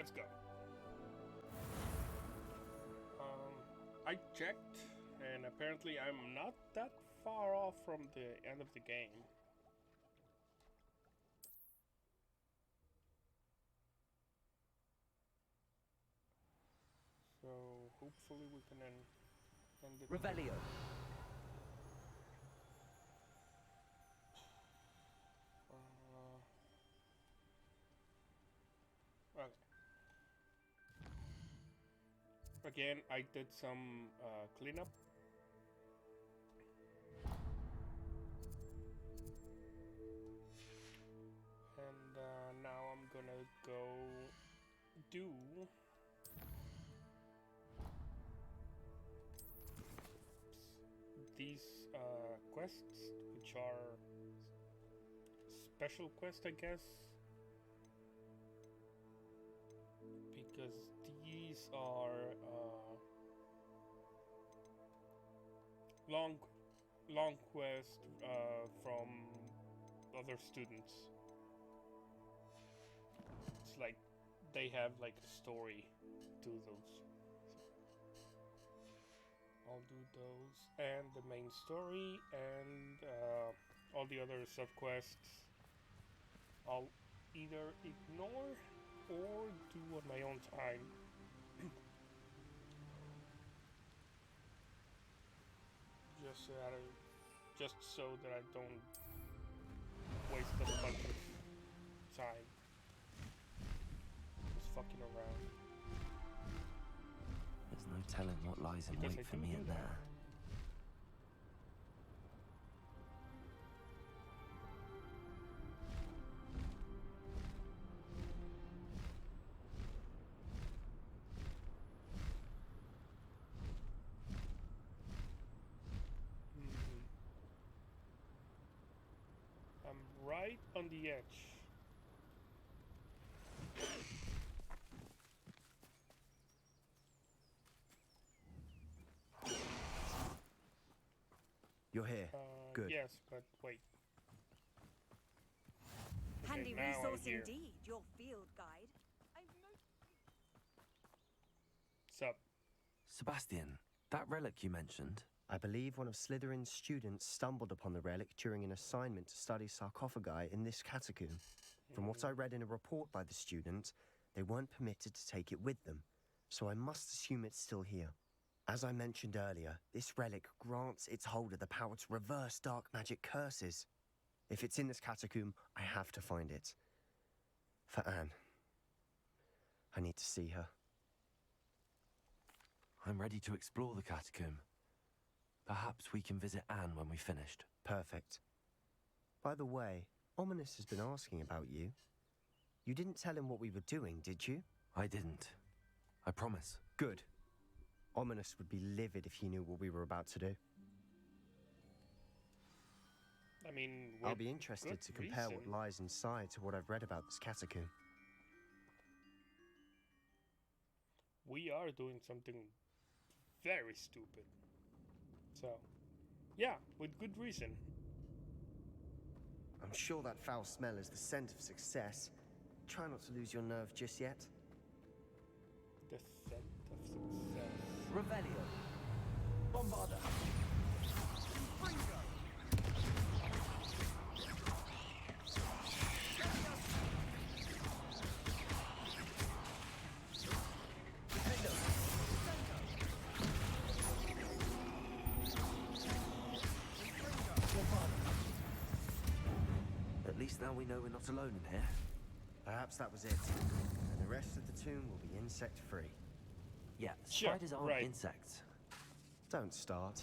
let's go. I checked, and apparently I'm not that far off from the end of the game. So hopefully we can end it. Revelio. Okay. Again, I did some cleanup. And now I'm gonna go do these quests, which are special quests, I guess, because these are long quest from other students. It's like they have like a story to those. I'll do those and the main story and all the other sub-quests I'll either ignore or do on my own time. Just so that I don't waste a bunch of time just fucking around. There's no telling what lies in Because wait I for do me do in that. there. I'm right on the edge. You're here. Good. Yes, but wait. Handy now I'm resource here. indeed, your field guide. Sup? Sebastian, that relic you mentioned. I believe one of Slytherin's students stumbled upon the relic during an assignment to study sarcophagi in this catacomb. From what I read in a report by the student, they weren't permitted to take it with them, so I must assume it's still here. As I mentioned earlier, this relic grants its holder the power to reverse dark magic curses. If it's in this catacomb, I have to find it. For Anne. I need to see her. I'm ready to explore the catacomb. Perhaps we can visit Anne when we've finished. Perfect. By the way, Ominous has been asking about you. You didn't tell him what we were doing, did you? I didn't. I promise. Good. Ominous would be livid if he knew what we were about to do. I mean, I'll with be interested good to compare what reason. lies inside to what I've read about this catacomb. We are doing something very stupid. So, yeah, with good reason. I'm sure that foul smell is the scent of success. Try not to lose your nerve just yet. The scent of success. Revelio. Bombarda. At least now we know we're not alone in here. Perhaps that was it. And the rest of the tomb will be insect-free. Yeah, Sure, spiders aren't right. insects. Don't start.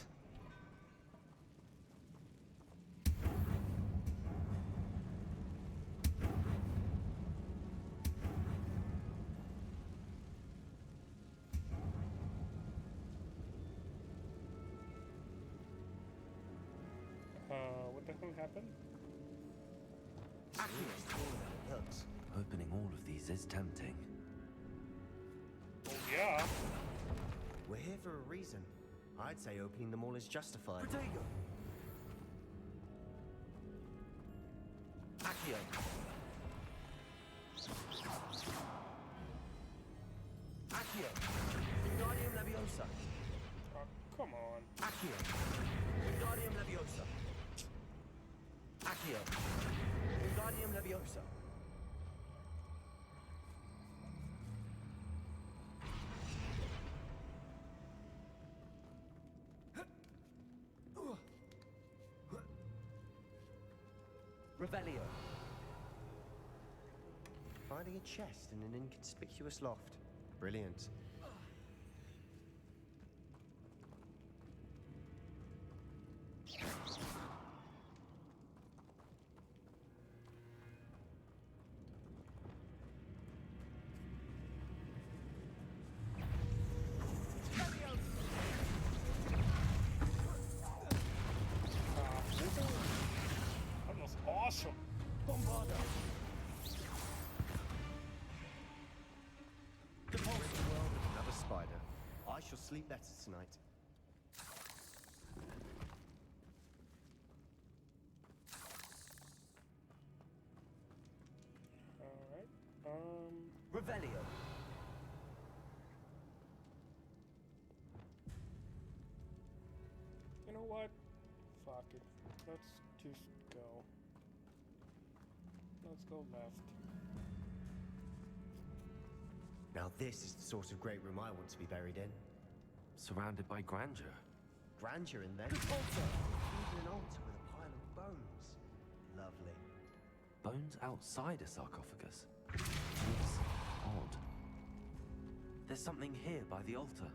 What the hell happened? Opening all of these is tempting. Oh yeah. We're here for a reason. I'd say opening them all is justified. Protego. Accio. Accio. Wingardium Leviosa. Oh, come on. Accio. Wingardium Leviosa. Accio. Wingardium Leviosa. Revelio. Finding a chest in an inconspicuous loft. Brilliant. That was awesome. Bombarda. Rid the world of another spider. I shall sleep better tonight. Alright. Revelio. You know what? Fuck it. Let's just go. Let's go left. Now this is the sort of great room I want to be buried in. Surrounded by grandeur. Grandeur in there. Even an altar with a pile of bones. Lovely. Bones outside a sarcophagus. It's odd. There's something here by the altar.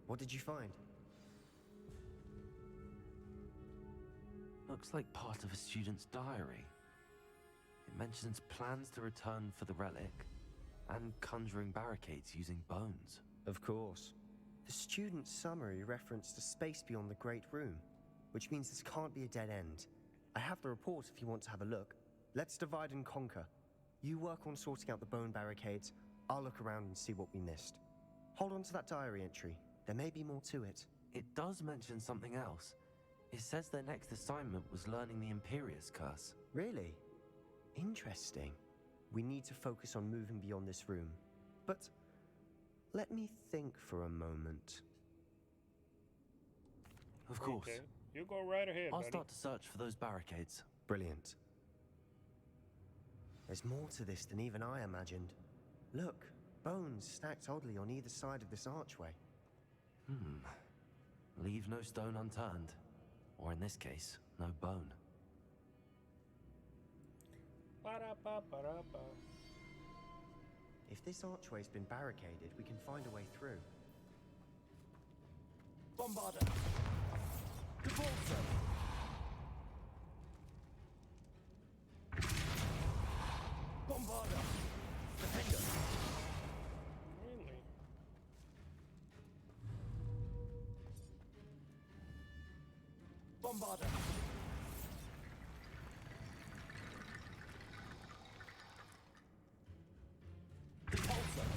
What did you find? Looks like part of a student's diary. It mentions plans to return for the relic and conjuring barricades using bones. Of course. The student's summary referenced a space beyond the Great Room, which means this can't be a dead end. I have the report if you want to have a look. Let's divide and conquer. You work on sorting out the bone barricades. I'll look around and see what we missed. Hold on to that diary entry. There may be more to it. It does mention something else. It says their next assignment was learning the Imperius Curse. Really? Interesting. We need to focus on moving beyond this room. But let me think for a moment. Of course. Okay. You go right ahead, I'll buddy. start to search for those barricades. Brilliant. There's more to this than even I imagined. Look, bones stacked oddly on either side of this archway. Leave no stone unturned. Or in this case, no bone. Ba-da-ba-ba-da-ba. If this archway's been barricaded, we can find a way through. Bombarda! Repulsor! Bombarda! Defender! Really? Bombarda! Repulsor!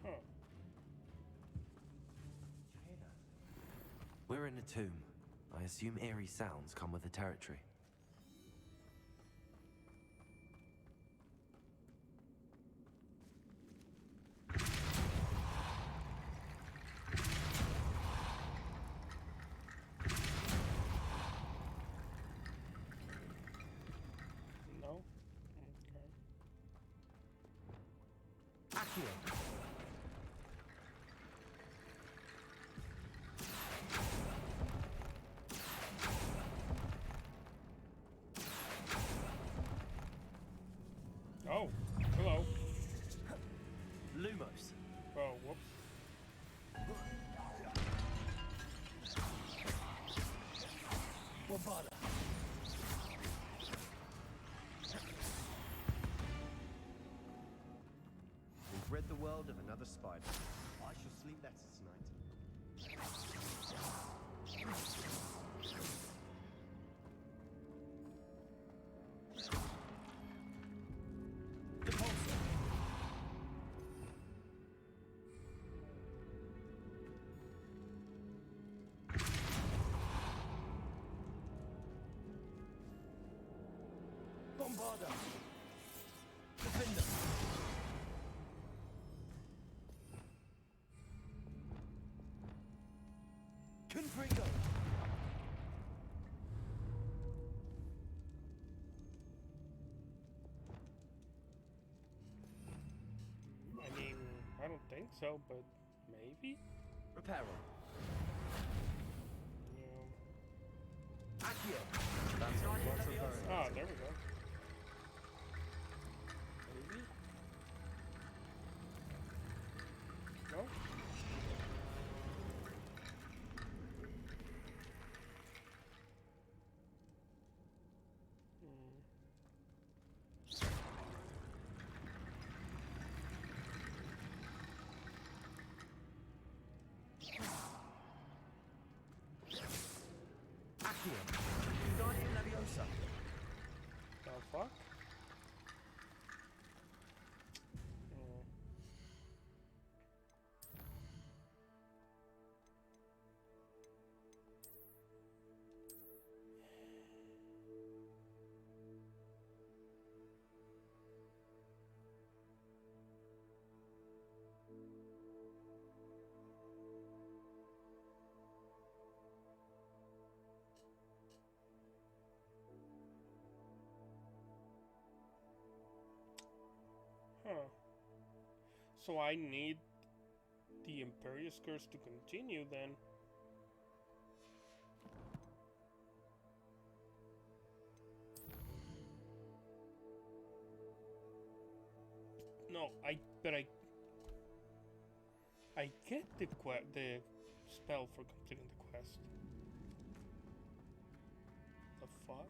Huh. We're in a tomb. I assume eerie sounds come with the territory. No? Okay. Accio! Oh, hello. Lumos! Oh, whoops. Bombarda! We've rid the world of another spider. I shall sleep better tonight. Repulsor! Bombarda! Defender! Confringo! I mean, I don't think so, but maybe? Reparo. No. Accio! That's what's referring. Ah, there we go. Maybe? No? Accio! Guardian Leviosa! The fuck? Hmm. Huh. So I need the Imperious Curse to continue then. No, I get the spell for completing the quest. The fuck?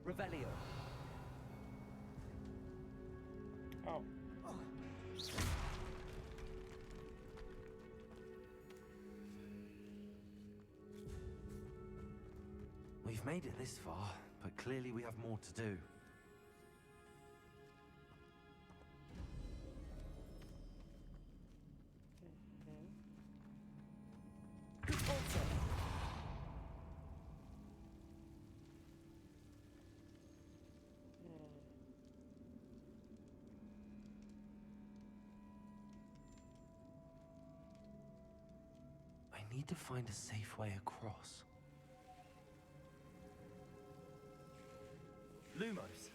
Revelio! Oh. We've made it this far, but clearly we have more to do. Repulsor! I need to find a safe way across. Lumos!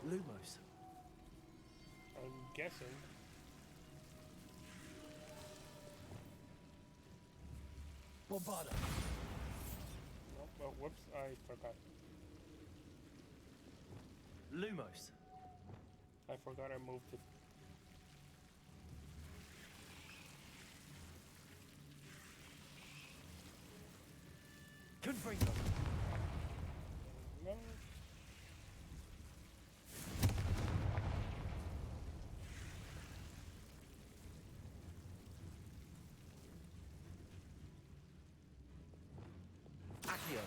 Lumos! I'm guessing. Bombarda! Nope, oh, whoops, I forgot. Lumos! I forgot I moved it. Confringo! No. Accio!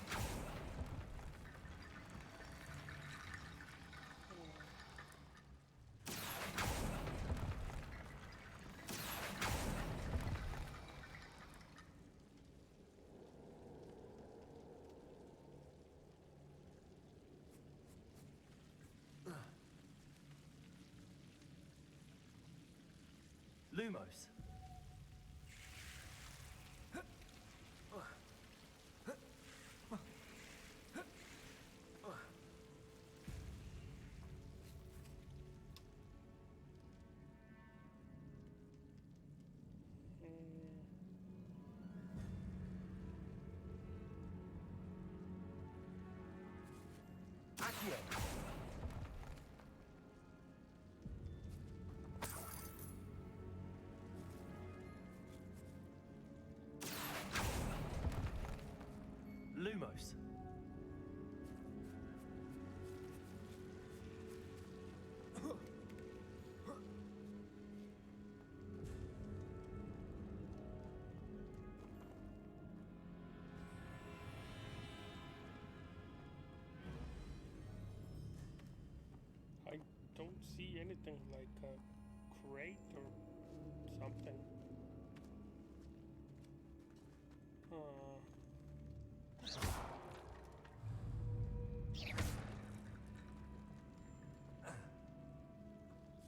Lumos! Accio. Lumos. I don't see anything like a crate or something.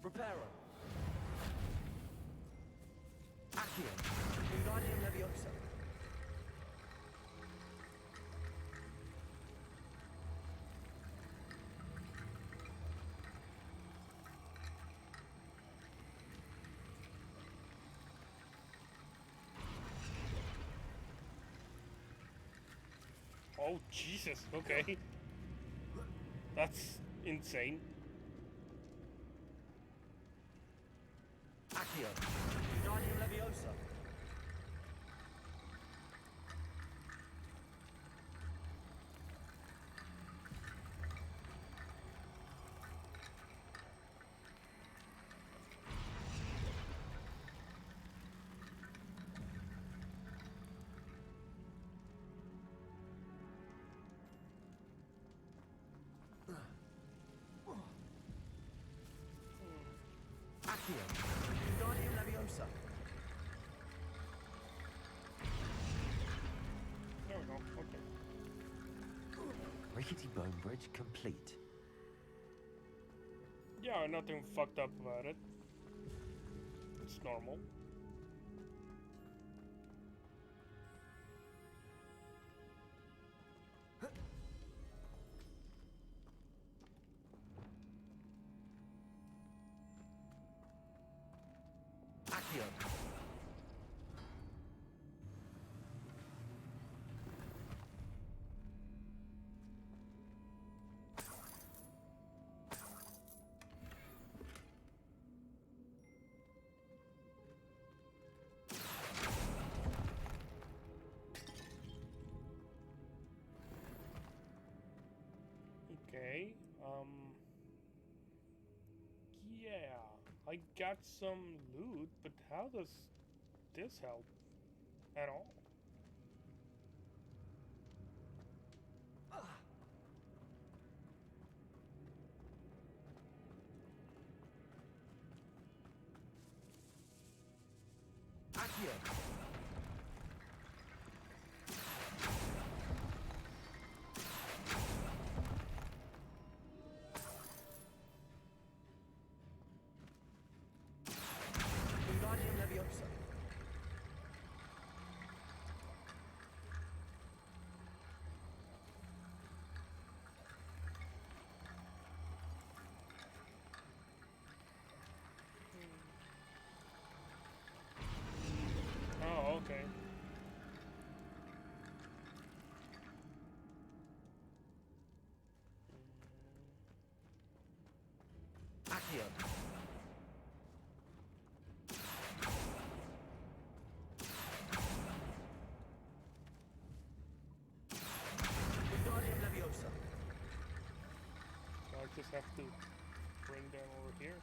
Reparo. Accio. Wingardium Leviosa. Oh Jesus! Okay, that's insane. Accio. Wingardium Leviosa. Accio. Wingardium Leviosa. There we go. Okay. Rickety bone bridge complete. Yeah, nothing fucked up about it. It's normal. Accio. Okay. Yeah, I got some loot, but how does this help at all? Accio. Wingardium Leviosa. Oh, okay. Accio. Wingardium Leviosa. So I just have to bring them over here.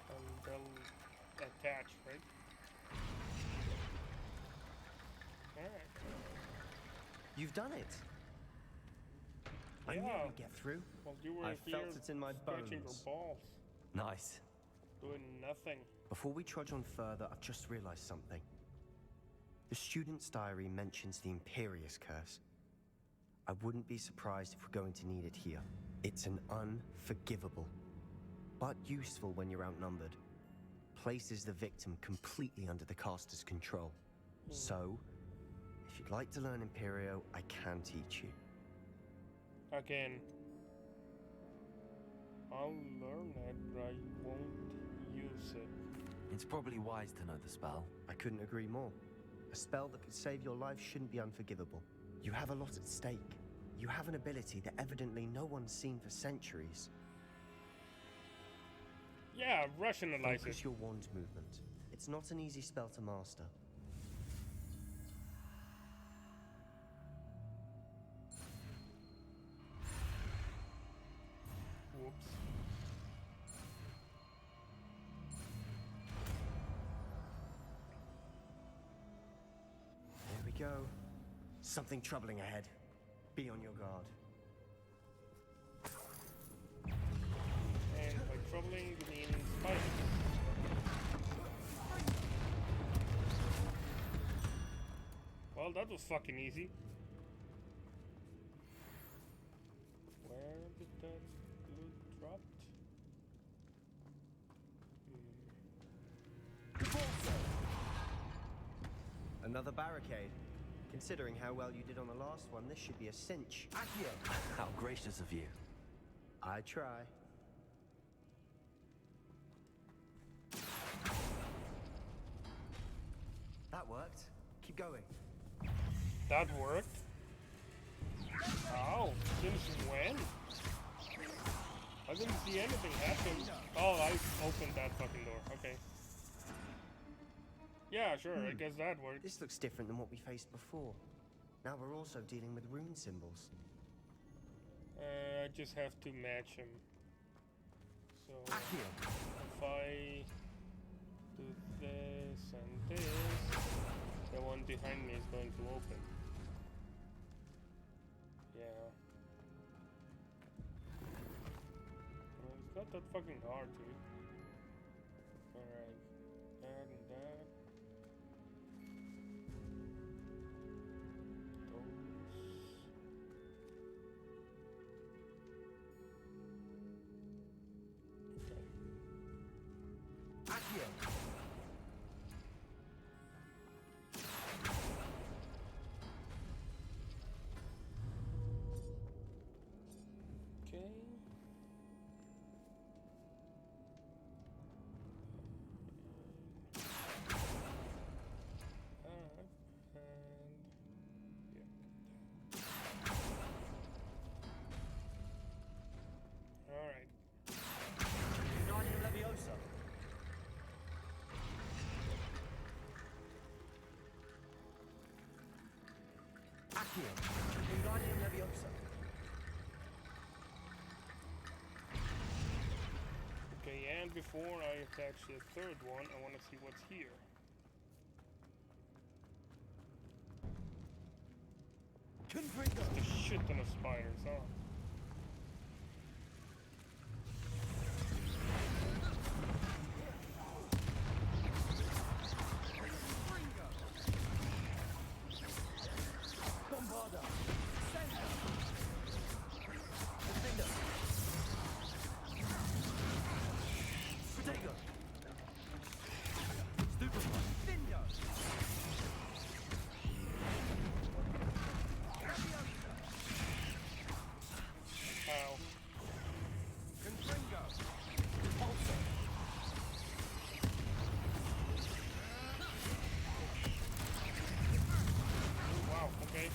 And they'll attach, right? Alright. You've done it. I knew Yeah. we'd get through. Well, you were I here felt it in my scratching your bones. balls, Nice. doing nothing. Before we trudge on further, I've just realized something. The student's diary mentions the Imperious Curse. I wouldn't be surprised if we're going to need it here. It's an unforgivable, but useful when you're outnumbered. Places the victim completely under the caster's control. So, if you'd like to learn Imperio, I can teach you. Again, I'll learn it, but I won't use it. It's probably wise to know the spell. I couldn't agree more. A spell that could save your life shouldn't be unforgivable. You have a lot at stake. You have an ability that evidently no one's seen for centuries. Yeah, rationalize Focus it. your wand movement. It's not an easy spell to master. Whoops. There we go. Something troubling ahead. Be on your guard. And by troubling, you mean spiders. Well, that was fucking easy. Where did that loot dropped? Another barricade. Considering how well you did on the last one, this should be a cinch. Accio. How gracious of you. I try. That worked. Keep going. That worked? Ow, since when? I didn't see anything happen. Oh, I opened that fucking door. Okay. Yeah, sure, I guess that worked. This looks different than what we faced before. Now we're also dealing with rune symbols. I just have to match him. So, Accio. if I do this and this, the one behind me is going to open. Yeah. Well, it's not that fucking hard, dude. Alright. That and that. Those. Okay. Accio. Okay. Alright, and yeah. Alright. Wingardium Leviosa. Accio. Wingardium Leviosa. Okay, and before I attach the third one, I want to see what's here. Confringo. A shit ton of spiders, huh? Bombarda. Sender. Defender. Protego. Stupefy. Findo. Ow. Confringo. Repulsor. Wow, okay.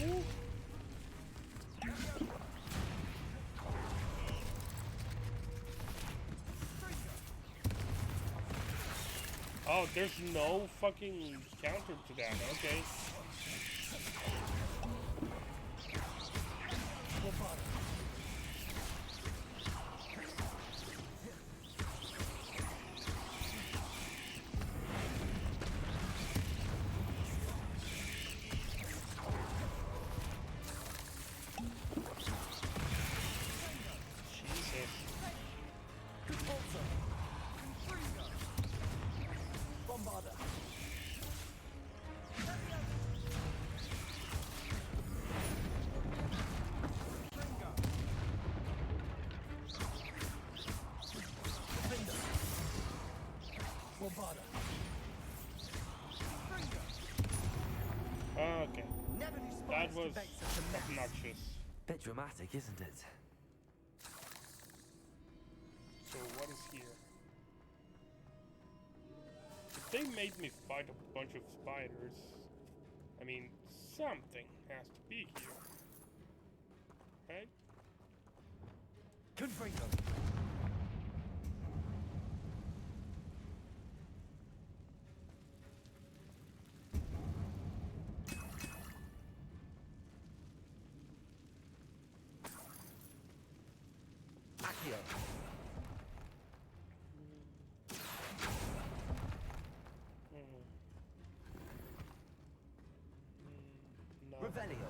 Woo. Oh, there's no fucking counter to that, okay. Jesus. Repulsor. Confringo. Bombarda. Confringo. Defender. Bombarda. Confringo. Okay. Never knew That spiders was could make such a mess. obnoxious. Bit dramatic, isn't it? So what is here? If they made me fight a bunch of spiders, I mean, something has to be here. Right? Confringo. Accio. No. Revelio.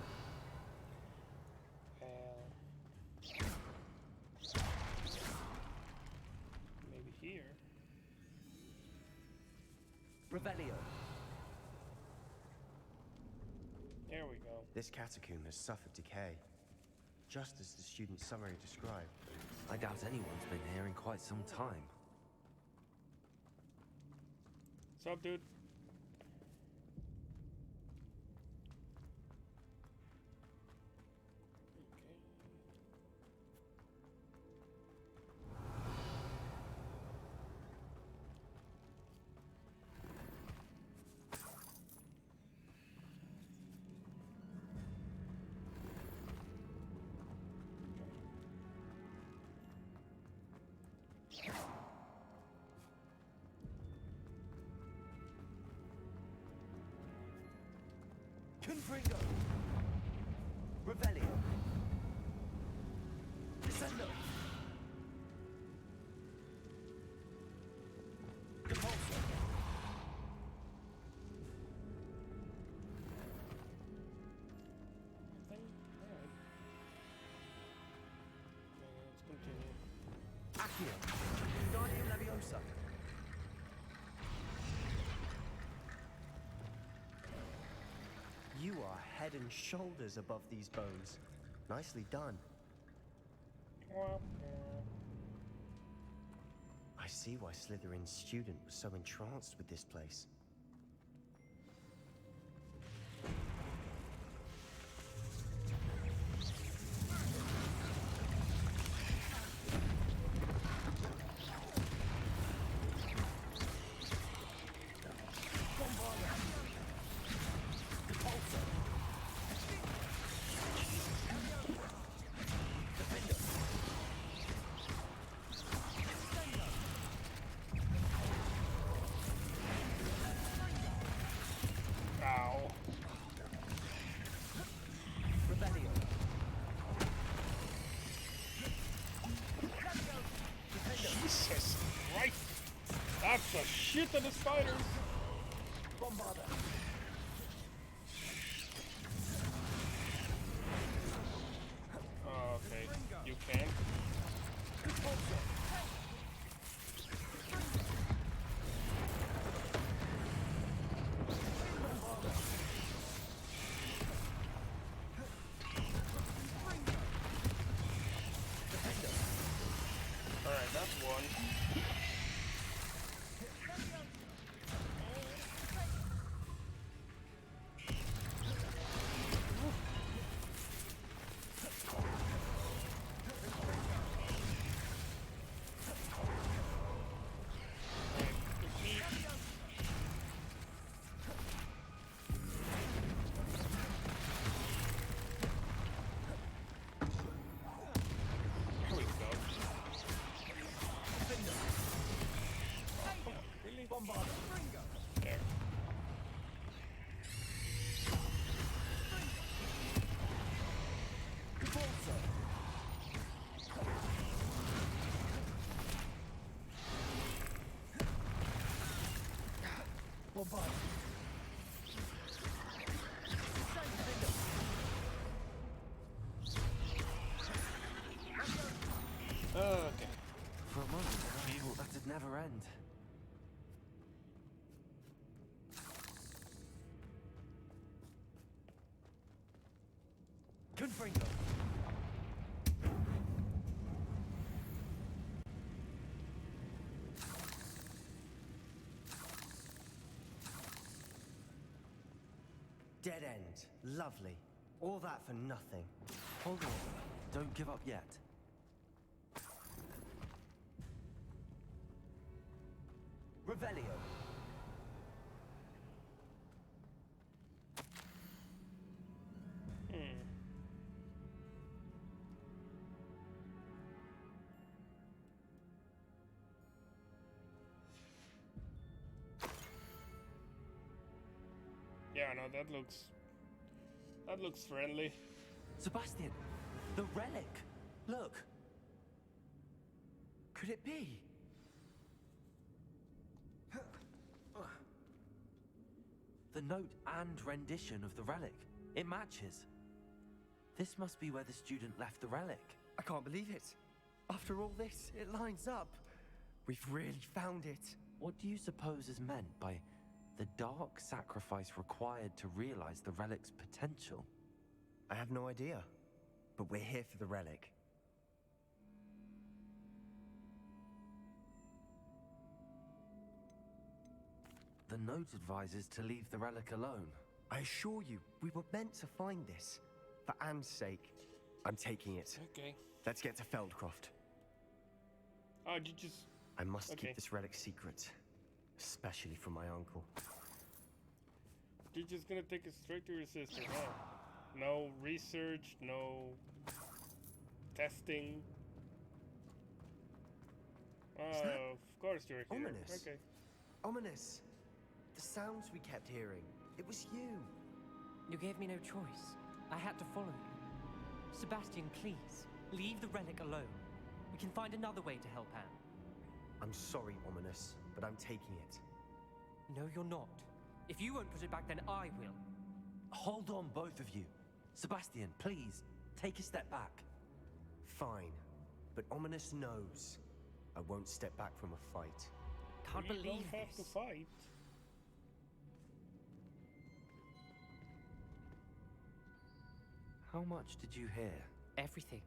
Maybe here. Revelio. There we go. This catacomb has suffered decay, just as the student's summary described. I doubt anyone's been here in quite some time. What's up, dude? Confringo. Revelio. Descendo. Depulso. Alright. Let's continue. Accio. Guardian Leviosa. You are head and shoulders above these bones. Nicely done. I see why Slytherin's student was so entranced with this place. Ow. Revelio. Jesus Christ. That's a shit ton of spiders. Bombarda. Okay, you can. Depulso. Alright, that's one. Here we go. Really? Bombarda. There. Depulso. Bombarda. Okay. For a moment, I thought that'd never end. Confringo. Dead end. Lovely. All that for nothing. Hold on. Don't give up yet. Revelio. Yeah, no, that looks friendly. Sebastian, the relic! Look! Could it be? The note and rendition of the relic. It matches. This must be where the student left the relic. I can't believe it. After all this, it lines up. We've really found it. What do you suppose is meant by the dark sacrifice required to realize the relic's potential? I have no idea, but we're here for the relic. The note advises to leave the relic alone. I assure you, we were meant to find this. For Anne's sake, I'm taking it. Okay. Let's get to Feldcroft. Oh, you just... I must Okay. keep this relic secret, especially from my uncle. You're just gonna take it straight to your sister, huh? No research, no testing. Of course you're here. ominous? Okay. Ominous. The sounds we kept hearing. It was you. You gave me no choice. I had to follow you. Sebastian, please, leave the relic alone. We can find another way to help Anne. I'm sorry, Ominous, but I'm taking it. No, you're not. If you won't put it back, then I will. Hold on, both of you. Sebastian, please, take a step back. Fine, but Ominous knows I won't step back from a fight. Can't You believe don't have this. to fight. How much did you hear? Everything.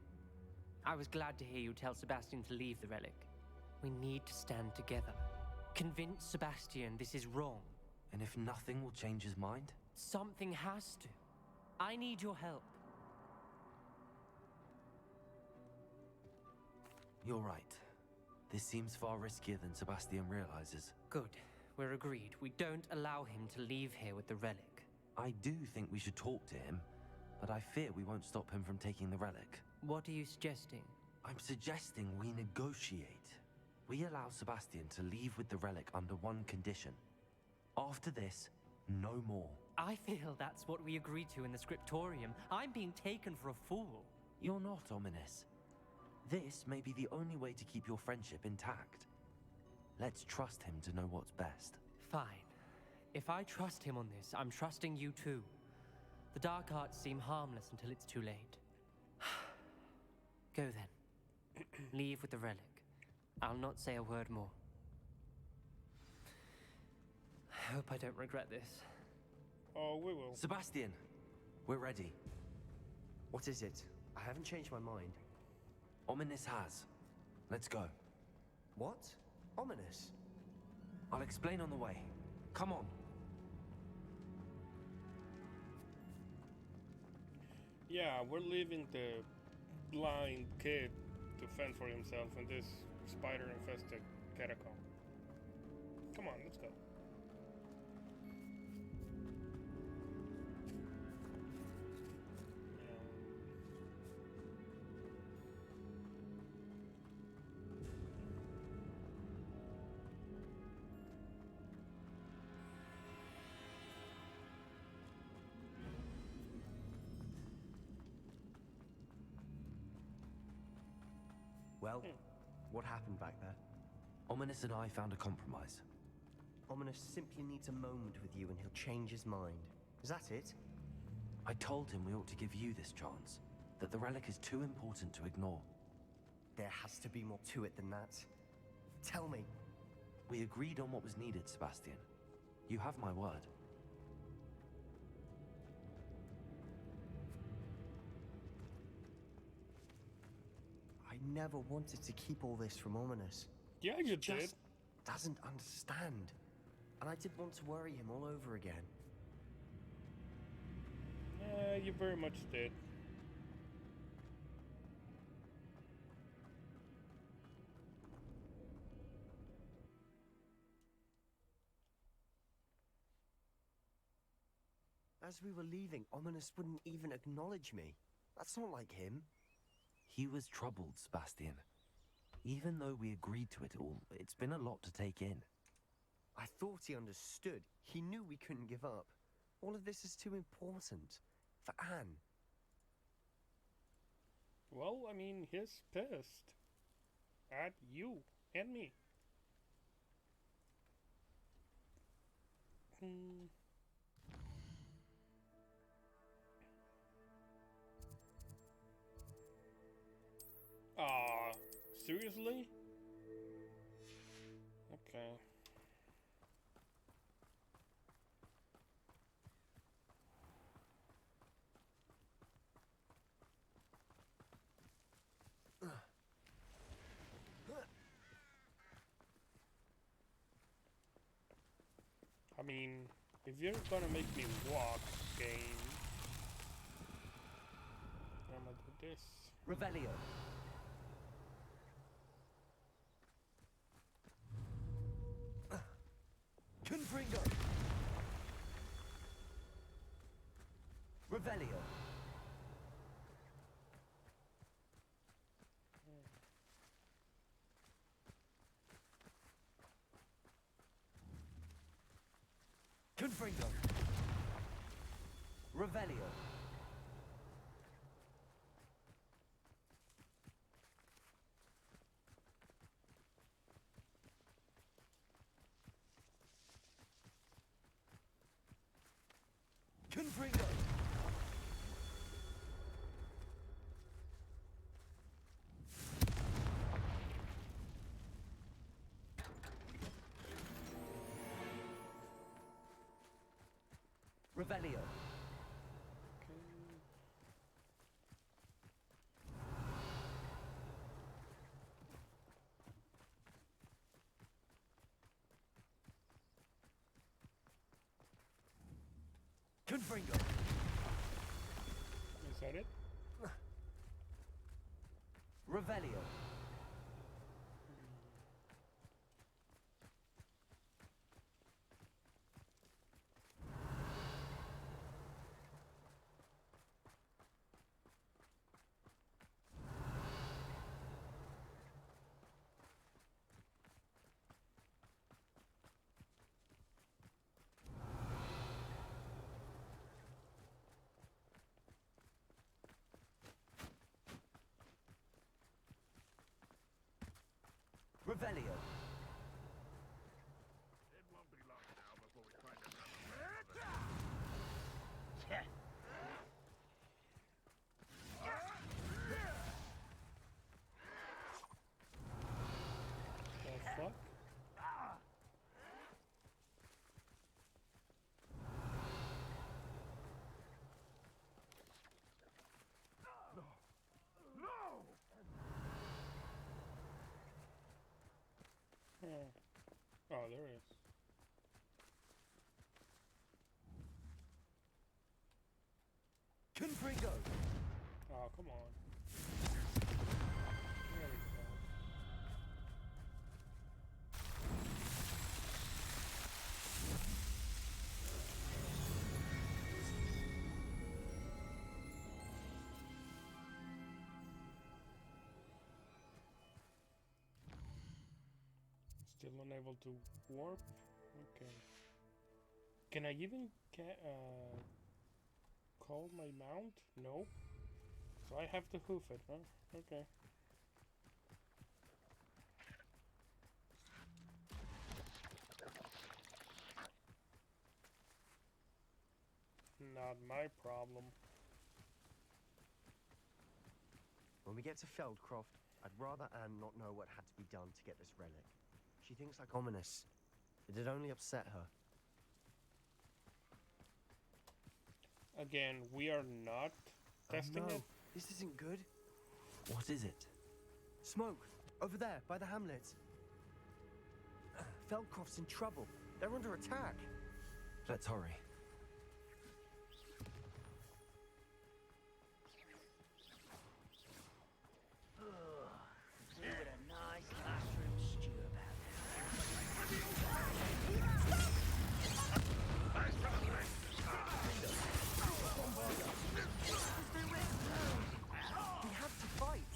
I was glad to hear you tell Sebastian to leave the relic. We need to stand together. Convince Sebastian this is wrong. And if nothing will change his mind? Something has to. I need your help. You're right. This seems far riskier than Sebastian realizes. Good. We're agreed. We don't allow him to leave here with the relic. I do think we should talk to him, but I fear we won't stop him from taking the relic. What are you suggesting? I'm suggesting we negotiate. We allow Sebastian to leave with the relic under one condition. After this, no more. I feel that's what we agreed to in the scriptorium. I'm being taken for a fool. You're not, Ominous. This may be the only way to keep your friendship intact. Let's trust him to know what's best. Fine. If I trust him on this, I'm trusting you too. The dark arts seem harmless until it's too late. Go then. Leave with the relic. I'll not say a word more. I hope I don't regret this. Oh, we will. Sebastian, we're ready. What is it? I haven't changed my mind. Ominous has. Let's go. What? Ominous? I'll explain on the way. Come on. Yeah, we're leaving the blind kid to fend for himself in this spider-infested catacomb. Come on, let's go. Well, what happened back there? Ominous and I found a compromise. Ominous simply needs a moment with you and he'll change his mind. Is that it? I told him we ought to give you this chance. That the relic is too important to ignore. There has to be more to it than that. Tell me. We agreed on what was needed, Sebastian. You have my word. I never wanted to keep all this from Ominous. Yeah, you He did. just doesn't understand. And I didn't want to worry him all over again. Yeah, you very much did. As we were leaving, Ominous wouldn't even acknowledge me. That's not like him. He was troubled, Sebastian. Even though we agreed to it all, it's been a lot to take in. I thought he understood. He knew we couldn't give up. All of this is too important. For Anne. Well, I mean, he's pissed at you and me. Ah, seriously? Okay. I mean, if you're gonna make me walk, game, I'm gonna do this. Revelio. Confringo. Revelio. Confringo. Revelio. Confringo. Revelio. Confringo. Is that it? Revelio. Revelio. The fuck? Oh, there it is. Confringo. Oh, come on. There we go. Still unable to warp? Okay. Can I even call my mount? No. So I have to hoof it, huh? Okay. Not my problem. When we get to Feldcroft, I'd rather Anne not know what had to be done to get this relic. She thinks like ominous. It'd only upset her. Again, we are not testing Oh, no. it. This isn't good. What is it? Smoke! Over there, by the hamlet. Feldcroft's in trouble. They're under attack. Let's hurry. We would a nice mushroom stew about We have to fight.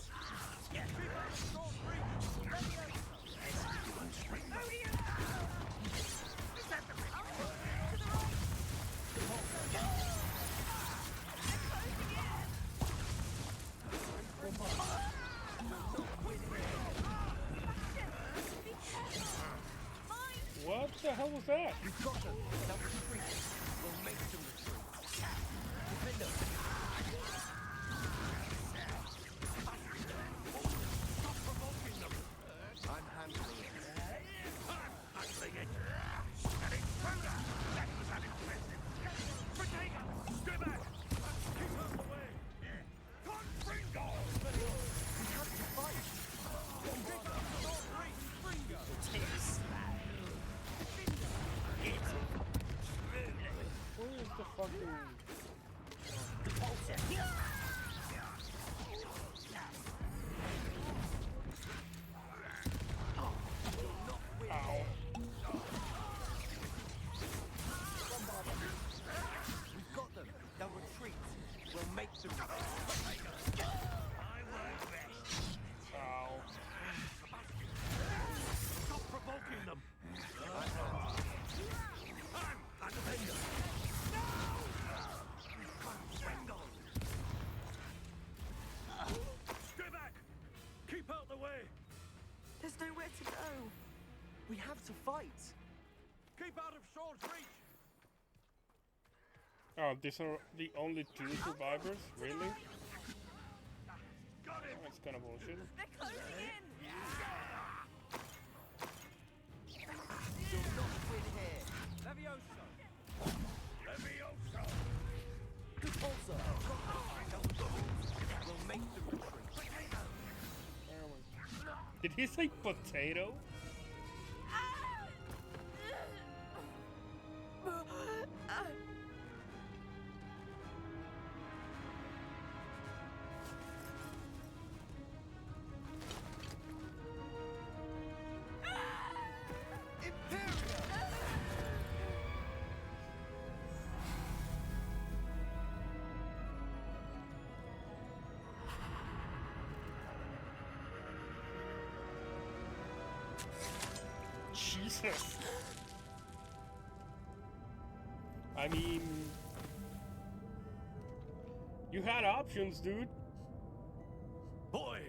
fast. We've got them. Now retreat. We'll make them retreat. Defend them. Stop provoking them. I'm handling it. I'm handling it. An intruder. That was unimpressive. Potato. Stay back. Keep out the way. Confringo. We have to fight. Where is the fucking... Ow. We've got them. They'll retreat. We'll make them retreat. I won't rest. Ow. Stop provoking them. I'm a defender. Stay back. Keep out the way. There's nowhere to go. We have to fight. Keep out of sword's reach. Oh, these are the only 2 survivors? Really? Got him. That's kind of bullshit. They're closing in. You'll not win here. Levioso. Levioso. Repulsor. We'll make the retreat. Did he say potato? Jesus. I mean, you had options, dude. Boy,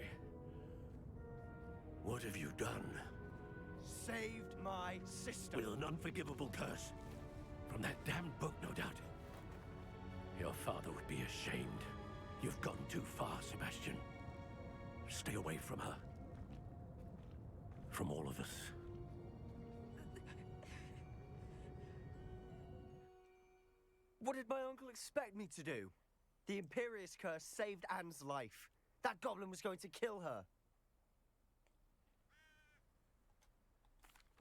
what have you done? Saved my sister. With an unforgivable curse. From that damned book, no doubt. Your father would be ashamed. You've gone too far, Sebastian. Stay away from her. From all of us. What did my uncle expect me to do? The Imperious curse saved Anne's life. That goblin was going to kill her.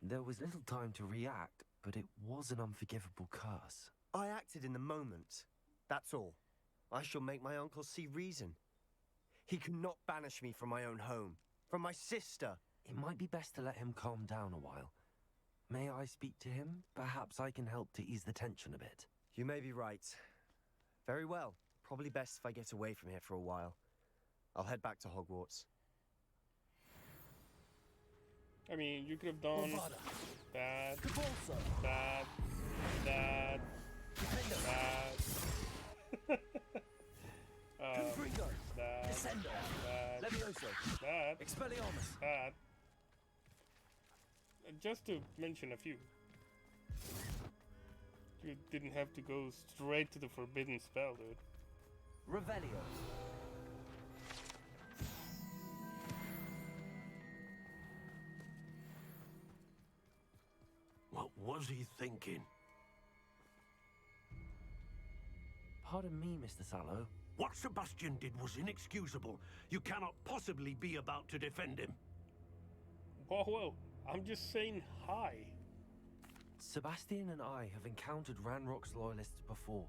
There was little time to react, but it was an unforgivable curse. I acted in the moment. That's all. I shall make my uncle see reason. He cannot banish me from my own home, from my sister. It might be best to let him calm down a while. May I speak to him? Perhaps I can help to ease the tension a bit. You may be right. Very well. Probably best if I get away from here for a while. I'll head back to Hogwarts. I mean, you could have done that, that, that, Confringo. that, Descendo. that, Levioso. that, Expelliarmus. that. Just to mention a few. You didn't have to go straight to the forbidden spell, dude. Revelio. What was he thinking? Pardon me, Mr. Sallow. What Sebastian did was inexcusable. You cannot possibly be about to defend him. Whoa, whoa. I'm just saying hi. Sebastian and I have encountered Ranrock's loyalists before.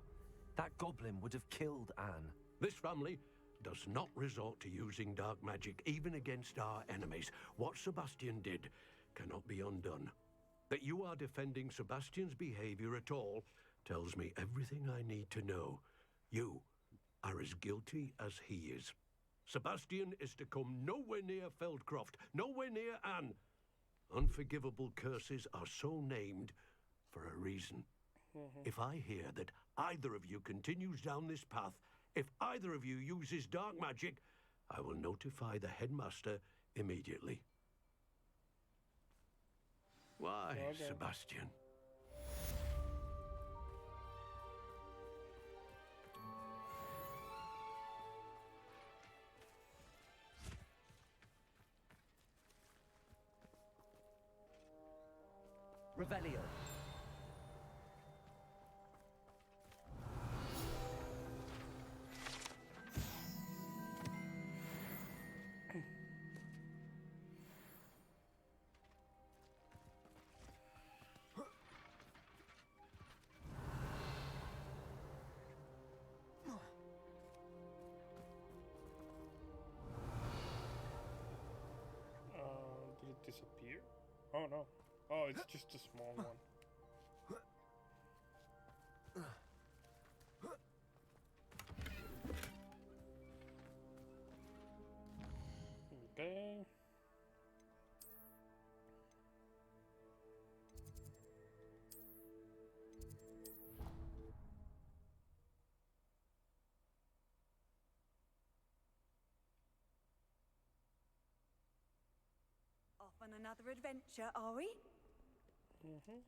That goblin would have killed Anne. This family does not resort to using dark magic even against our enemies. What Sebastian did cannot be undone. That you are defending Sebastian's behavior at all tells me everything I need to know. You are as guilty as he is. Sebastian is to come nowhere near Feldcroft, nowhere near Anne. Unforgivable curses are so named for a reason. If I hear that either of you continues down this path, if either of you uses dark magic, I will notify the headmaster immediately. Why, Okay. Sebastian? Revelio. Did it disappear? Oh no. Oh, it's just a small one. Okay. Off on another adventure, are we? Mm-hmm.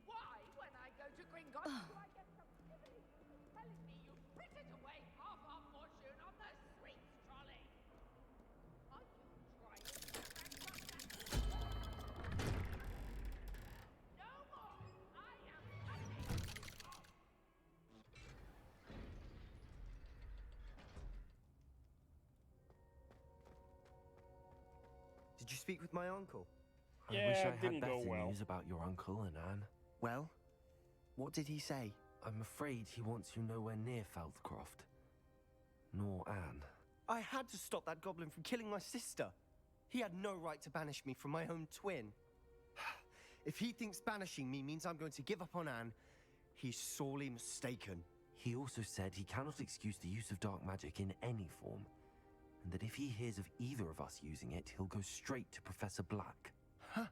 Why, when I go to Gringotts, do I get some silly news telling me you frittered away half our fortune on the sweets trolley? Are you trying to bankrupt that? No more! I am cutting you off! Did you speak with my uncle? I wish Yeah, I it had didn't better go well. news about your uncle and Anne. Well, what did he say? I'm afraid he wants you nowhere near Feldcroft. Nor Anne. I had to stop that goblin from killing my sister. He had no right to banish me from my own twin. If he thinks banishing me means I'm going to give up on Anne, he's sorely mistaken. He also said he cannot excuse the use of dark magic in any form, and that if he hears of either of us using it, he'll go straight to Professor Black. Huh?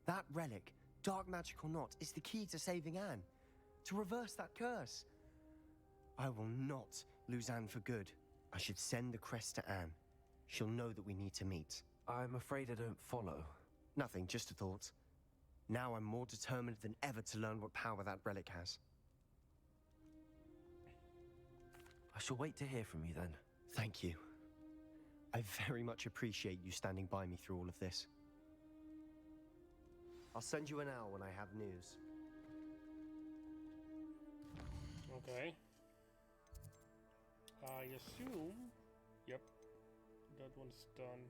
That relic, dark magic or not, is the key to saving Anne. To reverse that curse. I will not lose Anne for good. I should send the crest to Anne. She'll know that we need to meet. I'm afraid I don't follow. Nothing, just a thought. Now I'm more determined than ever to learn what power that relic has. I shall wait to hear from you then. Thank you. I very much appreciate you standing by me through all of this. I'll send you an hour when I have news. Okay. I assume... Yep. That one's done.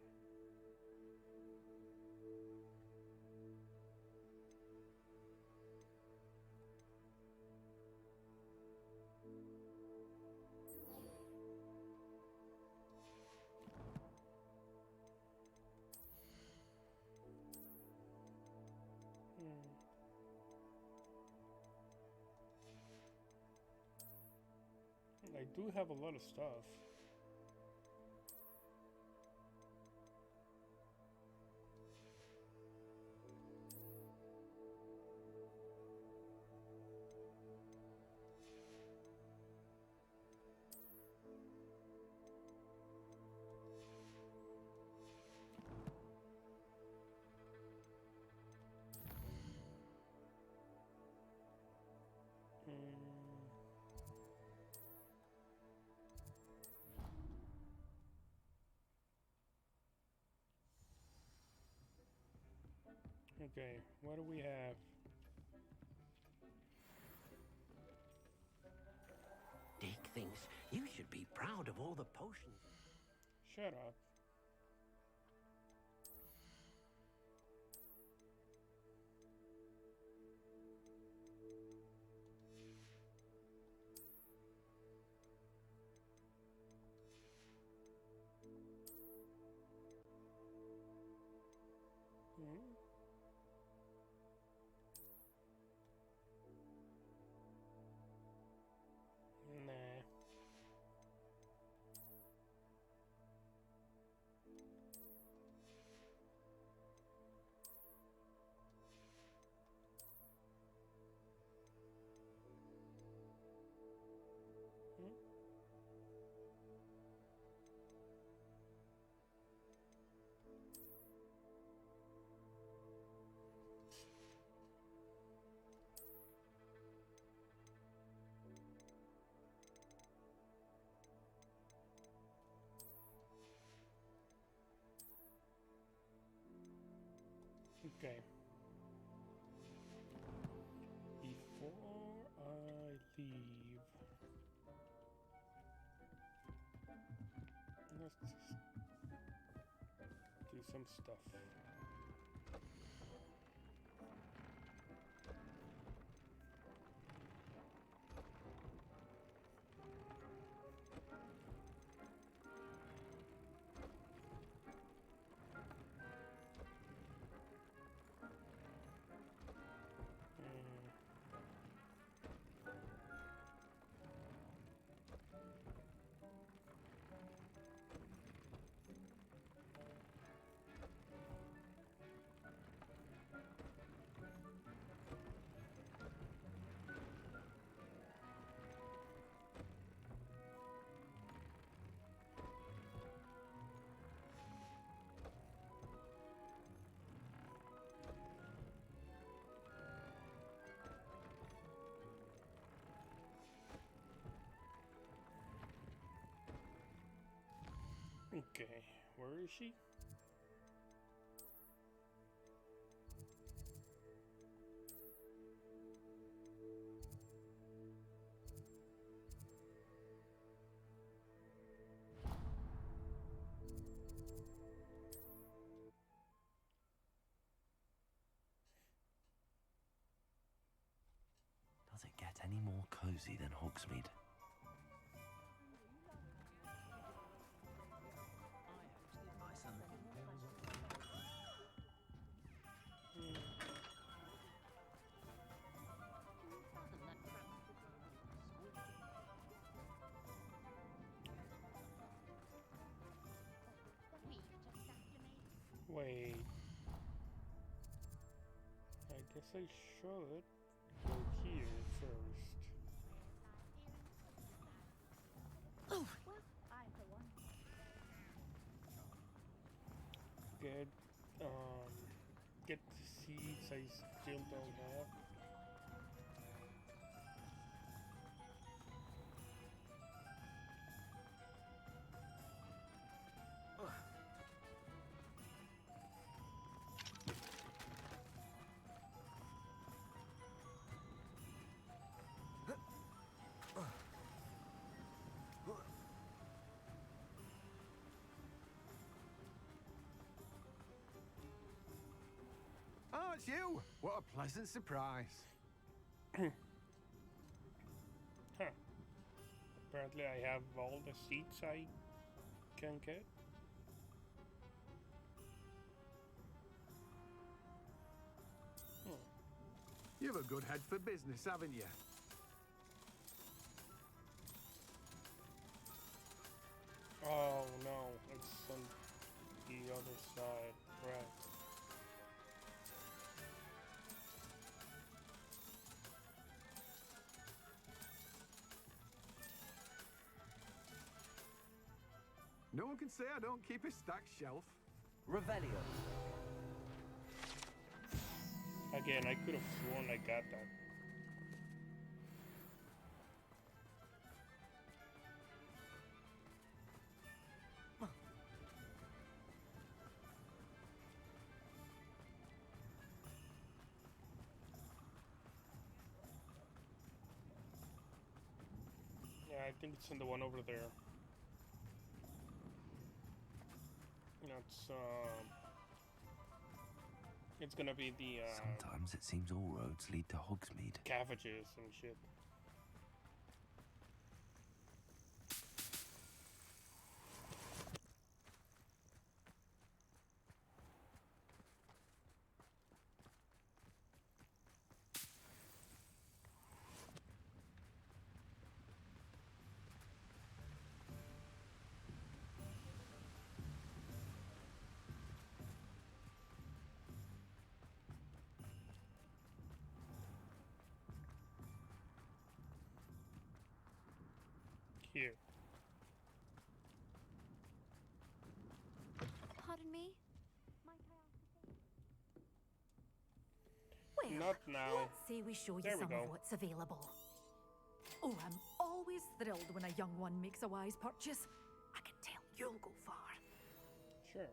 I do have a lot of stuff. Okay, what do we have? Dig thinks you should be proud of all the potions. Shut up. Hmm? Nah. Okay. Before I leave, let's just do some stuff. Okay, where is she? Does it get any more cozy than Hogsmeade? Wait. I guess I should go here first. Get get the seeds I still don't have. Oh, it's you! What a pleasant surprise. Huh. Apparently I have all the seeds I can get. You've a good head for business, haven't you? Oh no, it's on the other side. Right. No one can say I don't keep a stacked shelf. Revelio. Again, I could have sworn I got that. Yeah, I think it's in the one over there. It's gonna be the Sometimes it seems all roads lead to Hogsmeade. cabbages and shit. Here. Pardon me? Well, Not now. let's say we show you There we some go. of what's available. Oh, I'm always thrilled when a young one makes a wise purchase. I can tell you'll go far. Sure.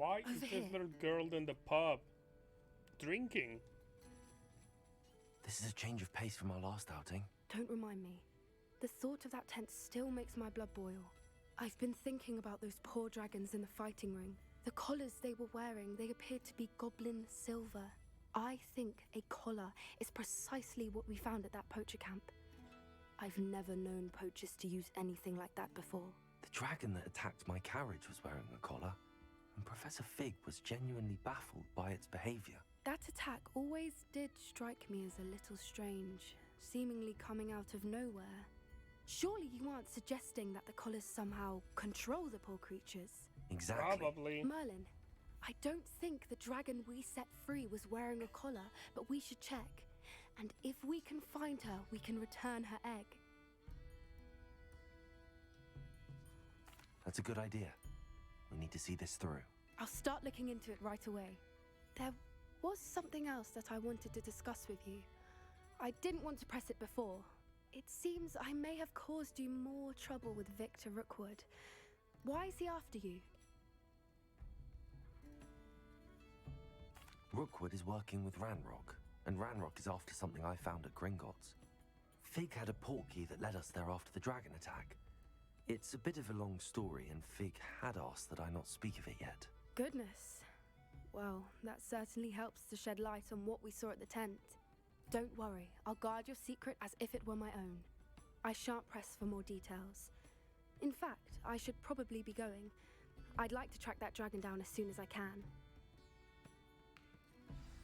Why is Over this here. little girl in the pub drinking? This is a change of pace from our last outing. Don't remind me. The thought of that tent still makes my blood boil. I've been thinking about those poor dragons in the fighting ring. The collars they were wearing, they appeared to be goblin silver. I think a collar is precisely what we found at that poacher camp. I've never known poachers to use anything like that before. The dragon that attacked my carriage was wearing a collar, and Professor Fig was genuinely baffled by its behavior. That attack always did strike me as a little strange, seemingly coming out of nowhere. Surely you aren't suggesting that the collars somehow control the poor creatures? Exactly. Probably. Merlin, I don't think the dragon we set free was wearing a collar, but we should check. And if we can find her, we can return her egg. That's a good idea. We need to see this through. I'll start looking into it right away. There was something else that I wanted to discuss with you. I didn't want to press it before. It seems I may have caused you more trouble with Victor Rookwood. Why is he after you? Rookwood is working with Ranrock, and Ranrock is after something I found at Gringotts. Fig had a portkey that led us there after the dragon attack. It's a bit of a long story, and Fig had asked that I not speak of it yet. Goodness. Well, that certainly helps to shed light on what we saw at the tent. Don't worry, I'll guard your secret as if it were my own. I shan't press for more details. In fact, I should probably be going. I'd like to track that dragon down as soon as I can.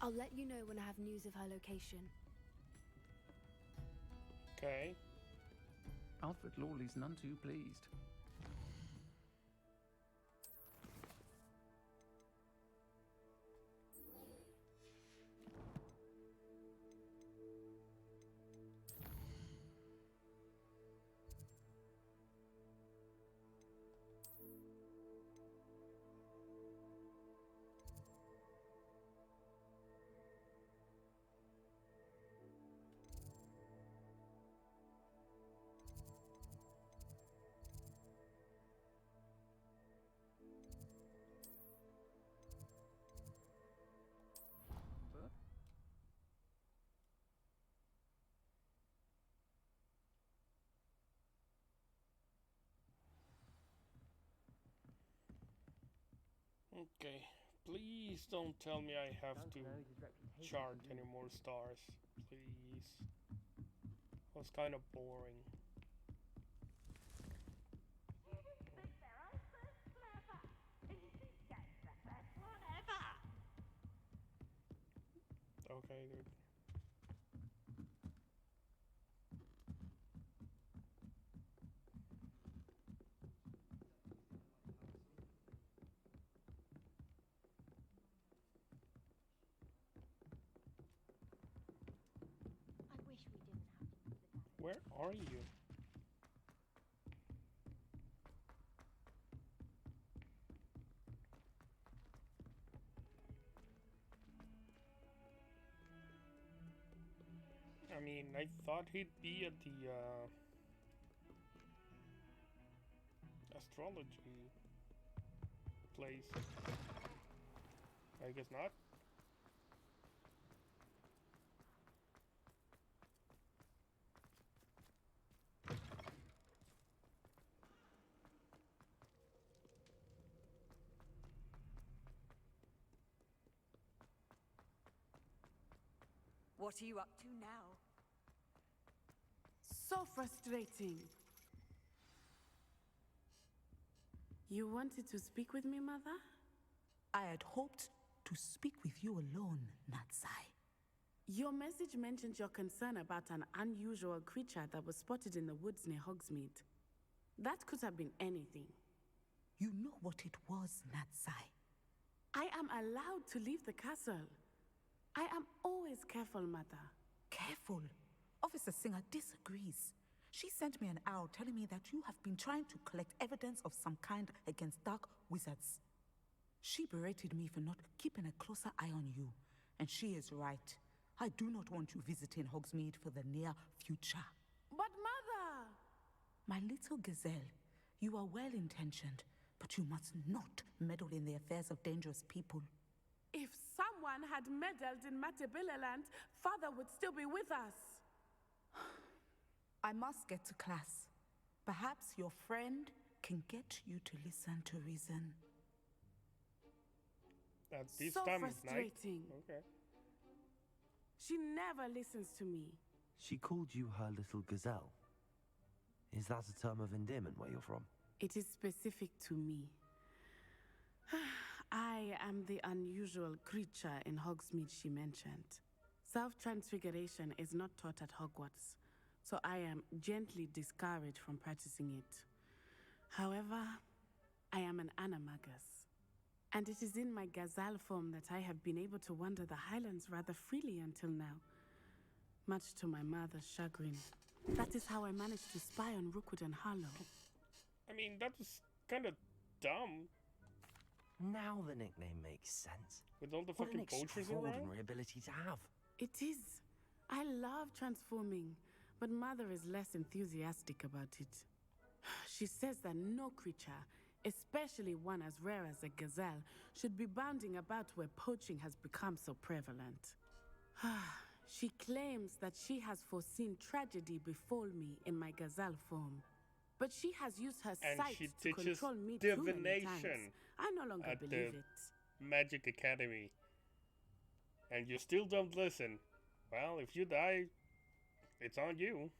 I'll let you know when I have news of her location. Okay. Alfred Lawley's none too pleased. Okay. Please don't tell me I have to chart any more stars. Please. That was kind of boring. Okay, dude. Where are you? I mean, I thought he'd be at the astrology place. I guess not. What are you up to now? So frustrating. You wanted to speak with me, Mother? I had hoped to speak with you alone, Natsai. Your message mentioned your concern about an unusual creature that was spotted in the woods near Hogsmeade. That could have been anything. You know what it was, Natsai. I am allowed to leave the castle. I am always careful, Mother. Careful? Officer Singer disagrees. She sent me an owl telling me that you have been trying to collect evidence of some kind against dark wizards. She berated me for not keeping a closer eye on you, and she is right. I do not want you visiting Hogsmeade for the near future. But Mother! My little gazelle, you are well-intentioned, But you must not meddle in the affairs of dangerous people. If someone had meddled in Matabilaland, Father would still be with us. I must get to class. Perhaps your friend can get you to listen to reason. At this So time of night? frustrating. Okay. She never listens to me. She called you her little gazelle. Is that a term of endearment where you're from? It is specific to me. I am the unusual creature in Hogsmeade she mentioned. Self-transfiguration is not taught at Hogwarts, so I am gently discouraged from practicing it. However, I am an animagus, and it is in my gazelle form that I have been able to wander the Highlands rather freely until now, much to my mother's chagrin. That is how I managed to spy on Rookwood and Harlow. I mean, that was kind of dumb. Now the nickname makes sense. With all the What an fucking poachers around? extraordinary ability to have. It is. I love transforming, but Mother is less enthusiastic about it. She says that no creature, especially one as rare as a gazelle, should be bounding about where poaching has become so prevalent. She claims that she has foreseen tragedy befall me in my gazelle form. But she has used her And sight she to teaches control me too many times. divination I no longer at believe the it. Magic Academy. And you still don't listen. Well, if you die, it's on you.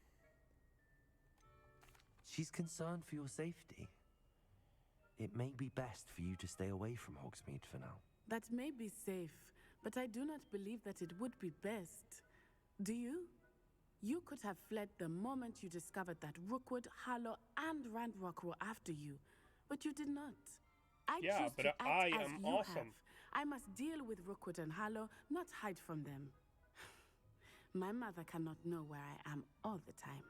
She's concerned for your safety. It may be best for you to stay away from Hogsmeade for now. That may be safe, but I do not believe that it would be best. Do you? You could have fled the moment you discovered that Rookwood, Harlow, and Ranrock were after you, but you did not. I Yeah, choose but to act I as am you awesome. have. I must deal with Rookwood and Harlow, not hide from them. My mother cannot know where I am all the time.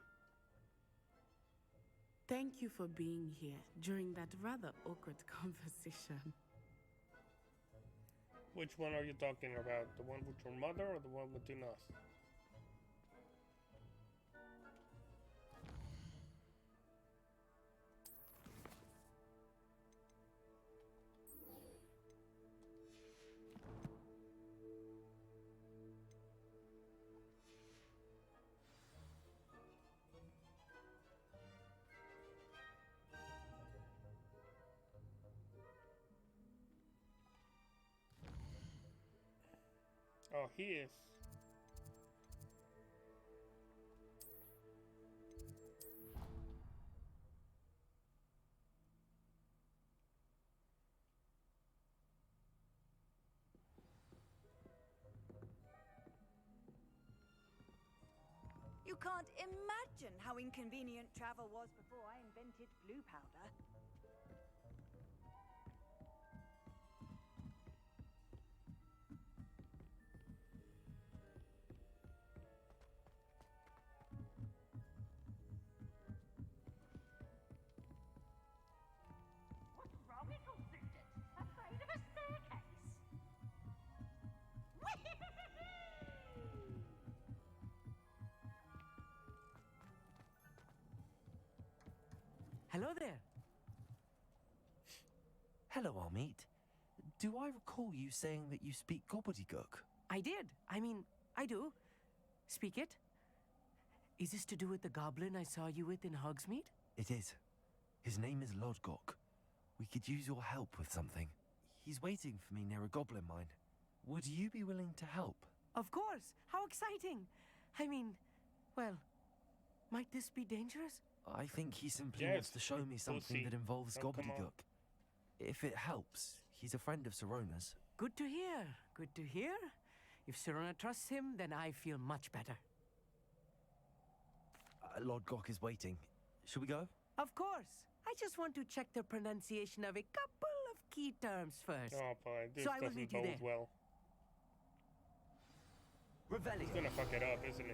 Thank you for being here during that rather awkward conversation. Which one are you talking about? The one with your mother or the one between us? Oh, he is. You can't imagine how inconvenient travel was before I invented blue powder. What's wrong with you, student? Afraid of a staircase? Hello there. Hello, Armeet. Do I recall you saying that you speak gobbledygook? I did. I mean, I do. Speak it. Is this to do with the goblin I saw you with in Hogsmeade? It is. His name is Lodgok. We could use your help with something. He's waiting for me near a goblin mine. Would you be willing to help? Of course. How exciting. I mean, well, might this be dangerous? I think he simply Yes, wants to show me something pussy. that involves Oh, come on. gobbledygook. If it helps, he's a friend of Sirona's. Good to hear. Good to hear. If Sirona trusts him, then I feel much better. Lodgok is waiting. Shall we go? Of course. I just want to check the pronunciation of a couple of key terms first. Oh boy, this So I will doesn't meet you bode there. well. He's Revelio. gonna fuck it up, isn't he?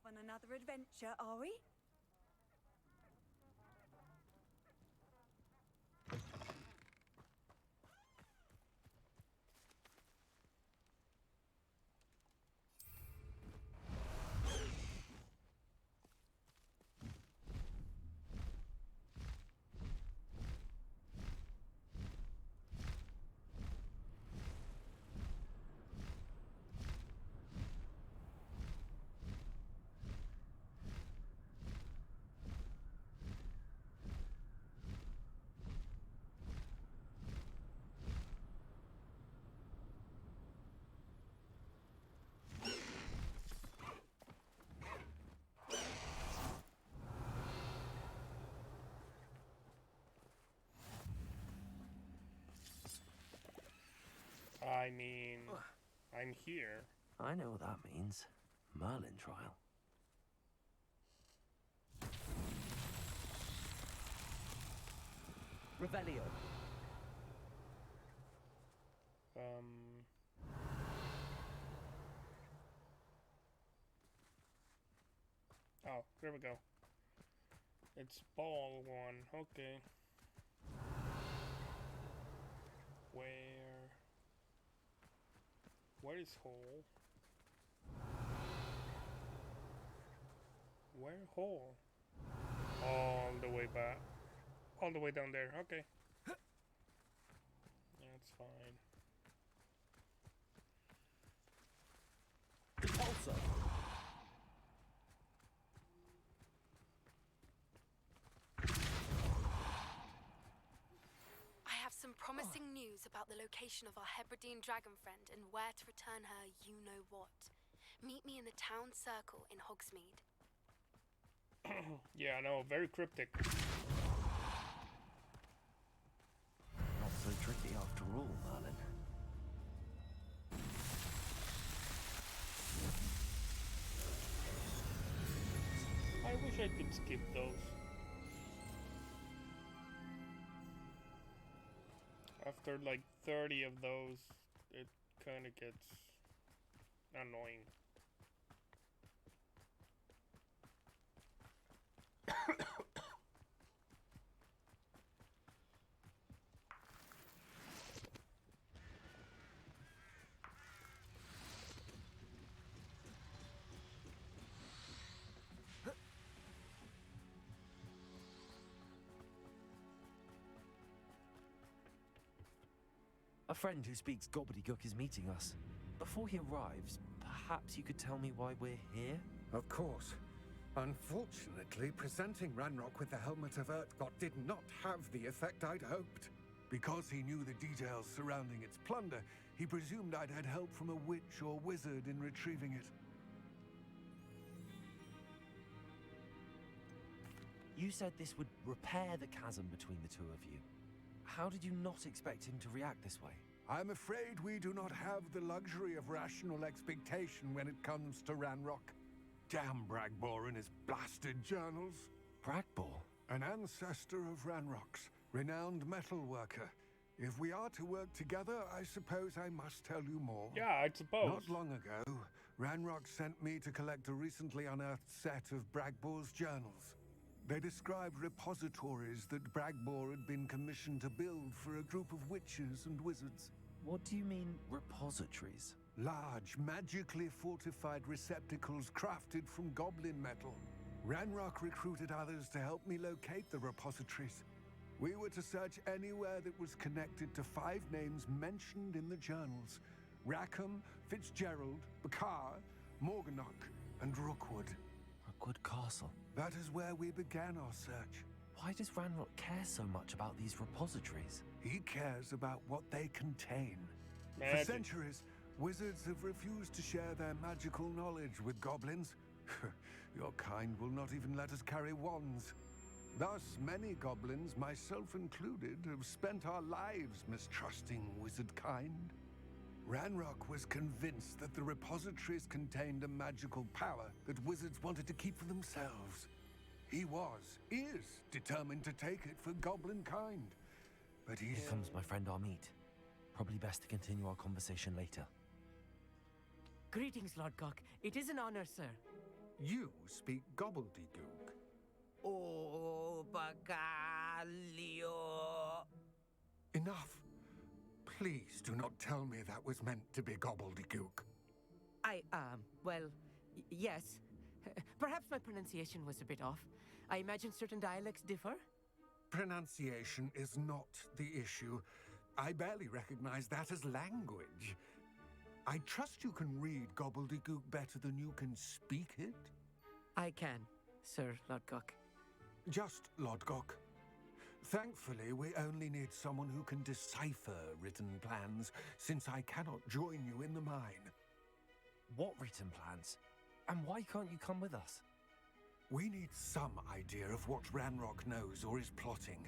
on another adventure, are we? I mean, I'm here. I know what that means. Merlin trial. Revelio. Oh, there we go. It's ball one. Okay. Where is hole? Where hole? All the way back. All the way down there. Okay. That's fine. Repulsor. I have some promising news about the location of our Hebridean dragon friend and where to return her you-know-what. Meet me in the town circle in Hogsmeade. Yeah, I know. Very cryptic. Not so tricky after all, Merlin. I wish I could skip those. After like 30 of those, it kind of gets annoying. A friend who speaks gobbledygook is meeting us. Before he arrives, perhaps you could tell me why we're here? Of course. Unfortunately, presenting Ranrock with the Helmet of Urtkot did not have the effect I'd hoped. Because he knew the details surrounding its plunder, he presumed I'd had help from a witch or wizard in retrieving it. You said this would repair the chasm between the two of you. How did you not expect him to react this way? I'm afraid we do not have the luxury of rational expectation when it comes to Ranrock. Damn Bragbor and his blasted journals. Bragbor? An ancestor of Ranrock's, renowned metal worker. If we are to work together, I suppose I must tell you more. Yeah, I suppose. Not long ago, Ranrock sent me to collect a recently unearthed set of Bragbor's journals. They described repositories that Bragbor had been commissioned to build for a group of witches and wizards. What do you mean, repositories? Large, magically fortified receptacles crafted from goblin metal. Ranrock recruited others to help me locate the repositories. We were to search anywhere that was connected to 5 names mentioned in the journals. Rackham, Fitzgerald, Bakar, Morganach, and Rookwood. Rookwood Castle. That is where we began our search. Why does Ranrock care so much about these repositories? He cares about what they contain. Magic. For centuries, wizards have refused to share their magical knowledge with goblins. Your kind will not even let us carry wands. Thus, many goblins, myself included, have spent our lives mistrusting wizard kind. Ranrock was convinced that the repositories contained a magical power that wizards wanted to keep for themselves. He is determined to take it for goblin kind. But he's... Here comes my friend Amit. Probably best to continue our conversation later. Greetings, Lord Cock. It is an honor, sir. You speak gobbledygook. Oh, Bacalio. Enough. Please do not tell me that was meant to be gobbledygook. Yes. Perhaps my pronunciation was a bit off. I imagine certain dialects differ. Pronunciation is not the issue. I barely recognize that as language. I trust you can read gobbledygook better than you can speak it? I can, Sir Lodgok. Just Lodgok. Thankfully, we only need someone who can decipher written plans, since I cannot join you in the mine. What written plans? And why can't you come with us? We need some idea of what Ranrock knows or is plotting.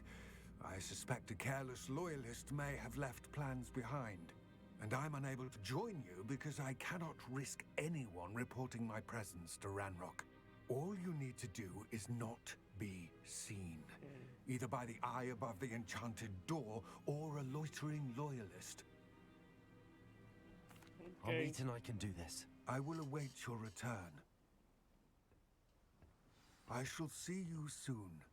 I suspect a careless loyalist may have left plans behind. And I'm unable to join you because I cannot risk anyone reporting my presence to Ranrock. All you need to do is not be seen. Either by the eye above the enchanted door or a loitering loyalist. I'll meet and I can do this. I will await your return. I shall see you soon.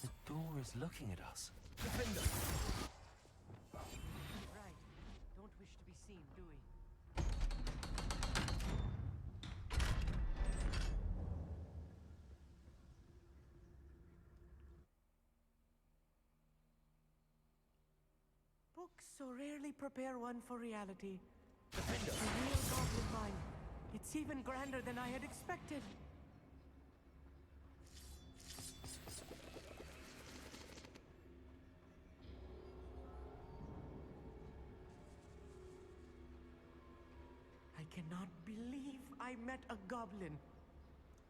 The door is looking at us. Defender! Right. Don't wish to be seen, do we? Books so rarely prepare one for reality. Defender! A real goblin mine. It's even grander than I had expected. I cannot believe I met a goblin.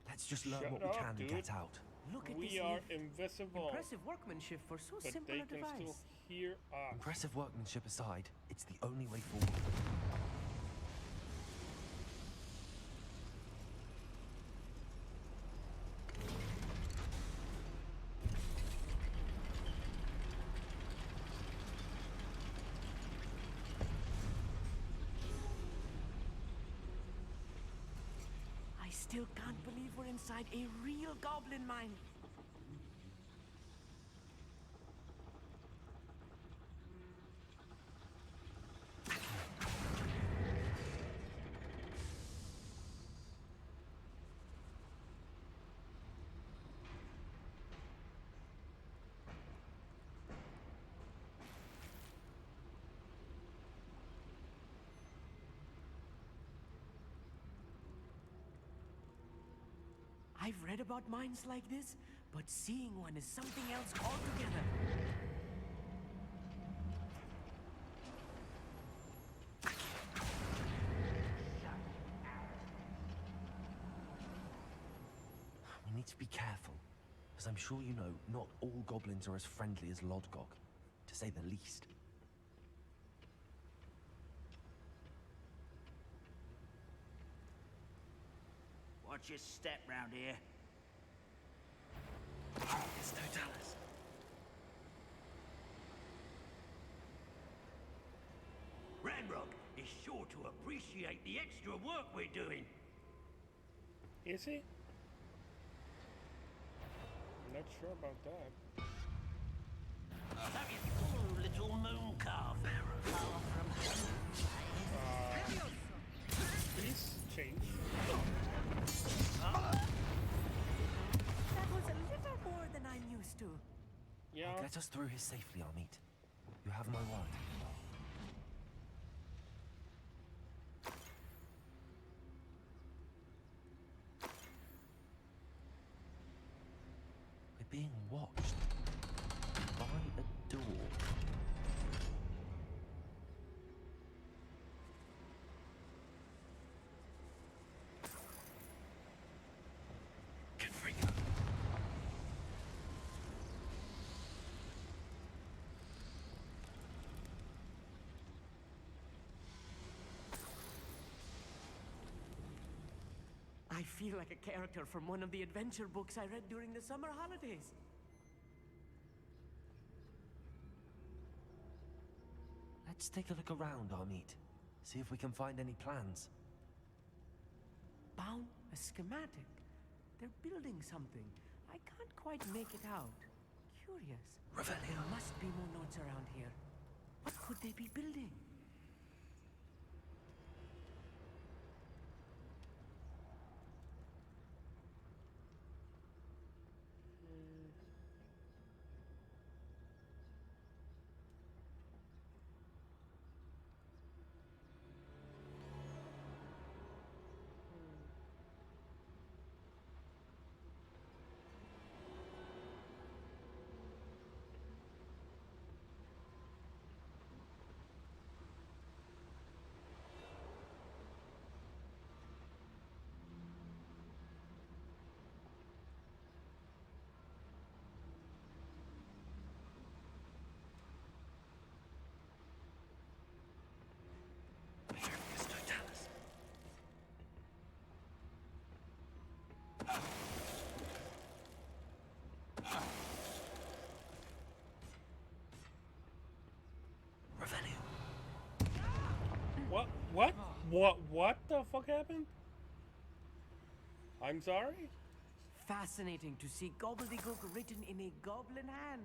Let's just learn Shut what we up, can dude. and get out. Look at We this are lift. invisible. Impressive workmanship for so But simple they a can device. still hear us. Impressive workmanship aside, it's the only way forward. I still can't believe we're inside a real goblin mine. I've read about mines like this, but seeing one is something else altogether. We need to be careful, as I'm sure you know, not all goblins are as friendly as Lodgok, to say the least. Watch your step round here. It's Totalis. Ranrock is sure to appreciate the extra work we're doing. Is he? I'm not sure about that. I'll have you full, little moon calf. Far from home. He's changed. That was a little more than I'm used to. Yeah. Get us through here safely, Amit. You have my word. We're being watched by a door. Confringo. I feel like a character from one of the adventure books I read during the summer holidays. Let's take a look around, Amit. See if we can find any plans. Bound a schematic. They're building something. I can't quite make it out. Curious. Revelio. There must be more notes around here. What could they be building? What the fuck happened? I'm sorry? Fascinating to see gobbledygook written in a goblin hand.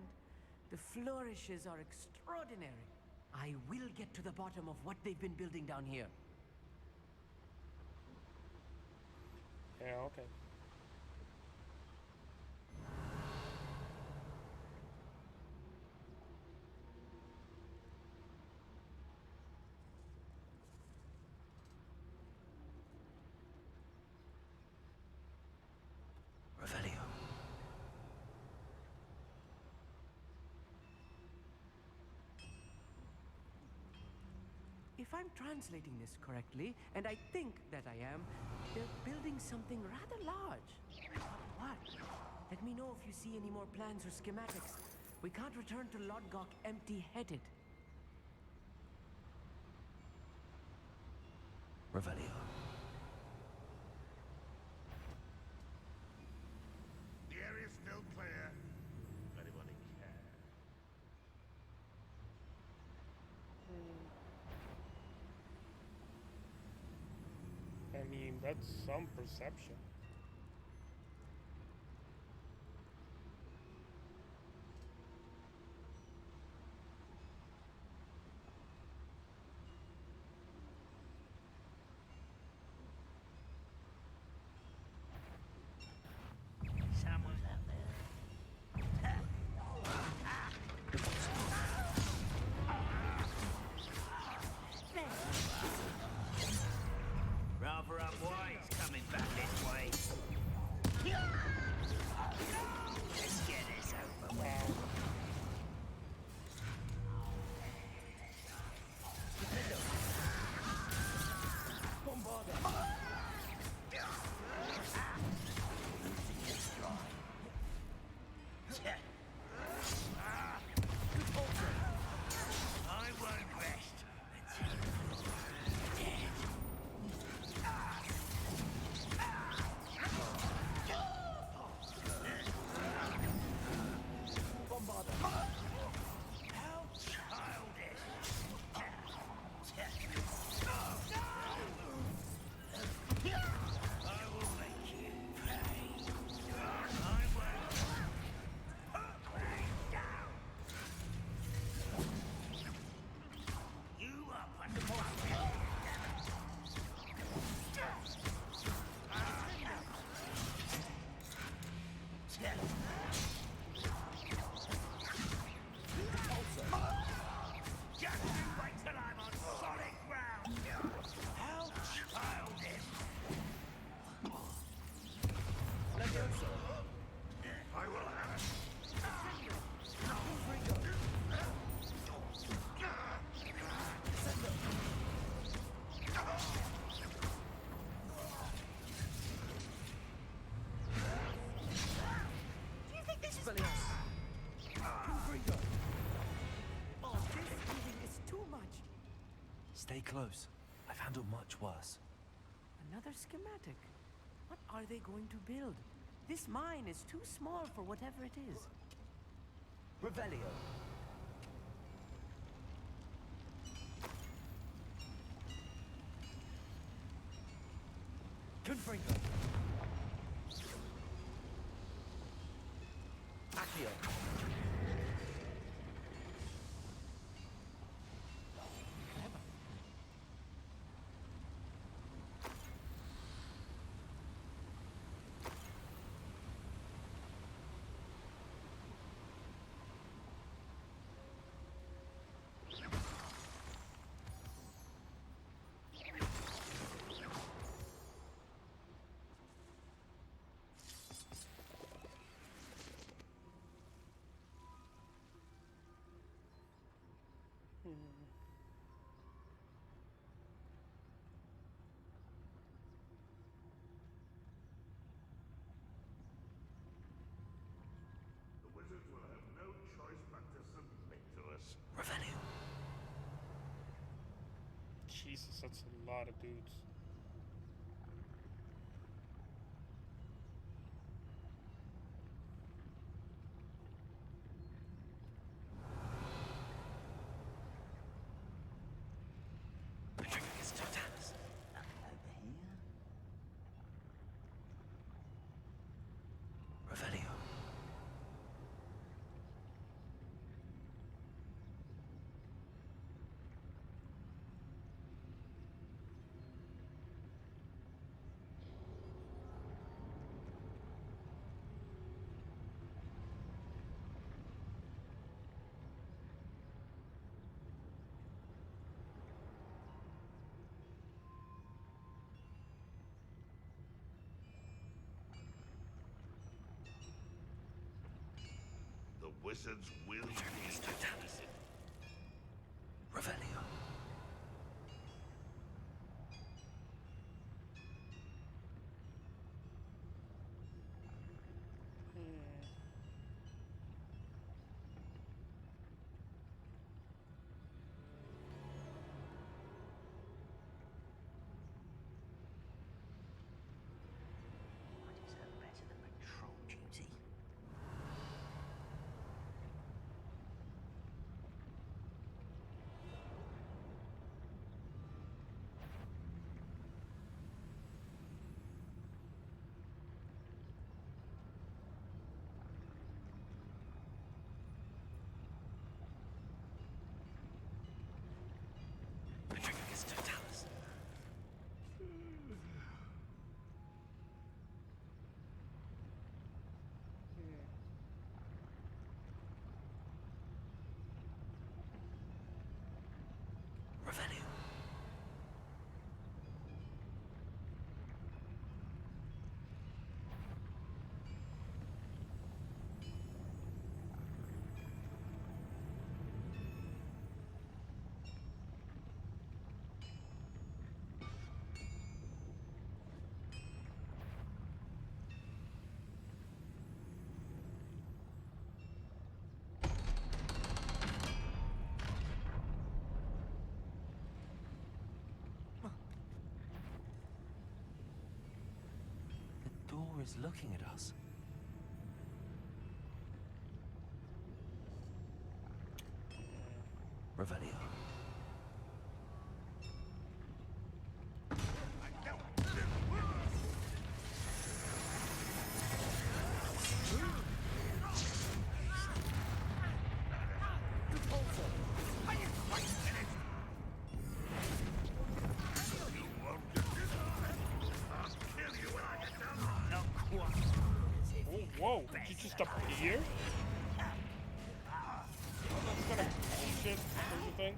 The flourishes are extraordinary. I will get to the bottom of what they've been building down here. Yeah, okay. Revelio. If I'm translating this correctly, and I think that I am, they're building something rather large. What? Let me know if you see any more plans or schematics. We can't return to Lodgok empty-headed. Revelio. The area's still clear. Anyone in care? I mean, that's some perception. Someone's out there. Rather unwise coming back this way. Let's get this over with. I won't rest until you're How childish! I will make you pay. I won't put me down. You up at the Just you wait till I'm on solid ground. How childish! I will have it. Do you think this is... Oh, this building is too much. Stay close. I've handled much worse. Another schematic. What are they going to build? This mine is too small for whatever it is. Revelio. Confringo. Accio. The wizards will have no choice but to submit to us. Revelio. Jesus, that's a lot of dudes. Patricius Totalis. Over here? Revelio. The wizards will be defeated. Revelio. What is her better than patrol duty? Patricius Totalis. Revelio. The door is looking at us. Revelio. Oh, whoa, did you just appear? Oh, that's kind of bullshit, don't you think?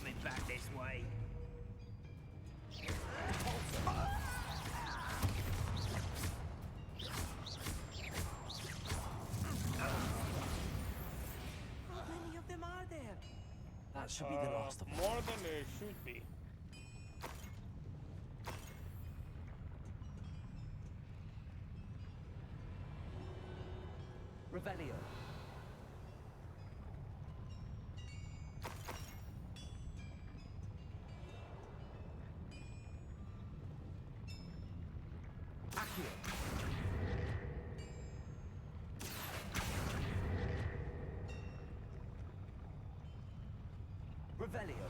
coming back this way. How many of them are there? That should be the last of them. More than there should be. Revelio. Accio. Revelio.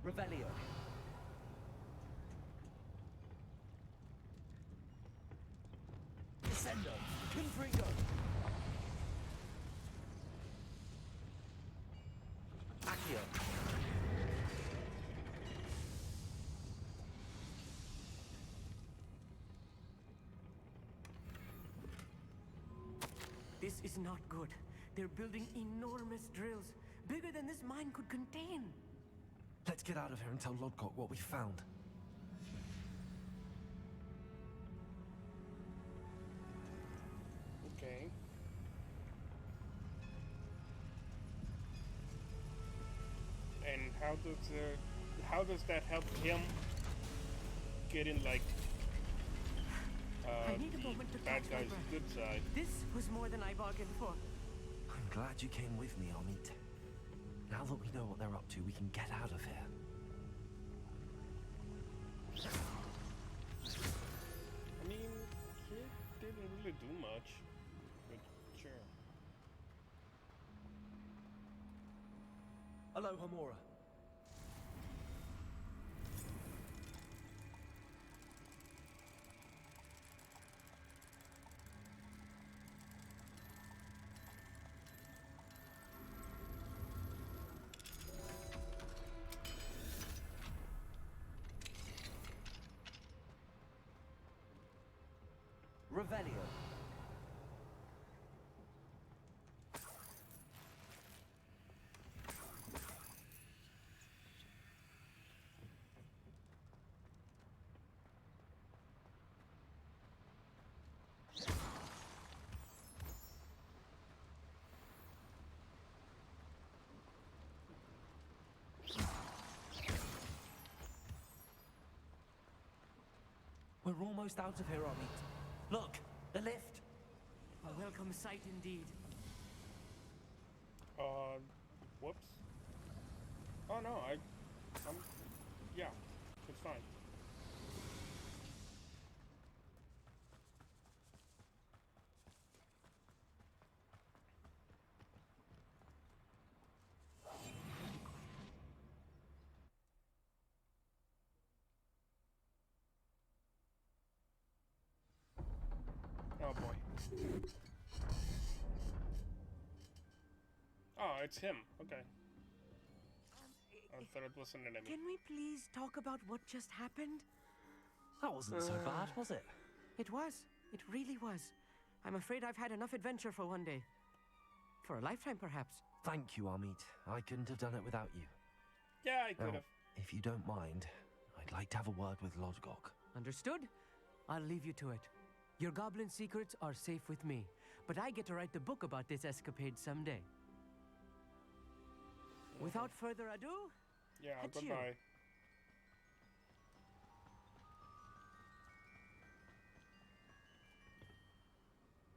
Revelio. Descendo. Confringo. Accio. This is not good. They're building enormous drills, bigger than this mine could contain. Let's get out of here and tell Lodgok what we found. Okay. And how does that help him get in, like, I need a moment to bad catch my guy's breath. good side? This was more than I bargained for. I'm glad you came with me, Amit. Now that we know what they're up to, we can get out of here. I mean, he didn't really do much, but sure. Hello, Hamura. Revelio. We're almost out of here, Amit. Look, the lift. A welcome sight indeed. Whoops. Oh no, yeah, it's fine. Oh boy. Oh, it's him. Okay. I thought it was an enemy. Can we please talk about what just happened? That wasn't so bad, was it? It was. It really was. I'm afraid I've had enough adventure for one day. For a lifetime, perhaps. Thank you, Amit. I couldn't have done it without you. Yeah, I could Now, have. if you don't mind, I'd like to have a word with Lodgok. Understood? I'll leave you to it. Your goblin secrets are safe with me, but I get to write the book about this escapade someday. Without further ado, Yeah, adieu. goodbye.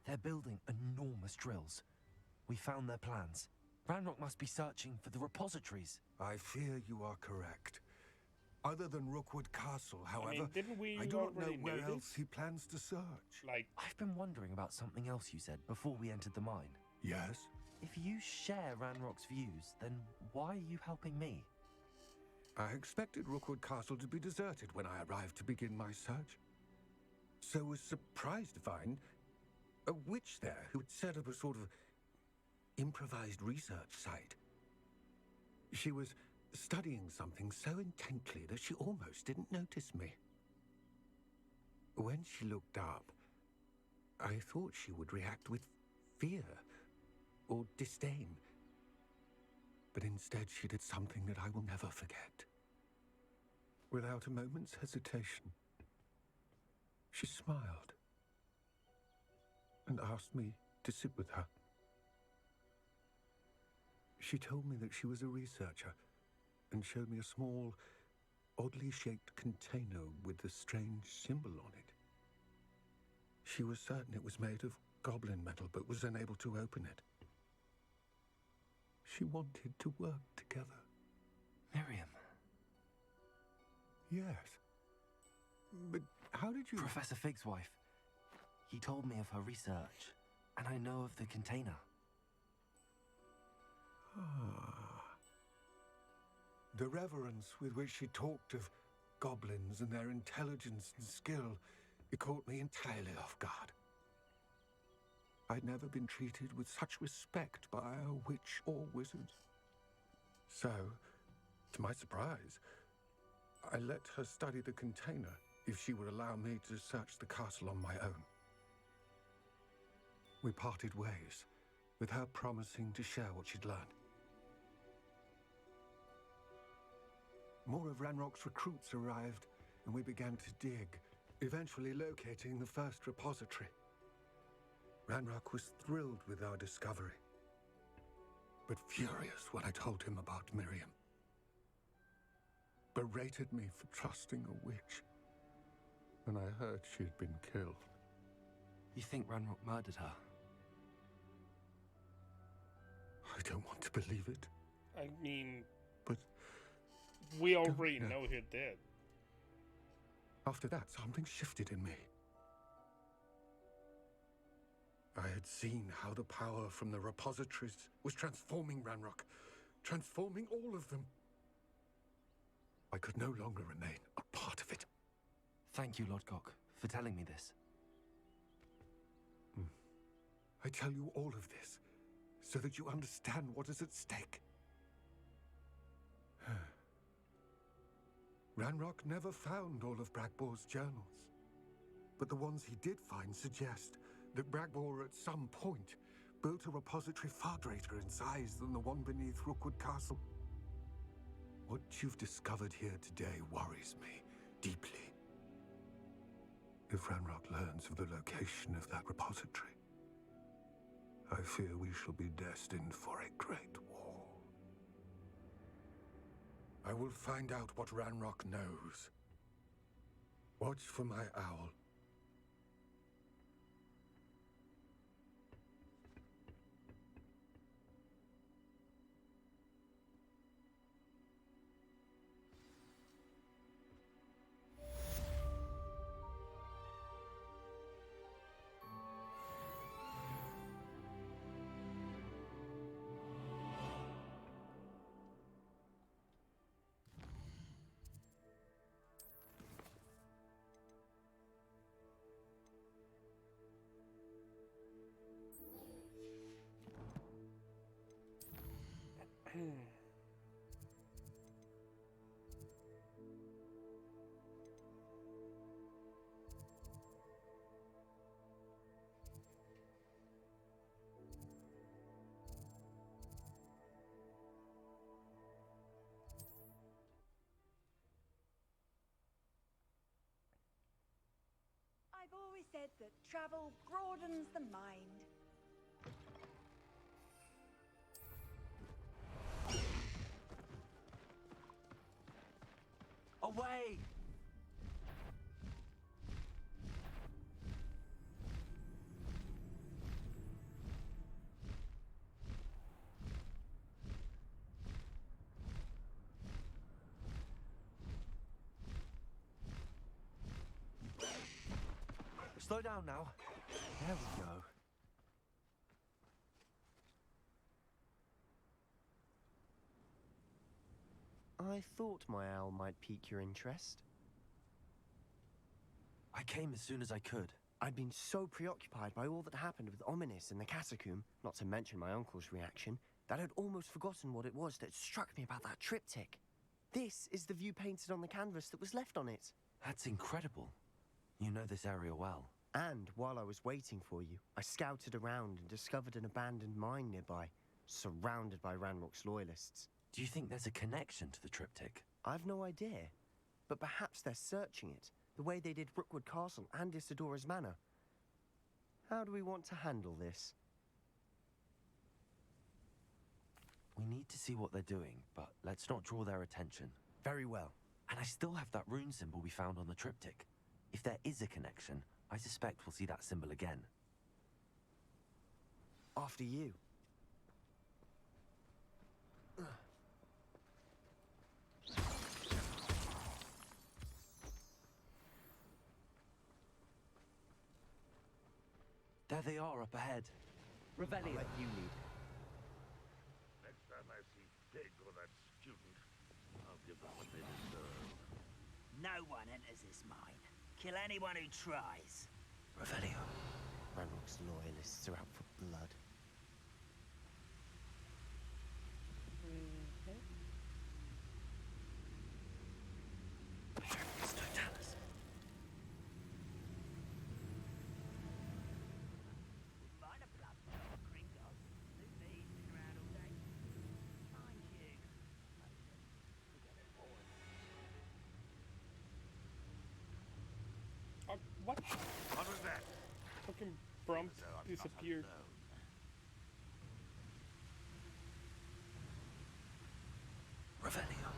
They're building enormous drills. We found their plans. Ranrock must be searching for the repositories. I fear you are correct. Other than Rookwood Castle, however, didn't we I do not know already where know else this? he plans to search. Like, I've been wondering about something else you said before we entered the mine. Yes? If you share Ranrock's views, then why are you helping me? I expected Rookwood Castle to be deserted when I arrived to begin my search. So was surprised to find a witch there who had set up a sort of improvised research site. She was studying something so intently that she almost didn't notice me. When she looked up, I thought she would react with fear or disdain. But instead she did something that I will never forget. Without a moment's hesitation, she smiled and asked me to sit with her. She told me that she was a researcher and showed me a small, oddly shaped container with a strange symbol on it. She was certain it was made of goblin metal, but was unable to open it. She wanted to work together. Miriam. Yes. But how did you... Professor Fig's wife. He told me of her research, and I know of the container. The reverence with which she talked of goblins and their intelligence and skill, it caught me entirely off guard. I'd never been treated with such respect by a witch or wizard. So, to my surprise, I let her study the container if she would allow me to search the castle on my own. We parted ways, with her promising to share what she'd learned. More of Ranrock's recruits arrived, and we began to dig, eventually locating the first repository. Ranrock was thrilled with our discovery, but furious when I told him about Miriam. Berated me for trusting a witch when I heard she had been killed. You think Ranrock murdered her? I don't want to believe it. I mean... But... we already know he did. After that, something shifted in me. I had seen how the power from the repositories was transforming Ranrock, transforming all of them. I could no longer remain a part of it. Thank you, Lord Cock, for telling me this. I tell you all of this so that you understand what is at stake. Ranrock never found all of Bragbor's journals, but the ones he did find suggest that Bragbor at some point built a repository far greater in size than the one beneath Rookwood Castle. What you've discovered here today worries me deeply. If Ranrock learns of the location of that repository, I fear we shall be destined for a great war. I will find out what Ranrock knows. Watch for my owl. I've always said that travel broadens the mind. Away! down now. There we go. I thought my owl might pique your interest. I came as soon as I could. I'd been so preoccupied by all that happened with Ominis in the catacomb, not to mention my uncle's reaction, that I'd almost forgotten what it was that struck me about that triptych. This is the view painted on the canvas that was left on it. That's incredible. You know this area well. And while I was waiting for you, I scouted around and discovered an abandoned mine nearby, surrounded by Ranrock's loyalists. Do you think there's a connection to the triptych? I've no idea, but perhaps they're searching it, the way they did Rookwood Castle and Isidora's Manor. How do we want to handle this? We need to see what they're doing, but let's not draw their attention. Very well. And I still have that rune symbol we found on the triptych. If there is a connection, I suspect we'll see that symbol again. After you. There they are up ahead. Revelio. I'll let you lead. Next time I see Fig or that student, I'll give them what they deserve. No one enters this mine. Kill anyone who tries. Revelio. Ranrock's loyalists are out for blood. What? What was that? Fucking prompt disappeared. Revelio.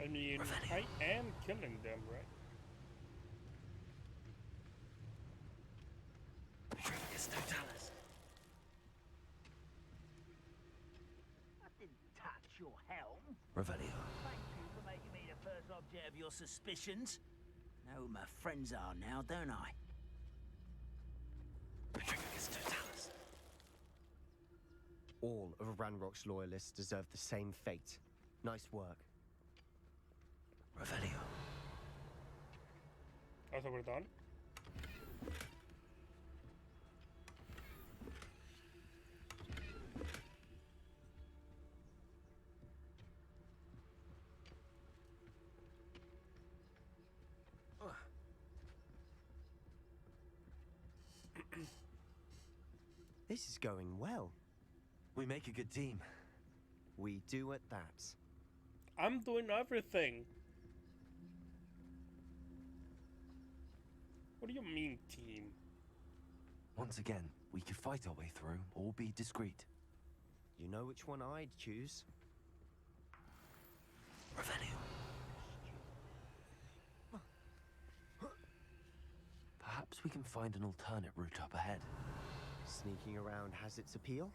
I mean, I am killing them, right? I didn't touch your helm. Revelio. Thank you for making me the first object of your suspicions. Know who my friends are now, don't I? All of Ranrock's loyalists deserve the same fate. Nice work. Revelio. Oh, so we're done? This is going well. We make a good team. We do at that. I'm doing everything. What do you mean, team? Once again, we could fight our way through or be discreet. You know which one I'd choose. Revelio. Perhaps we can find an alternate route up ahead. Sneaking around has its appeal.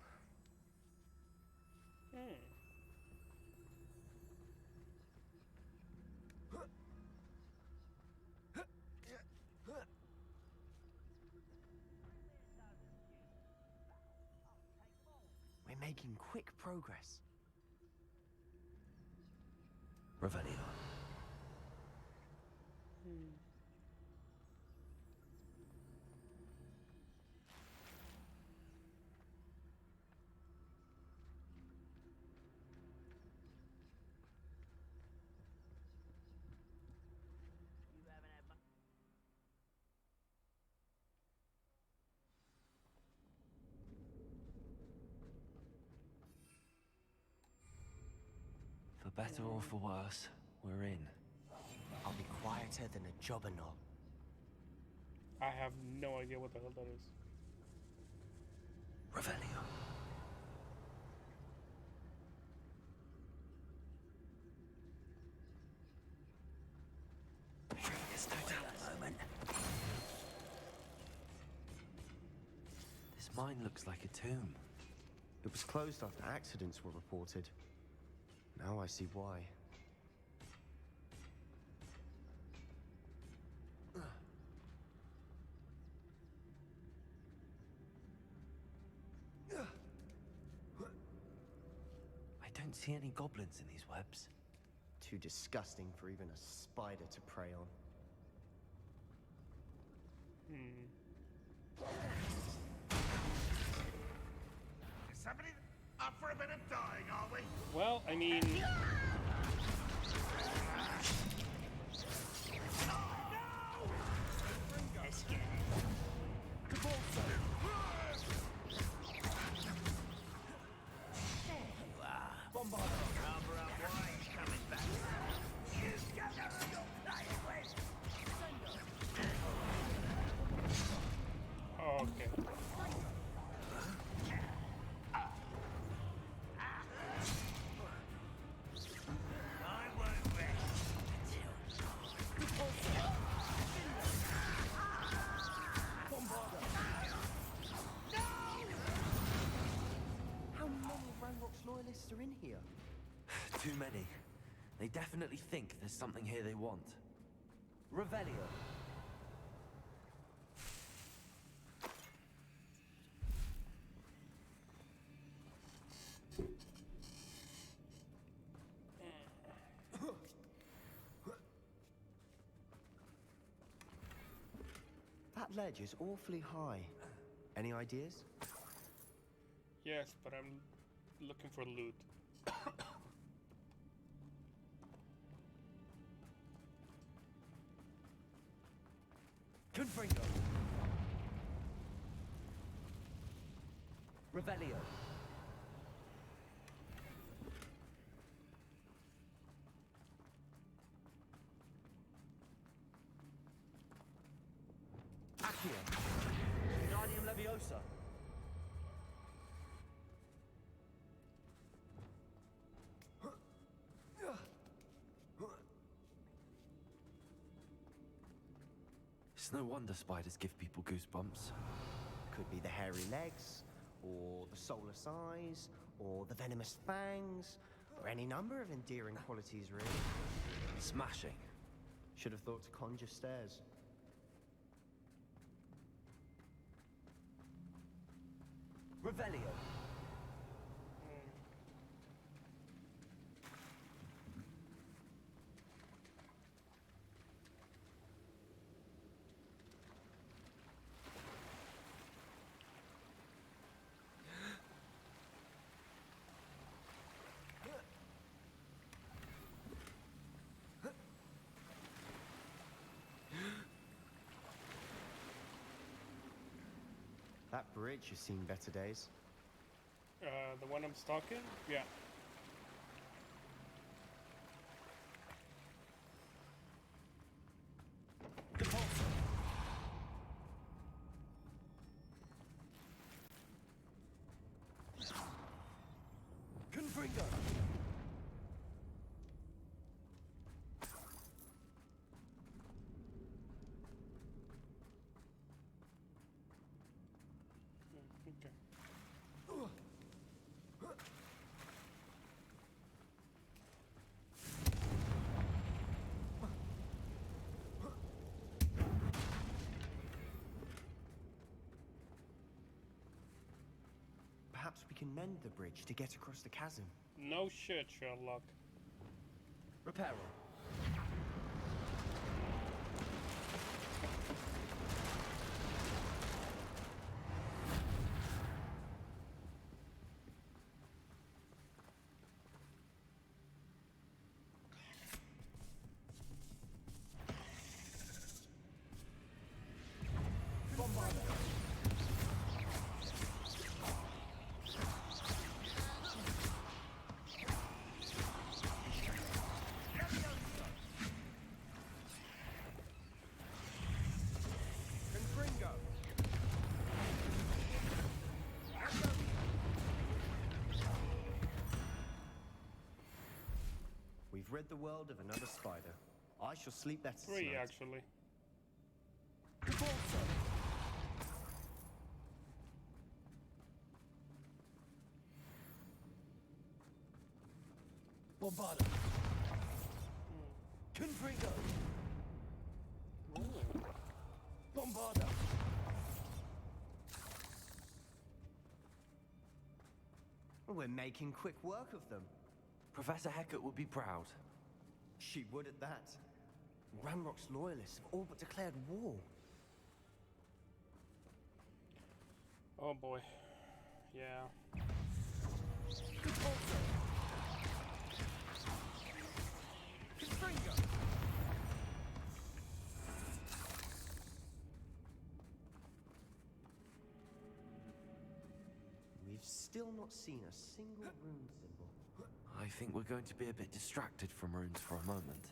We're making quick progress. Revelio. The better or for worse, we're in. I'll be quieter than a jobberknoll. I have no idea what the hell that is. Revelio. There's no doubt at the moment. This mine looks like a tomb. It was closed after accidents were reported. Now I see why. I don't see any goblins in these webs. Too disgusting for even a spider to prey on. Is somebody up for a bit of dying, are we? Well, I mean... Let's get it. There you are. Bombard. Cover up why he's coming back. You don't know who you're playing with. Okay. I won't rest How many Ranrock's loyalists are in here? Too many. They definitely think there's something here they want. Revelio. That ledge is awfully high. Any ideas? Yes, but I'm looking for loot. Confringo. Revelio. Accio. Wingardium Leviosa. It's no wonder spiders give people goosebumps. Could be the hairy legs, or the soulless eyes, or the venomous fangs, or any number of endearing qualities, really. Smashing. Should have thought to conjure stairs. Revelio. That bridge has seen better days. The one I'm stalking? Yeah. Confringo. Perhaps we can mend the bridge to get across the chasm. No shit, Sherlock. Reparo. rid the world of another spider. I shall sleep better 3, tonight. actually. Bombarda. Confringo. Bombarda. We're making quick work of them. Professor Hecat would be proud. She would at that. Ranrock's loyalists have all but declared war. Oh boy. Yeah. We've still not seen a single rune symbol. I think we're going to be a bit distracted from runes for a moment.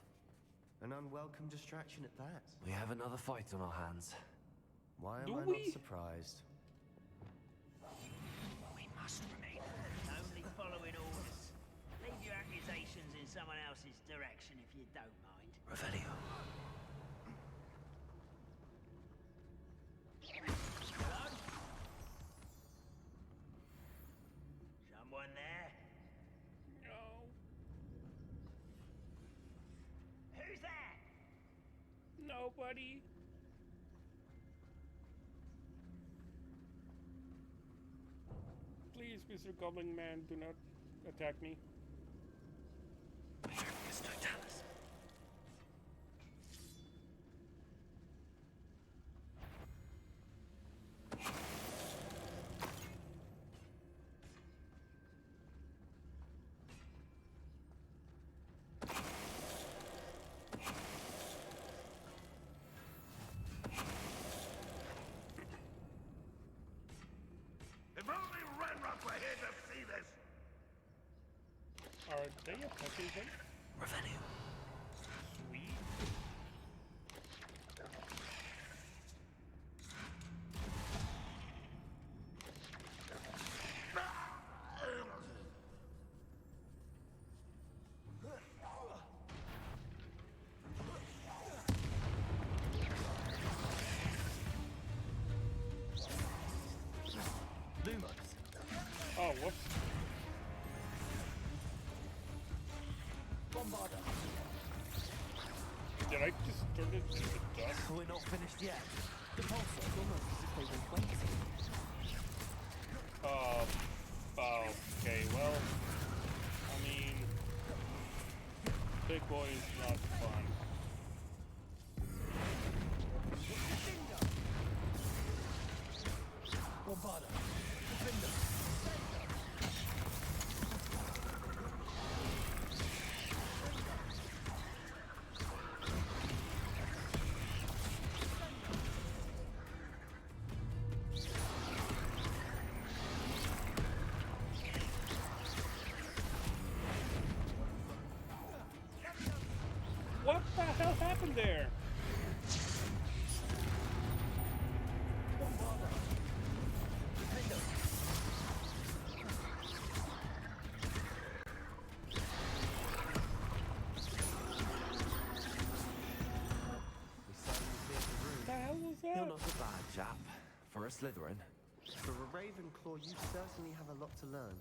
An unwelcome distraction at that. We have another fight on our hands. Why am Do I we? not surprised? We must remain only following orders. Leave your accusations in someone else's direction if you don't mind. Revelio. Hello? Someone there? No. Who's that? Nobody. Please, Mr. Goblin Man, do not attack me. If only Ranrock were here to see this! Are they attacking him? Revelio. Sweet. Oh, whoops. Bombarda. Did I just turn it into dust? We're not finished yet. The pulse is almost as if they were waiting. Okay, well, I mean, big boy is not fun. Bombarda. Defender. What the hell happened there? What the hell was that? You're not a bad chap. For a Slytherin. For a Ravenclaw, you certainly have a lot to learn.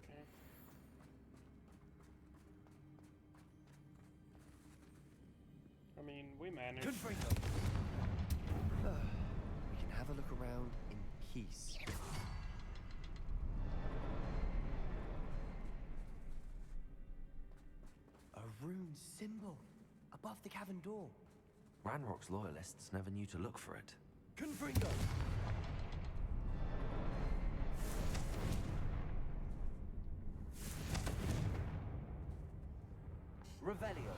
Okay. I mean, we managed. We can have a look around in peace. A rune symbol above the cavern door. Ranrock's loyalists never knew to look for it. Confringo. Revelio.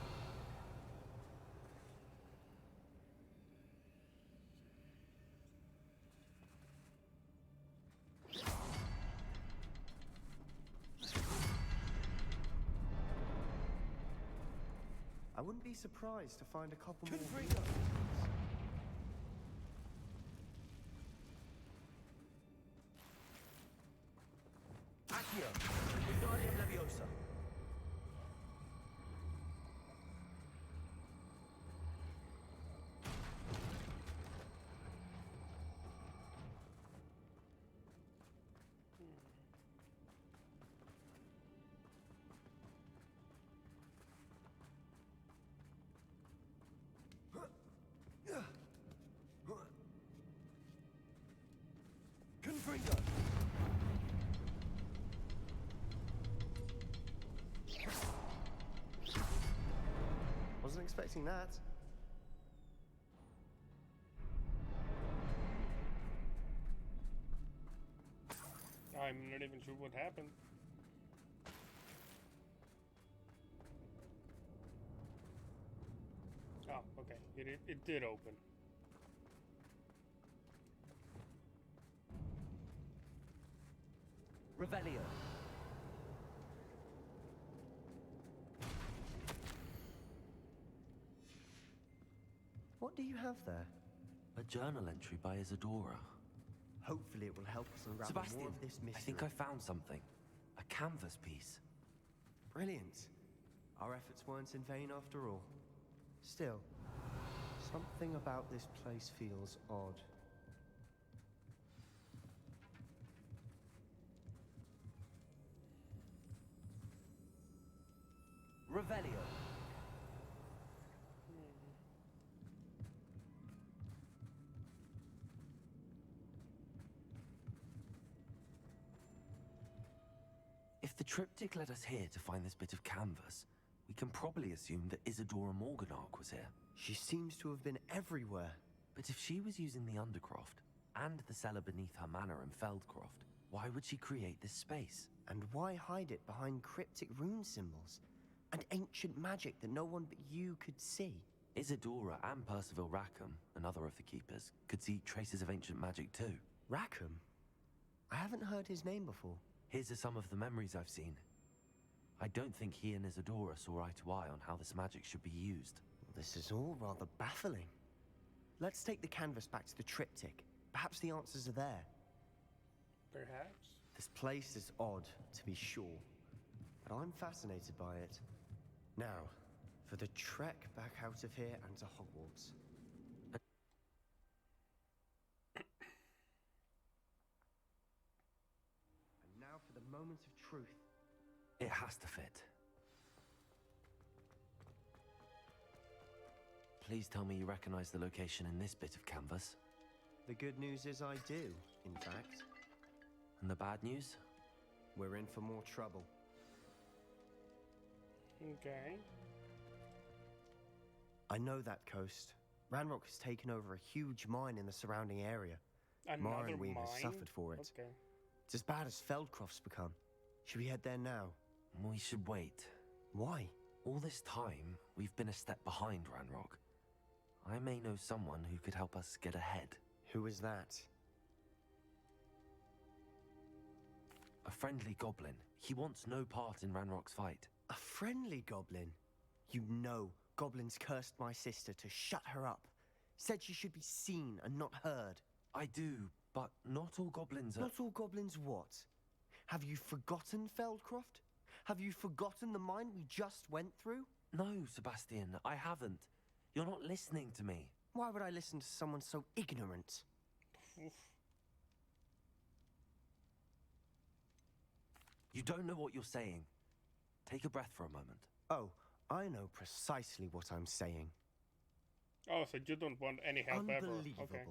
I wouldn't be surprised to find a couple more. Accio, Wingardium Leviosa. Confringo. Wasn't expecting that. I'm not even sure what happened. Oh, okay. It did open. Revelio. What do you have there? A journal entry by Isadora. Hopefully it will help us unravel Sebastian, more of this mystery. I think I found something. A canvas piece. Brilliant. Our efforts weren't in vain after all. Still, something about this place feels odd. Revelio. If the triptych led us here to find this bit of canvas, we can probably assume that Isadora Morganark was here. She seems to have been everywhere. But if she was using the Undercroft, and the cellar beneath her manor in Feldcroft, why would she create this space? And why hide it behind cryptic rune symbols? And ancient magic that no one but you could see? Isadora and Percival Rackham, another of the keepers, could see traces of ancient magic too. Rackham? I haven't heard his name before. His are some of the memories I've seen. I don't think he and Isadora saw eye to eye on how this magic should be used. This is all rather baffling. Let's take the canvas back to the triptych. Perhaps the answers are there. Perhaps. This place is odd, to be sure, but I'm fascinated by it. Now, for the trek back out of here and to Hogwarts. And now for the moment of truth. It has to fit. Please tell me you recognize the location in this bit of canvas. The good news is I do, in fact. And the bad news? We're in for more trouble. Okay. I know that coast. Ranrock has taken over a huge mine in the surrounding area. Another Marnweem mine? has suffered for it. Okay. It's as bad as Feldcroft's become. Should we head there now? We should wait. Why? All this time, we've been a step behind Ranrock. I may know someone who could help us get ahead. Who is that? A friendly goblin. He wants no part in Ranrock's fight. A friendly goblin? You know, goblins cursed my sister to shut her up. Said she should be seen and not heard. I do, but not all goblins are... Not all goblins what? Have you forgotten Feldcroft? Have you forgotten the mine we just went through? No, Sebastian, I haven't. You're not listening to me. Why would I listen to someone so ignorant? You don't know what you're saying. Take a breath for a moment. Oh, I know precisely what I'm saying. Oh, so you don't want any help ever. Unbelievable. Okay.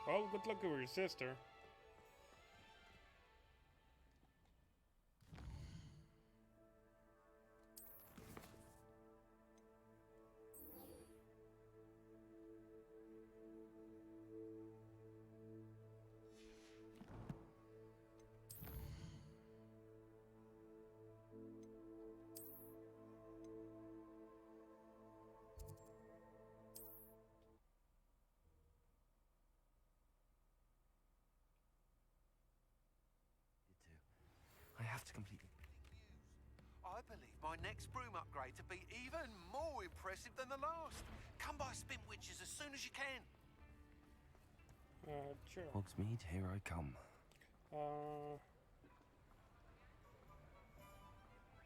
Well, good luck with your sister. to complete it. I believe my next broom upgrade to be even more impressive than the last. Come by Spin Witches as soon as you can. Sure. Hogsmeade, here I come.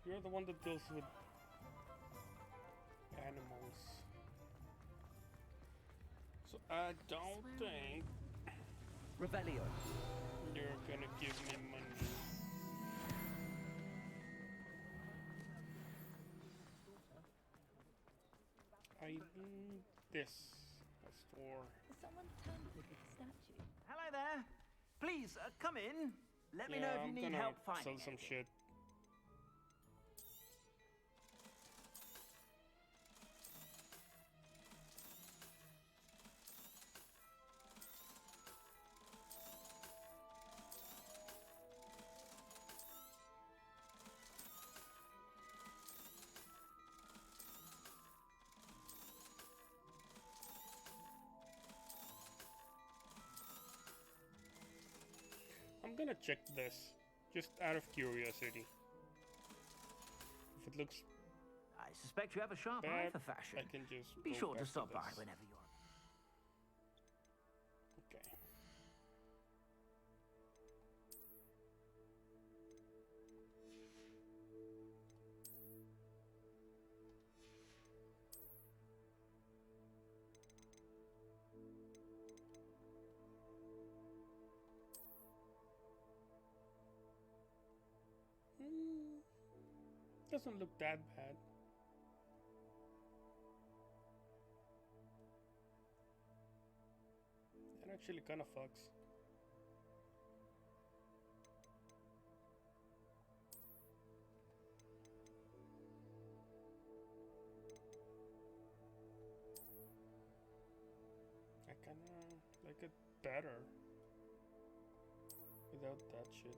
You're the one that deals with animals. So I don't think Revelio. you're gonna give me money. I need this. A store. Someone tampered with the statue. Hello there. Please, come in. Let me know if you I'm need gonna help sell finding some anything. shit. I'm gonna check this, just out of curiosity. If it looks I suspect you have a sharp eye bad, for fashion. I can just Be go sure back to stop by this. whenever you're. Okay. Doesn't look that bad. That actually kind of fucks. I kinda like it better without that shit.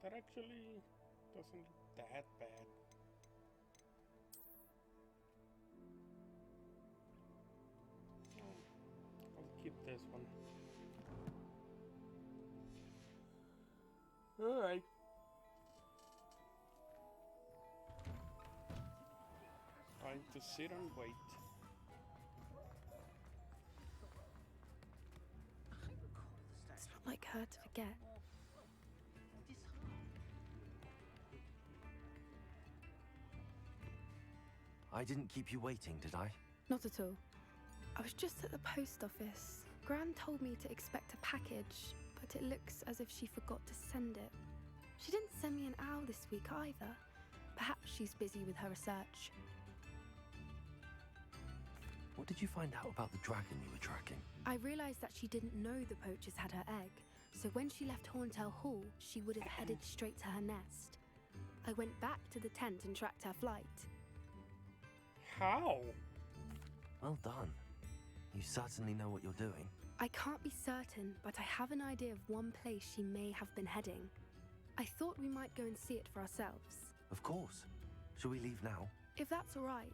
That actually doesn't look that bad. I'll keep this one. Alright. Time to sit and wait. It's not like her to forget. I didn't keep you waiting, did I? Not at all. I was just at the post office. Gran told me to expect a package, but it looks as if she forgot to send it. She didn't send me an owl this week either. Perhaps she's busy with her research. What did you find out about the dragon you were tracking? I realized that she didn't know the poachers had her egg, so when she left Horntail Hall, she would have headed straight to her nest. I went back to the tent and tracked her flight. How? Well done. You certainly know what you're doing. I can't be certain, but I have an idea of one place she may have been heading. I thought we might go and see it for ourselves. Of course. Shall we leave now? If that's all right.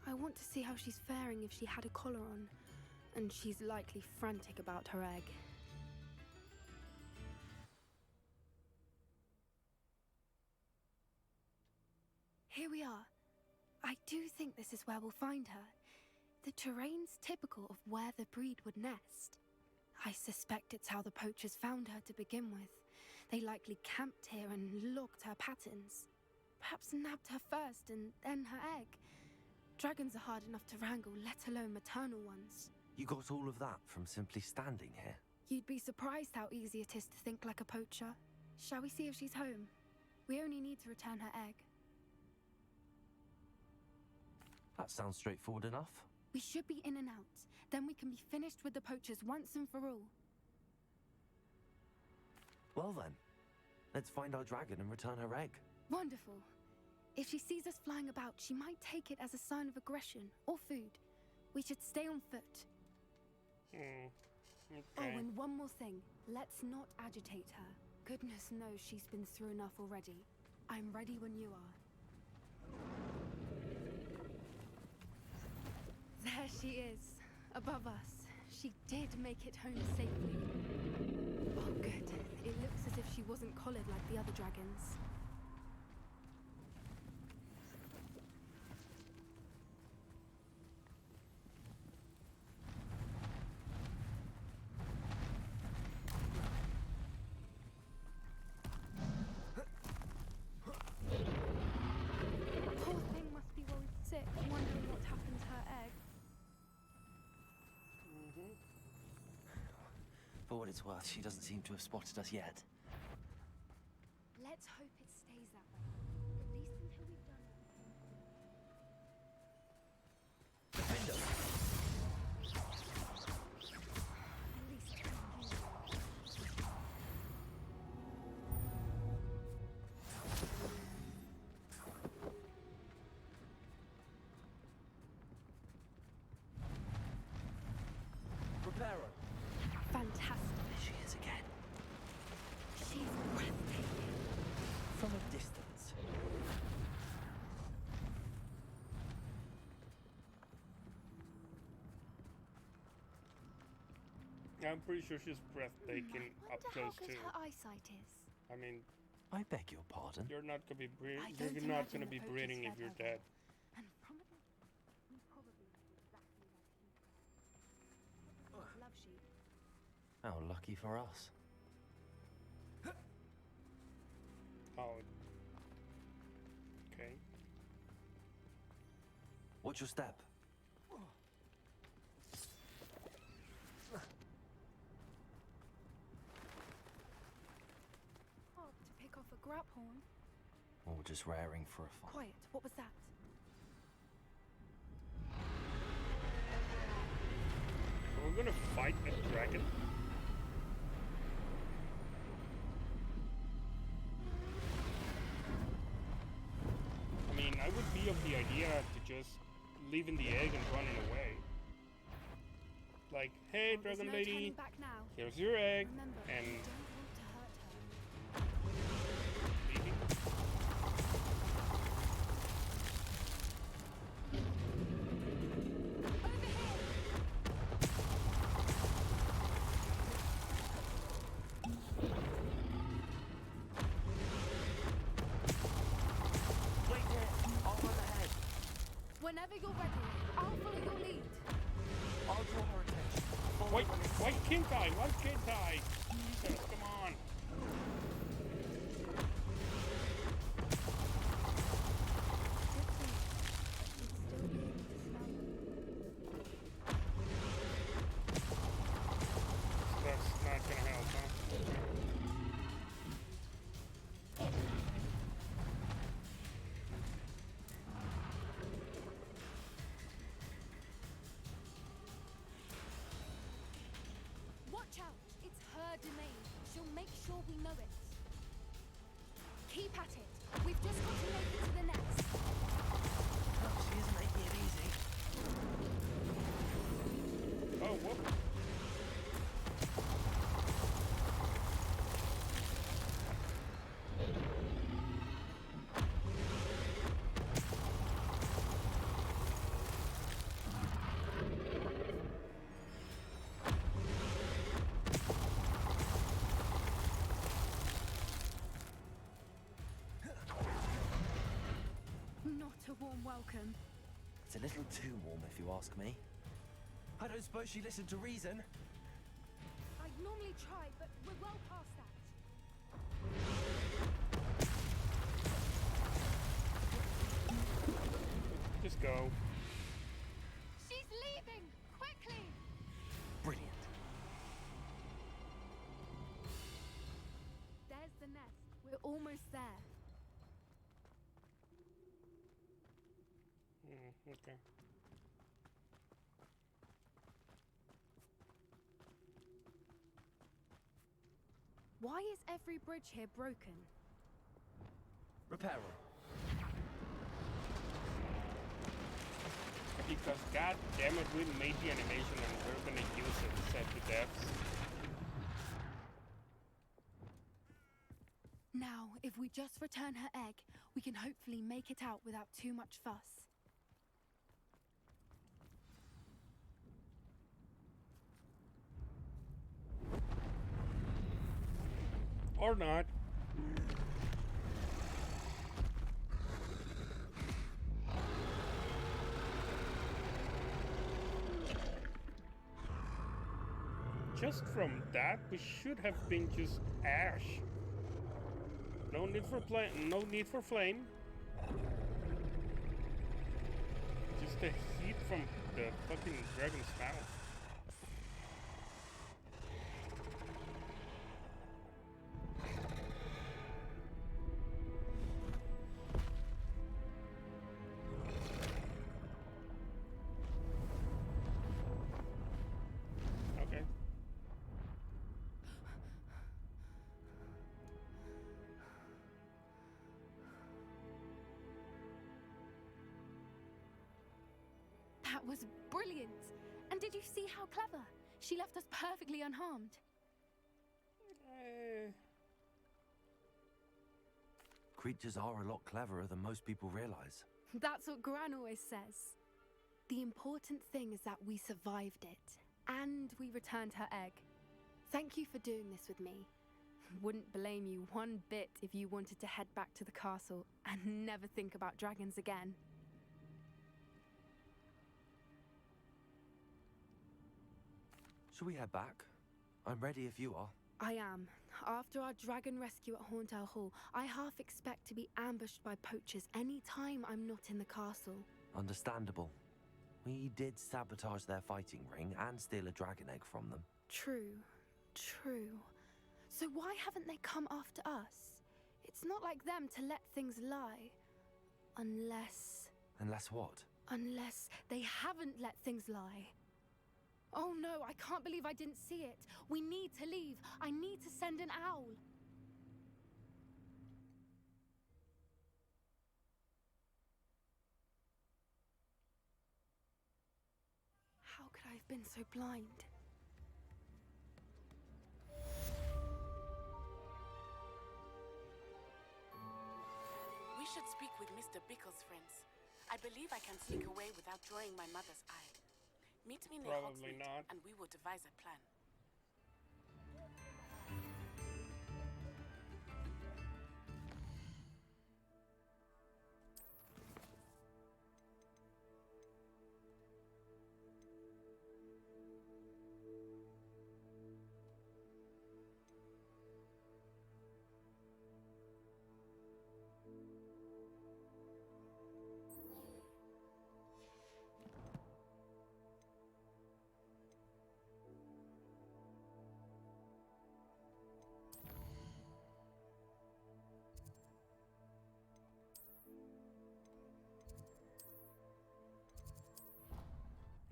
I want to see how she's faring if she had a collar on. And she's likely frantic about her egg. Here we are. I do think this is where we'll find her. The terrain's typical of where the breed would nest. I suspect it's how the poachers found her to begin with. They likely camped here and logged her patterns. Perhaps nabbed her first and then her egg. Dragons are hard enough to wrangle, let alone maternal ones. You got all of that from simply standing here? You'd be surprised how easy it is to think like a poacher. Shall we see if she's home? We only need to return her egg. That sounds straightforward enough. We should be in and out. Then we can be finished with the poachers once and for all. Well then, let's find our dragon and return her egg. Wonderful. If she sees us flying about, she might take it as a sign of aggression or food. We should stay on foot. Okay. Oh, and one more thing. Let's not agitate her. Goodness knows she's been through enough already. I'm ready when you are. There she is, above us. she did make it home safely. Oh, good. It looks as if she wasn't collared like the other dragons. Poor thing must be worried sick, wondering what happened to her egg. For what it's worth, she doesn't seem to have spotted us yet. Let's hope it stays that way. At least until we've done it. Defender! At least try and use it. Reparo! Fantastic. There she is again. She's breathtaking. From a distance. I'm pretty sure she's breathtaking I up wonder close how good too. her eyesight is. I mean, I beg your pardon. you're not gonna be I don't you're not imagine gonna be the breathing poachers if you're fed her dead. well. And from a distance, we probably look exactly like he does. Probably love sheep. How lucky for us. Oh. Okay. Watch your step. Hard to pick off a grab horn. Or just raring for a fight. Quiet, what was that? We're gonna fight a dragon. I mean, I would be of the idea to just leaving the egg and running away. Like, hey, Well, there's dragon no lady, turning back now. here's your egg, Remember, and you don't want to hurt her. leaving. Wait here! I'll run ahead. Whenever you're ready, I'll follow your lead. I'll draw her attention. Why can't I? Why can't I? Jesus, come on. That's not gonna help, huh? Watch out! It's her domain. She'll make sure we know it. Keep at it. We've just got to make it to the nest. Oh, she isn't making it easy. Oh, whoop. Not a warm welcome. It's a little too warm, if you ask me. I don't suppose she listened to reason. I'd normally try, but we're well past that. Just go. She's leaving! Quickly! Brilliant. There's the nest. We're almost there. Okay. Why is every bridge here broken? Reparo. Because god damn it, we made the animation and we're gonna use it set to depths. Now, if we just return her egg, we can hopefully make it out without too much fuss. Or not. Just from that, we should have been just ash. No need for flame. Just the heat from the fucking dragon's mouth. Okay. That was brilliant. And did you see how clever? She left us perfectly unharmed. Creatures are a lot cleverer than most people realize. That's what Gran always says. The important thing is that we survived it. And we returned her egg. Thank you for doing this with me. Wouldn't blame you one bit if you wanted to head back to the castle and never think about dragons again. Shall we head back? I'm ready if you are. I am. After our dragon rescue at Hauntow Hall, I half expect to be ambushed by poachers any time I'm not in the castle. Understandable. We did sabotage their fighting ring and steal a dragon egg from them. True. So why haven't they come after us? It's not like them to let things lie. Unless what? Unless they haven't let things lie. Oh no, I can't believe I didn't see it. We need to leave. I need to send an owl. How could I have been so blind? We should speak with Mr. Bickle's friends. I believe I can sneak away without drawing my mother's eye. Meet me near Probably Hogsmeade, not. and we will devise a plan.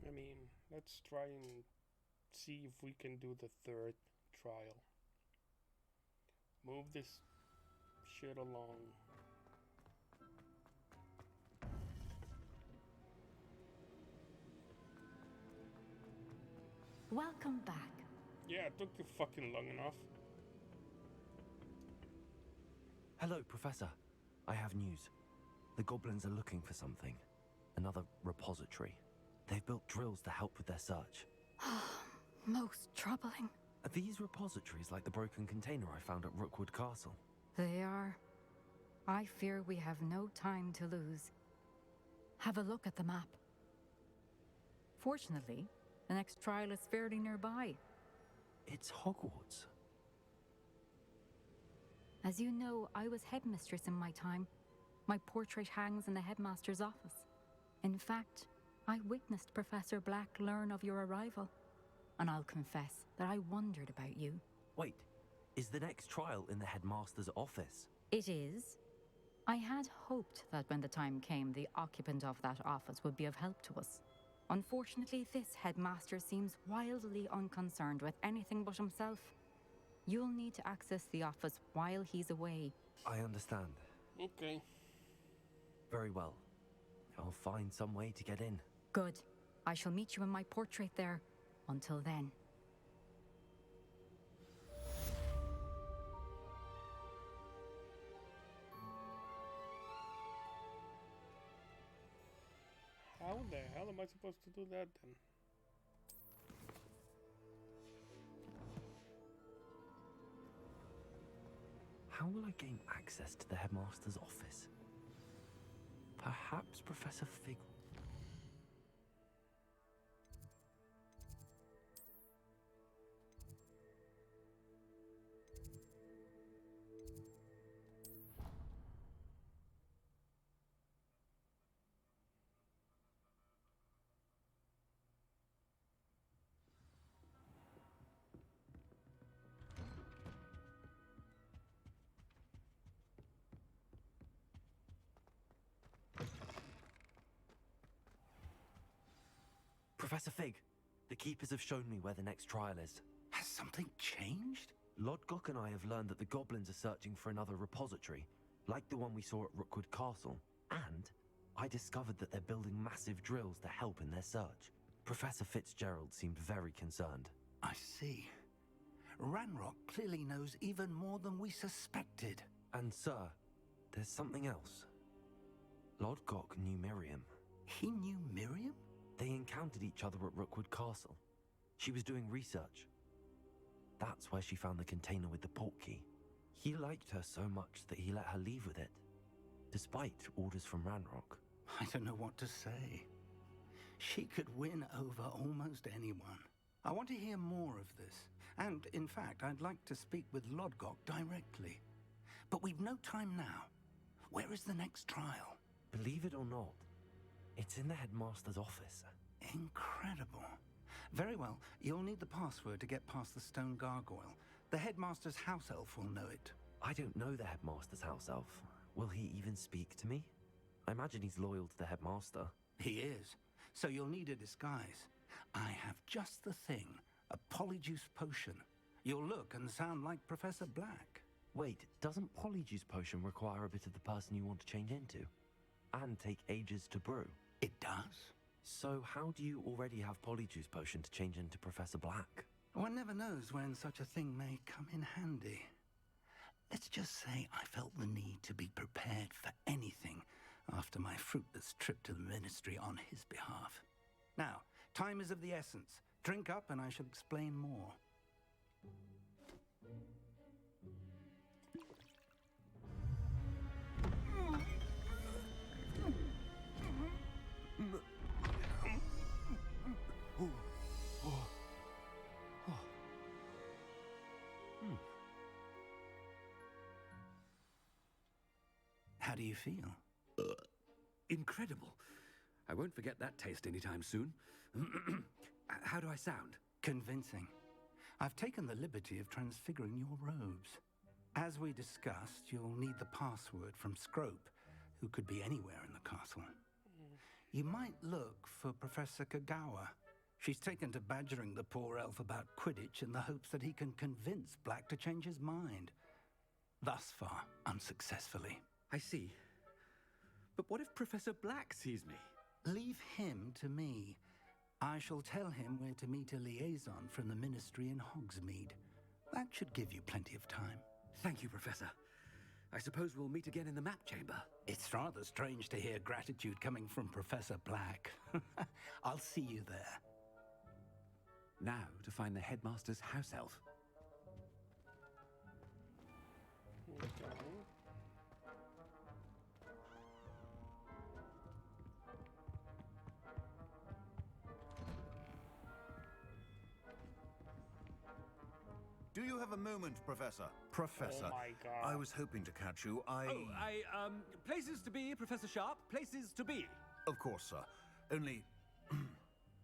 I mean, let's try and see if we can do the third trial. Move this shit along. Welcome back. Yeah, it took you fucking long enough. Hello, Professor. I have news. The goblins are looking for something. Another repository. They've built drills to help with their search. Most troubling. Are these repositories like the broken container I found at Rookwood Castle? They are. I fear we have no time to lose. Have a look at the map. Fortunately, the next trial is fairly nearby. It's Hogwarts. As you know, I was headmistress in my time. My portrait hangs in the headmaster's office. In fact, I witnessed Professor Black learn of your arrival. And I'll confess that I wondered about you. Wait, is the next trial in the headmaster's office? It is. I had hoped that when the time came, the occupant of that office would be of help to us. Unfortunately, this headmaster seems wildly unconcerned with anything but himself. You'll need to access the office while he's away. I understand. Okay. Very well. I'll find some way to get in. Good. I shall meet you in my portrait there. Until then. How the hell am I supposed to do that then? How will I gain access to the headmaster's office? Perhaps Professor Fig... Professor Fig, the Keepers have shown me where the next trial is. Has something changed? Lodgok and I have learned that the goblins are searching for another repository, like the one we saw at Rookwood Castle. And I discovered that they're building massive drills to help in their search. Professor Fitzgerald seemed very concerned. I see. Ranrock clearly knows even more than we suspected. And sir, there's something else. Lodgok knew Miriam. He knew Miriam? They encountered each other at Rookwood Castle. She was doing research. That's where she found the container with the portkey. He liked her so much that he let her leave with it, despite orders from Ranrock. I don't know what to say. She could win over almost anyone. I want to hear more of this. And, in fact, I'd like to speak with Lodgok directly. But we've no time now. Where is the next trial? Believe it or not, it's in the headmaster's office. Incredible. Very well. You'll need the password to get past the stone gargoyle. The headmaster's house elf will know it. I don't know the headmaster's house elf. Will he even speak to me? I imagine he's loyal to the headmaster. He is. So you'll need a disguise. I have just the thing. A polyjuice potion. You'll look and sound like Professor Black. Wait, doesn't polyjuice potion require a bit of the person you want to change into? And take ages to brew? It does. So how do you already have polyjuice potion to change into Professor Black? One never knows when such a thing may come in handy. Let's just say I felt the need to be prepared for anything after my fruitless trip to the Ministry on his behalf. Now, time is of the essence. Drink up and I shall explain more. How do you feel? Incredible. I won't forget that taste anytime soon. How do I sound? Convincing. I've taken the liberty of transfiguring your robes. As we discussed, you'll need the password from Scrope, who could be anywhere in the castle. You might look for Professor Kagawa. She's taken to badgering the poor elf about Quidditch in the hopes that he can convince Black to change his mind. Thus far, unsuccessfully. I see. But what if Professor Black sees me? Leave him to me. I shall tell him where to meet a liaison from the Ministry in Hogsmeade. That should give you plenty of time. Thank you, Professor. I suppose we'll meet again in the map chamber. It's rather strange to hear gratitude coming from Professor Black. I'll see you there. Now to find the headmaster's house elf. Do you have a moment, Professor? Professor, Oh my God. I was hoping to catch you. Places to be, Professor Sharp. Places to be. Of course, sir. Only,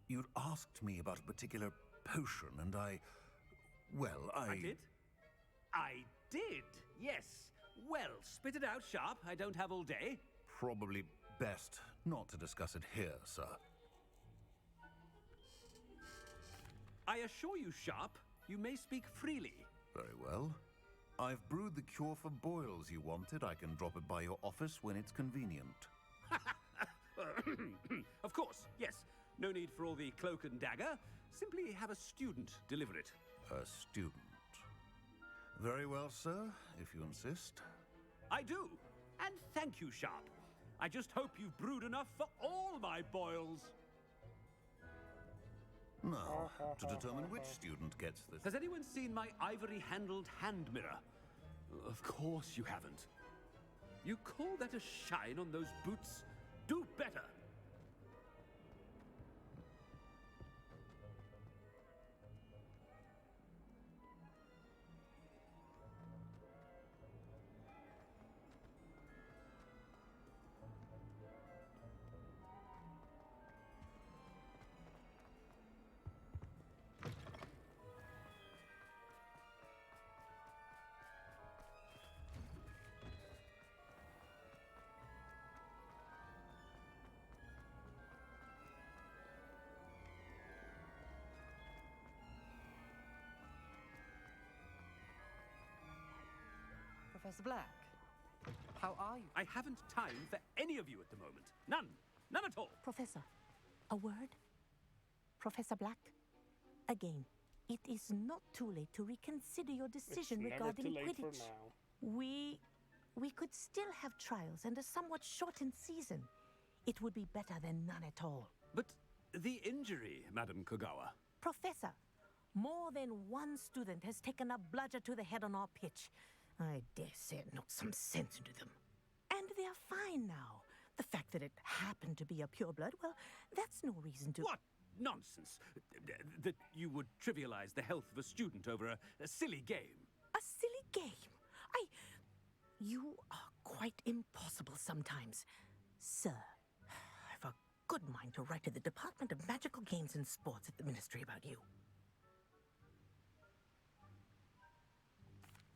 you'd asked me about a particular potion, and I did? I did, yes. Well, spit it out, Sharp. I don't have all day. Probably best not to discuss it here, sir. I assure you, Sharp, you may speak freely. Very well. I've brewed the cure for boils you wanted. I can drop it by your office when it's convenient. Of course, yes. No need for all the cloak and dagger. Simply have a student deliver it. A student. Very well, sir, if you insist. I do. And thank you, Sharp. I just hope you've brewed enough for all my boils. Now, to determine which student gets this... Has anyone seen my ivory-handled hand mirror? Of course you haven't. You call that a shine on those boots? Do better! Professor Black, how are you? I haven't time for any of you at the moment. None. None at all. Professor, a word? Professor Black? Again, it is not too late to reconsider your decision It's regarding never too late Quidditch. for now. We could still have trials and a somewhat shortened season. It would be better than none at all. But the injury, Madam Kogawa. Professor, more than one student has taken a bludger to the head on our pitch. I dare say it knocked some sense into them. And they're fine now. The fact that it happened to be a pureblood, well, that's no reason to... What nonsense! That you would trivialize the health of a student over a silly game. A silly game? You are quite impossible sometimes. Sir, I've a good mind to write to the Department of Magical Games and Sports at the Ministry about you.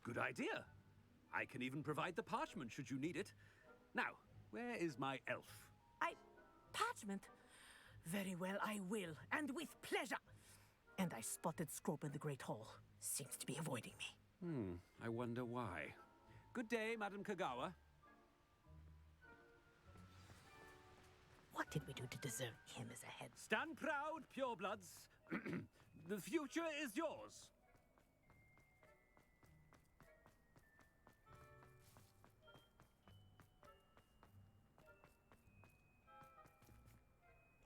Good idea. I can even provide the parchment should you need it. Now, where is my elf? Parchment? Very well, I will, and with pleasure. And I spotted Scrope in the Great Hall. Seems to be avoiding me. I wonder why. Good day, Madam Kogawa. What did we do to deserve him as a head? Stand proud, purebloods. The future is yours.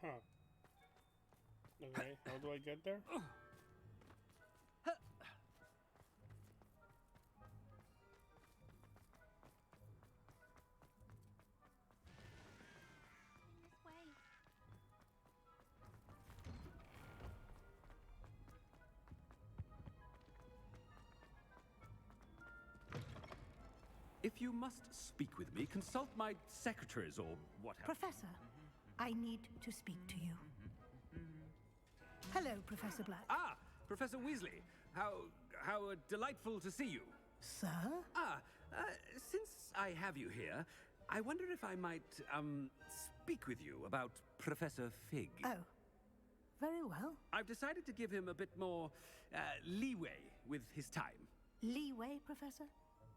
Huh. Okay, how do I get there? If you must speak with me, consult my secretaries or what have you. Professor, I need to speak to you. Hello, Professor Black. Ah, Professor Weasley. How delightful to see you. Sir? Since I have you here, I wonder if I might, speak with you about Professor Fig. Oh, very well. I've decided to give him a bit more, leeway with his time. Leeway, Professor?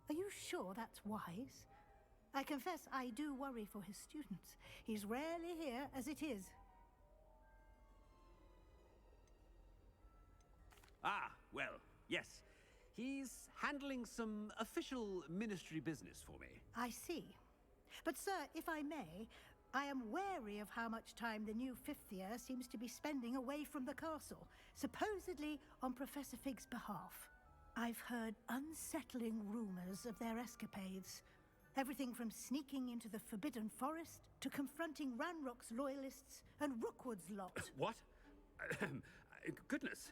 Are you sure that's wise? I confess I do worry for his students. He's rarely here as it is. Ah, well, yes. He's handling some official ministry business for me. I see. But, sir, if I may, I am wary of how much time the new fifth year seems to be spending away from the castle, supposedly on Professor Fig's behalf. I've heard unsettling rumors of their escapades. Everything from sneaking into the Forbidden Forest to confronting Ranrock's loyalists and Rookwood's lot. What? Goodness.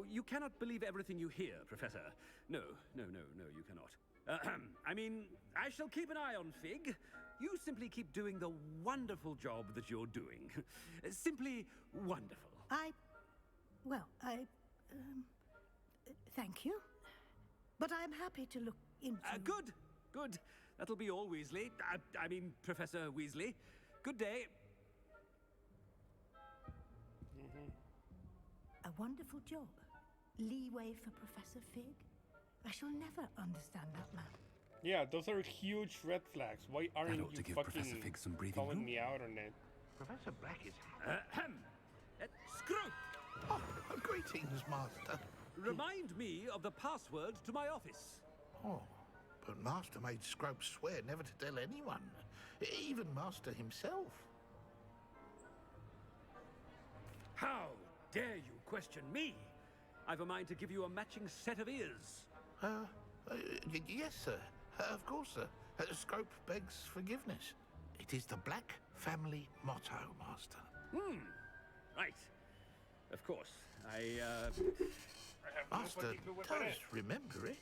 You cannot believe everything you hear, Professor. No, you cannot. I mean, I shall keep an eye on Fig. You simply keep doing the wonderful job that you're doing. Simply wonderful. Thank you. But I'm happy to look into... Good. That'll be all, Weasley. I mean, Professor Weasley. Good day. A wonderful job. Leeway for Professor Fig? I shall never understand that man. Yeah, those are huge red flags. Why aren't ought to you give fucking Professor Fig some breathing calling room. me out on it? Professor Black is... Screw! Oh, greetings, Master. Remind me of the password to my office. Oh, but Master made Scrope swear never to tell anyone, even Master himself. How dare you question me? I've a mind to give you a matching set of ears. Yes, sir. Of course, sir. Scrope begs forgiveness. It is the Black family motto, Master. Right. Of course. I have no Master particular what that does is. remember it.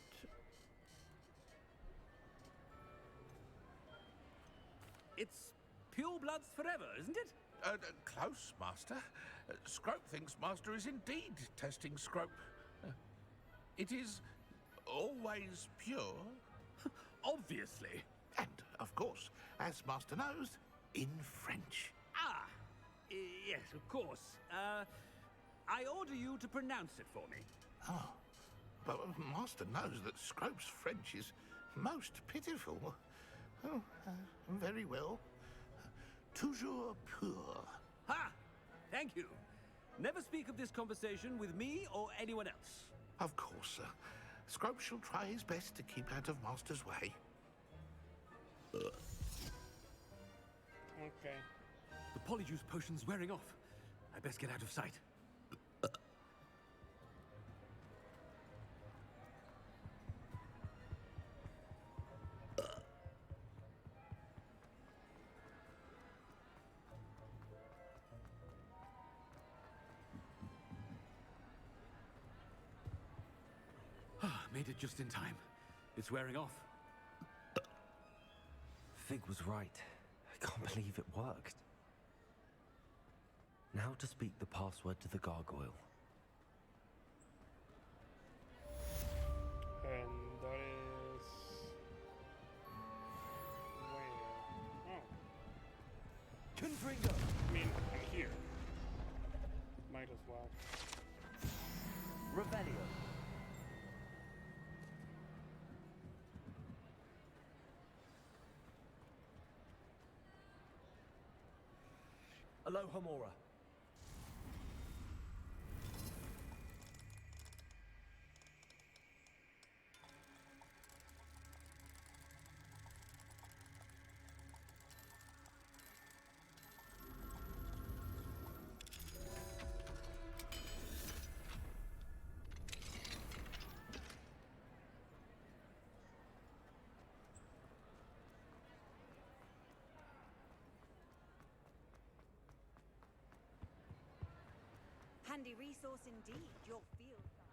It's pure bloods forever, isn't it? Close, Master. Scrope thinks Master is indeed testing Scrope. It is always pure. Obviously. And, of course, as Master knows, in French. Ah! Yes, of course. I order you to pronounce it for me. Oh, but Master knows that Scrope's French is most pitiful. Oh, very well. Toujours pur. Ha! Thank you. Never speak of this conversation with me or anyone else. Of course, sir. Scrope shall try his best to keep out of Master's way. Okay. The polyjuice potion's wearing off. I best get out of sight. Made it just in time. It's wearing off. Fig was right. I can't believe it worked. Now to speak the password to the gargoyle. And that is... where? Oh. Confringo! I mean, I'm here. Might as well. Revelio. Alohomora. Handy resource indeed, your field guide.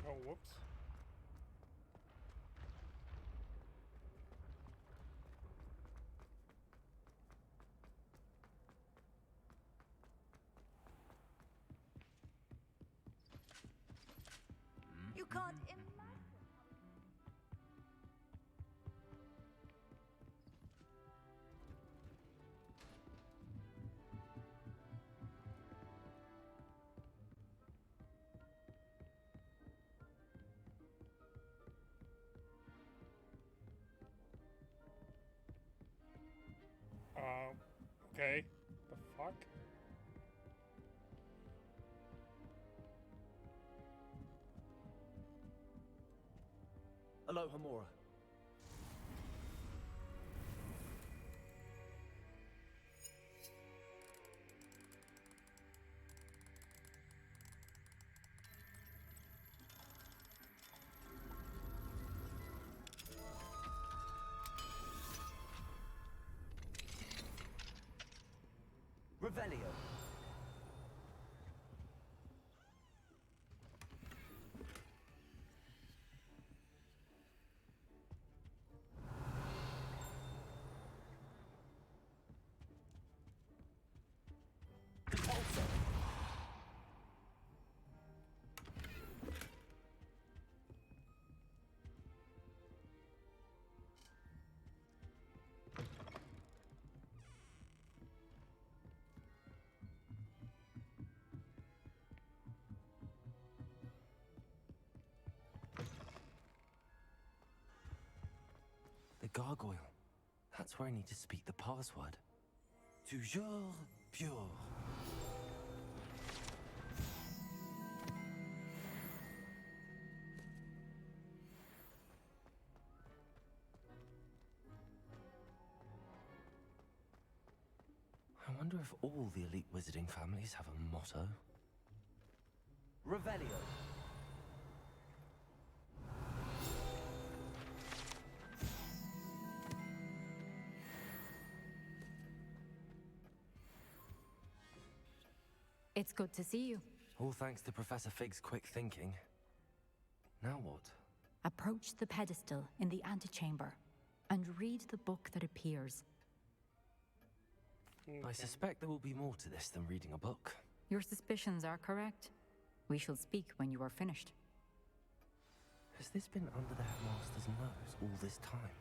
Oh, whoops. You can't imagine. Okay. The fuck? Alohomora. Revelio. gargoyle. That's where I need to speak the password. Toujours pure. I wonder if all the elite wizarding families have a motto. Revelio. It's good to see you. All thanks to Professor Fig's quick thinking. Now what? Approach the pedestal in the antechamber and read the book that appears. I suspect there will be more to this than reading a book. Your suspicions are correct. We shall speak when you are finished. Has this been under the headmaster's nose all this time?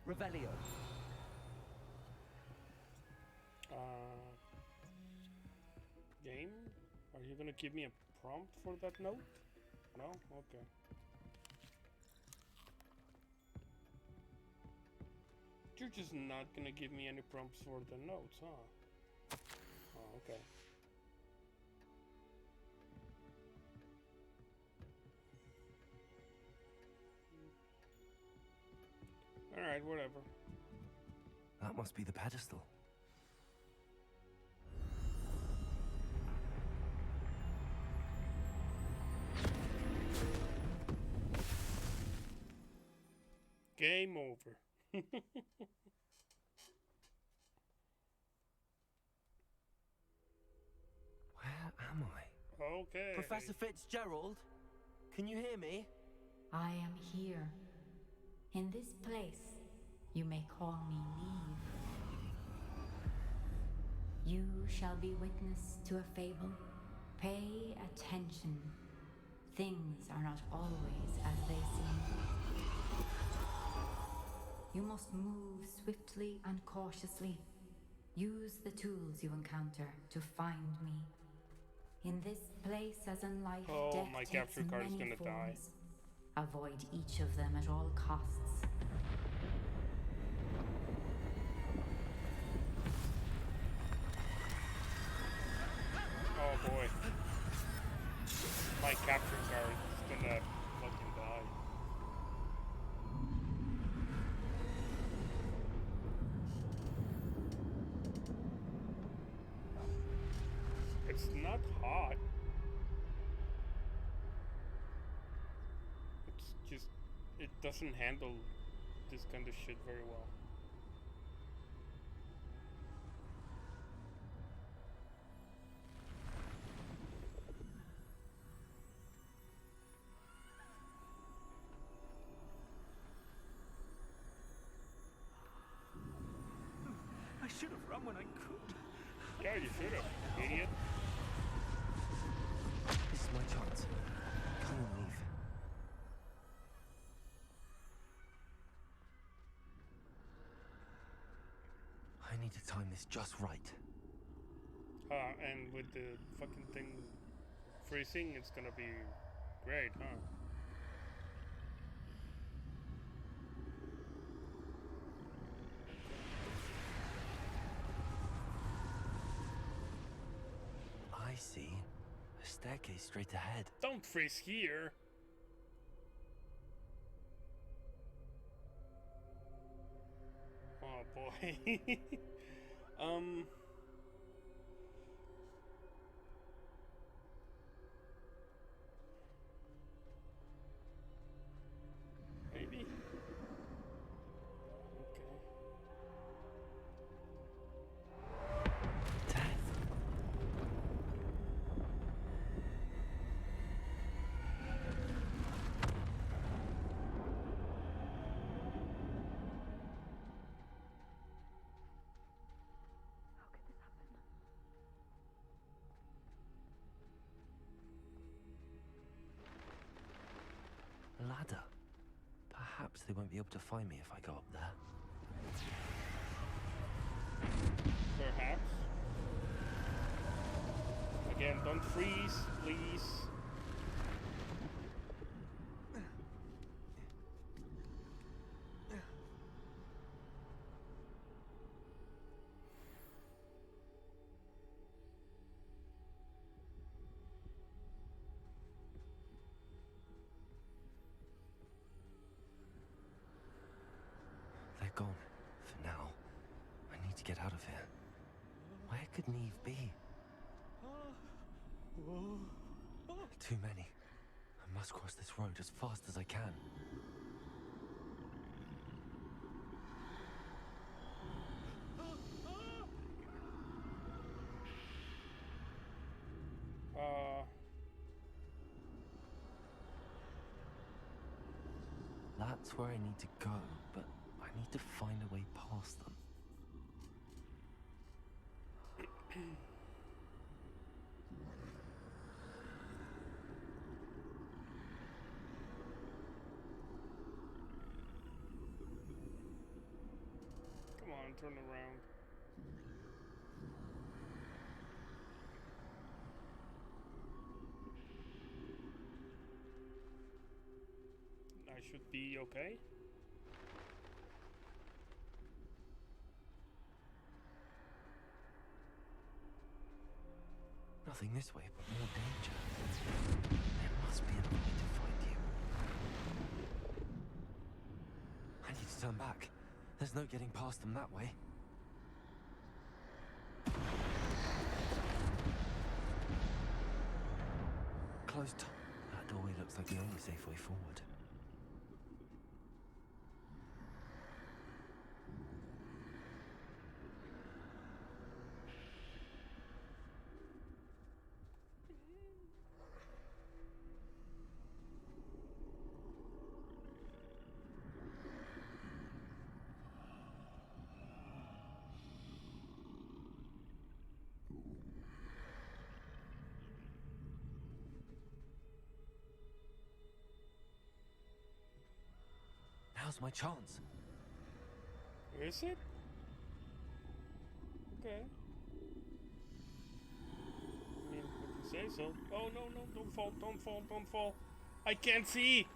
Revelio. Game? Are you gonna give me a prompt for that note? No? Okay. You're just not gonna give me any prompts for the notes, huh? Oh, okay. Alright, whatever. That must be the pedestal. Game over. Where am I? Okay. Professor Fitzgerald, can you hear me? I am here. In this place, you may call me Neve. You shall be witness to a fable. Pay attention. Things are not always as they seem. You must move swiftly and cautiously. Use the tools you encounter to find me. In this place as in life, death my takes capture card is many gonna die. forms. Avoid each of them at all costs. Oh boy. My capture card is gonna fucking die. It's not hot. It's just, it doesn't handle this kind of shit very well. I should have run when I could. Yeah, you should have, idiot. This is my chance. Come on, Neve. I need to time this just right. And with the fucking thing freezing, it's gonna be great, huh? I see. A staircase straight ahead. Don't freeze here. Oh boy. Maybe. Okay. Ladder. Perhaps they won't be able to find me if I go up there. Perhaps. Again, don't freeze, please. gone. For now. I need to get out of here. Where could Neve be? Too many. I must cross this road as fast as I can. That's where I need to go, but I need to find a way past them. Come on, turn around. I should be okay. Nothing this way, but more danger. There must be another way to find you. I need to turn back. There's no getting past them that way. Closed. That doorway looks like the only safe way forward. Now's my chance. Is it? Okay. I mean, if you say so. Oh, no, no, don't fall, don't fall, don't fall. I can't see!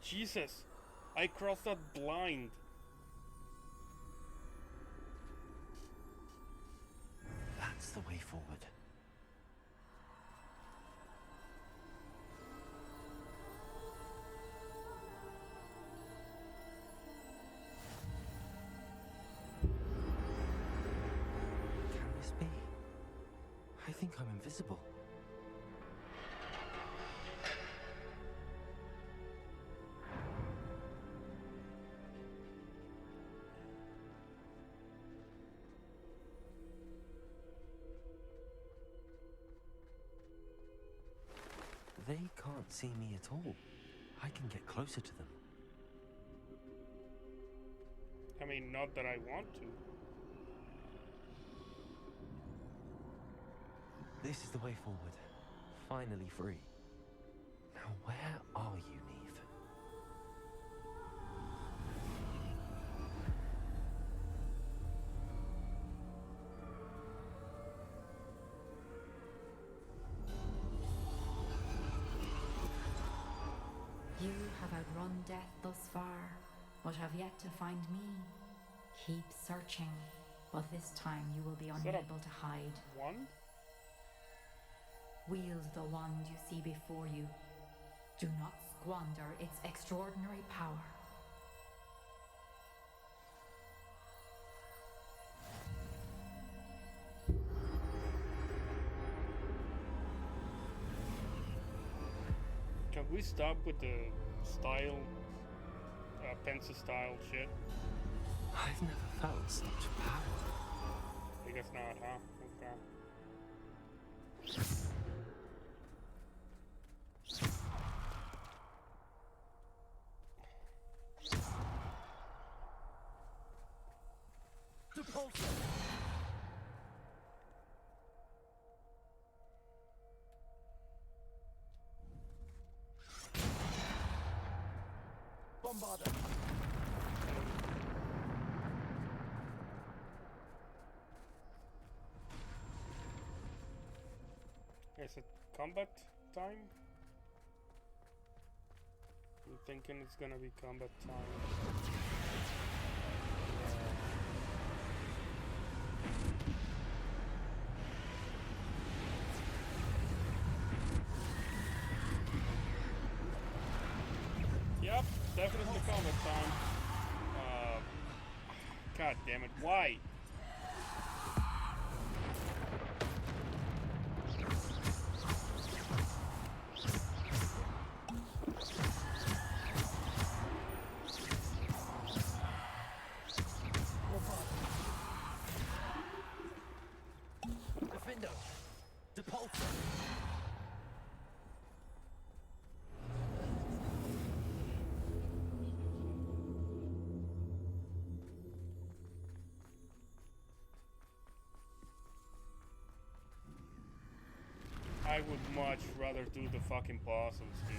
Jesus. I crossed that blind. That's the way forward. I think I'm invisible. They can't see me at all. I can get closer to them. I mean, not that I want to. This is the way forward. Finally free. Now where are you, Neve? You have outrun death thus far, but have yet to find me. Keep searching, but this time you will be unable to hide. Wand? Wield the wand you see before you. Do not squander its extraordinary power. Can we stop with the style, pencil style shit? I've never felt such power. I guess not, huh? Okay. Bombarder. Is it combat time? I'm thinking it's gonna be combat time. Yep, definitely combat time. God damn it, why? Defender! Depulsor! I would much rather do the fucking puzzles, dude.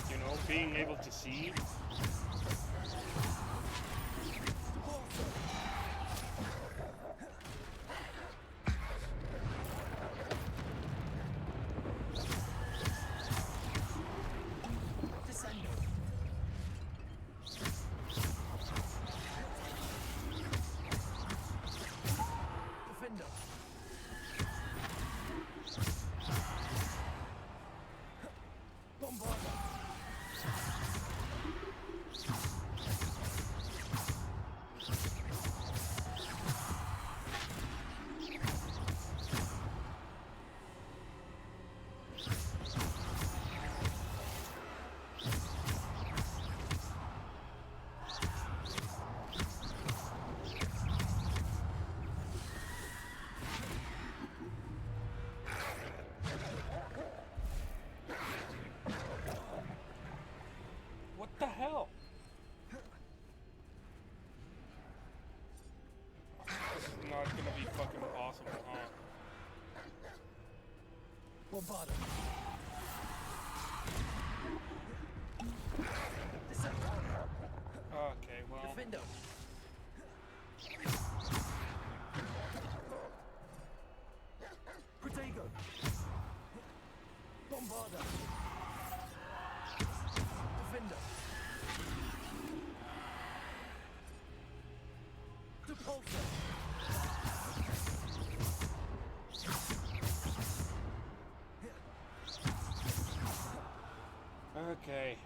You know, being able to see. What the hell? This is not gonna be fucking possible, huh? Bombarda! Okay, well. Defender! Protego! Bombarda! Defender! Depulsor! Okay.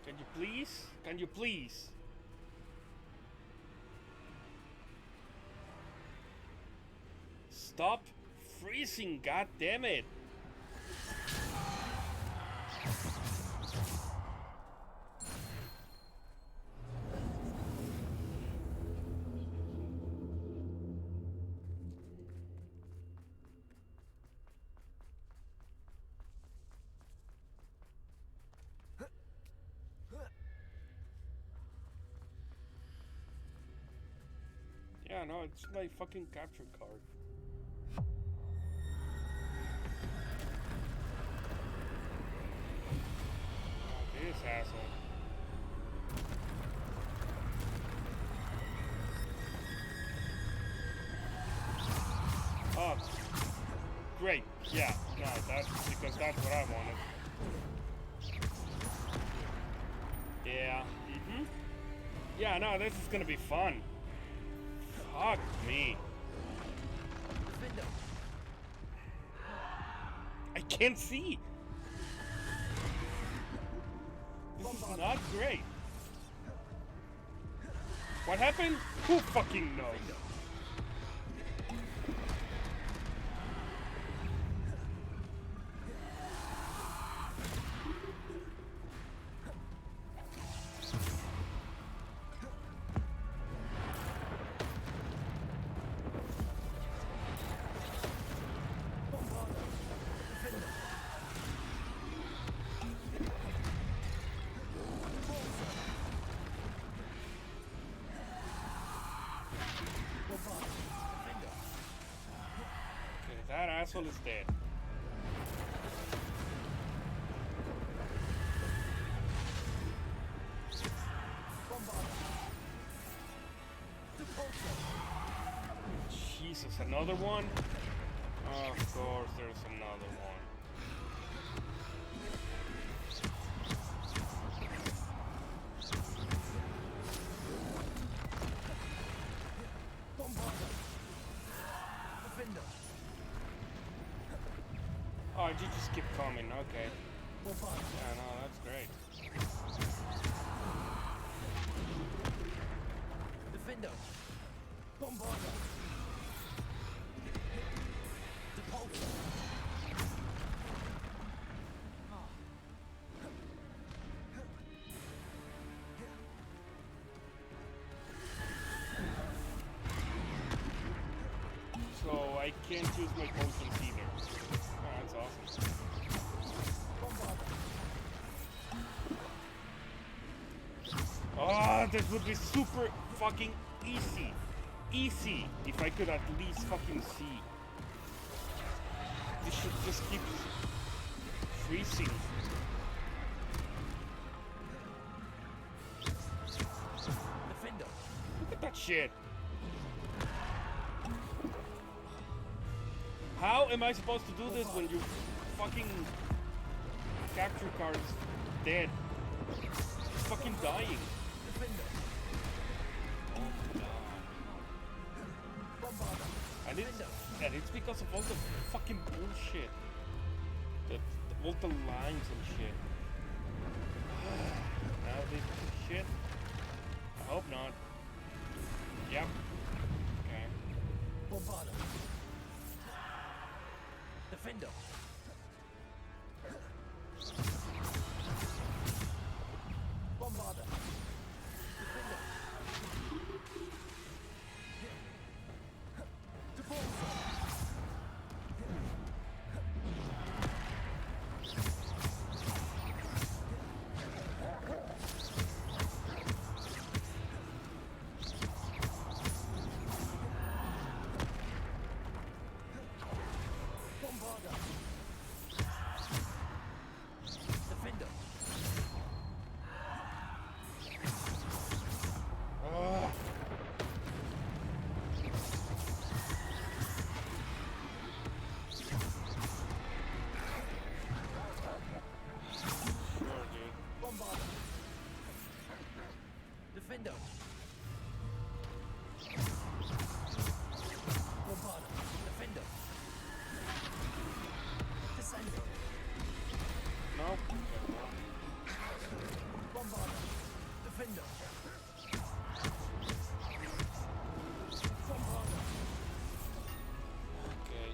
Can you please? Can you please? Stop freezing, god damn it. Yeah, no, it's my fucking capture card. This asshole. Oh, great. Yeah, no, that's because that's what I wanted. Yeah, yeah, no, this is gonna be fun. Fuck me. I can't see. This is not great. What happened? Who fucking knows? That asshole is dead. Jesus, another one? Of course there's another one. Oh, you just keep coming. Okay. Yeah, no, that's great. Defender. Bombarder. Depulsor. So I can't use my potions either. Oh, that's awesome. Oh, this would be super fucking easy. Easy if I could at least fucking see. This shit just keeps freezing. Defender. Look at that shit. How am I supposed to do this when your fucking capture card is dead? It's fucking dying. And it's because of all the fucking bullshit. All the lines and shit. Now this shit. I hope not. Yep. Okay. Bombarder. Defender. Bombarder. Defender. Depulsor. Bombarder. Defender. Sure, dude. Bombarder. Defender. Bombarder. Defender. Descender. No. Bombarder. Defender. Bombarder. Okay.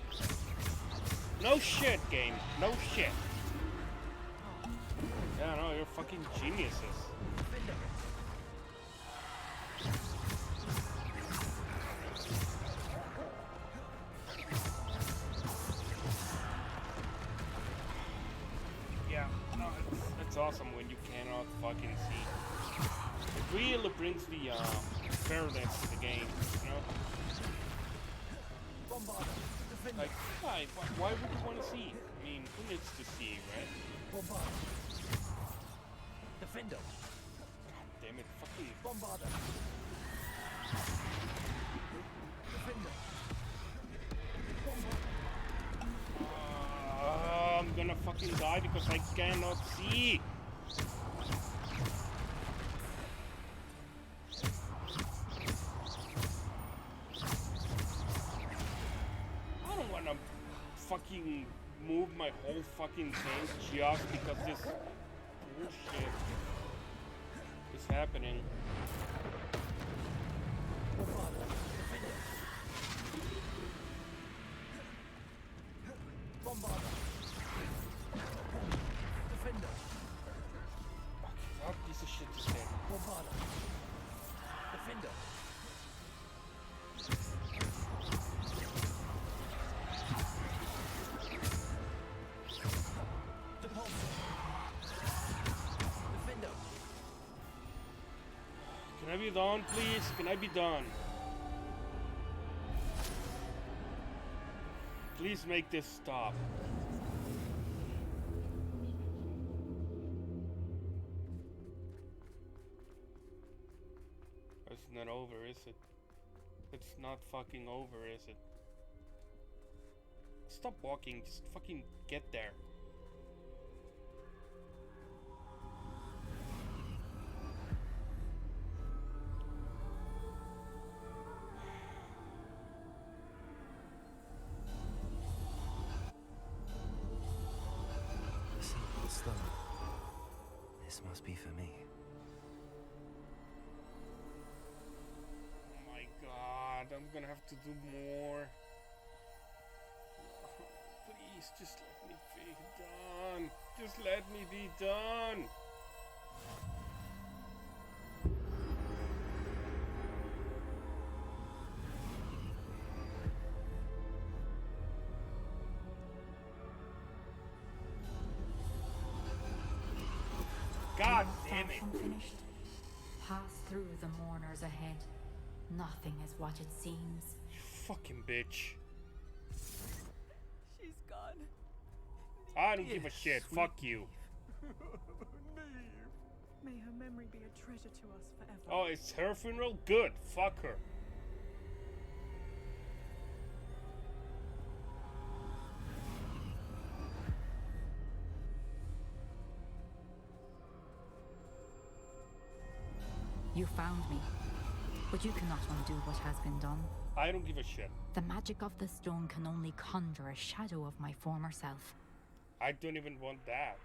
No shit, game. No shit. Yeah, no, you're fucking geniuses. Defender. Yeah, no, it's awesome when you cannot fucking see. It really brings the fairness to the game, you know? Bombarder. Defender. Like, why would you want to see? I mean, who needs to see, right? Bombarder. Defender. God damn it, fucking... Bombarder. Defender. I'm gonna fucking die because I cannot see. I don't wanna fucking move my whole fucking thing just because this bullshit is happening. Bombarder. Defender. Okay, that piece of shit is dead. Bombarder. Defender. Depulsor. Defender. Can I be done, please? Can I be done? Please make this stop. It's not over, is it? It's not fucking over, is it? Stop walking, just fucking get there. stone. This must be for me. Oh my god, I'm gonna have to do more. Please, just let me be done. Just let me be done. God damn it. Finished. Pass through the mourners ahead. Nothing is what it seems. You fucking bitch. She's gone. I don't give a shit. Fuck you. May her memory be a treasure to us forever. Oh, it's her funeral? Good. Fuck her. You found me, but you cannot undo what has been done. I don't give a shit. The magic of the stone can only conjure a shadow of my former self. I don't even want that.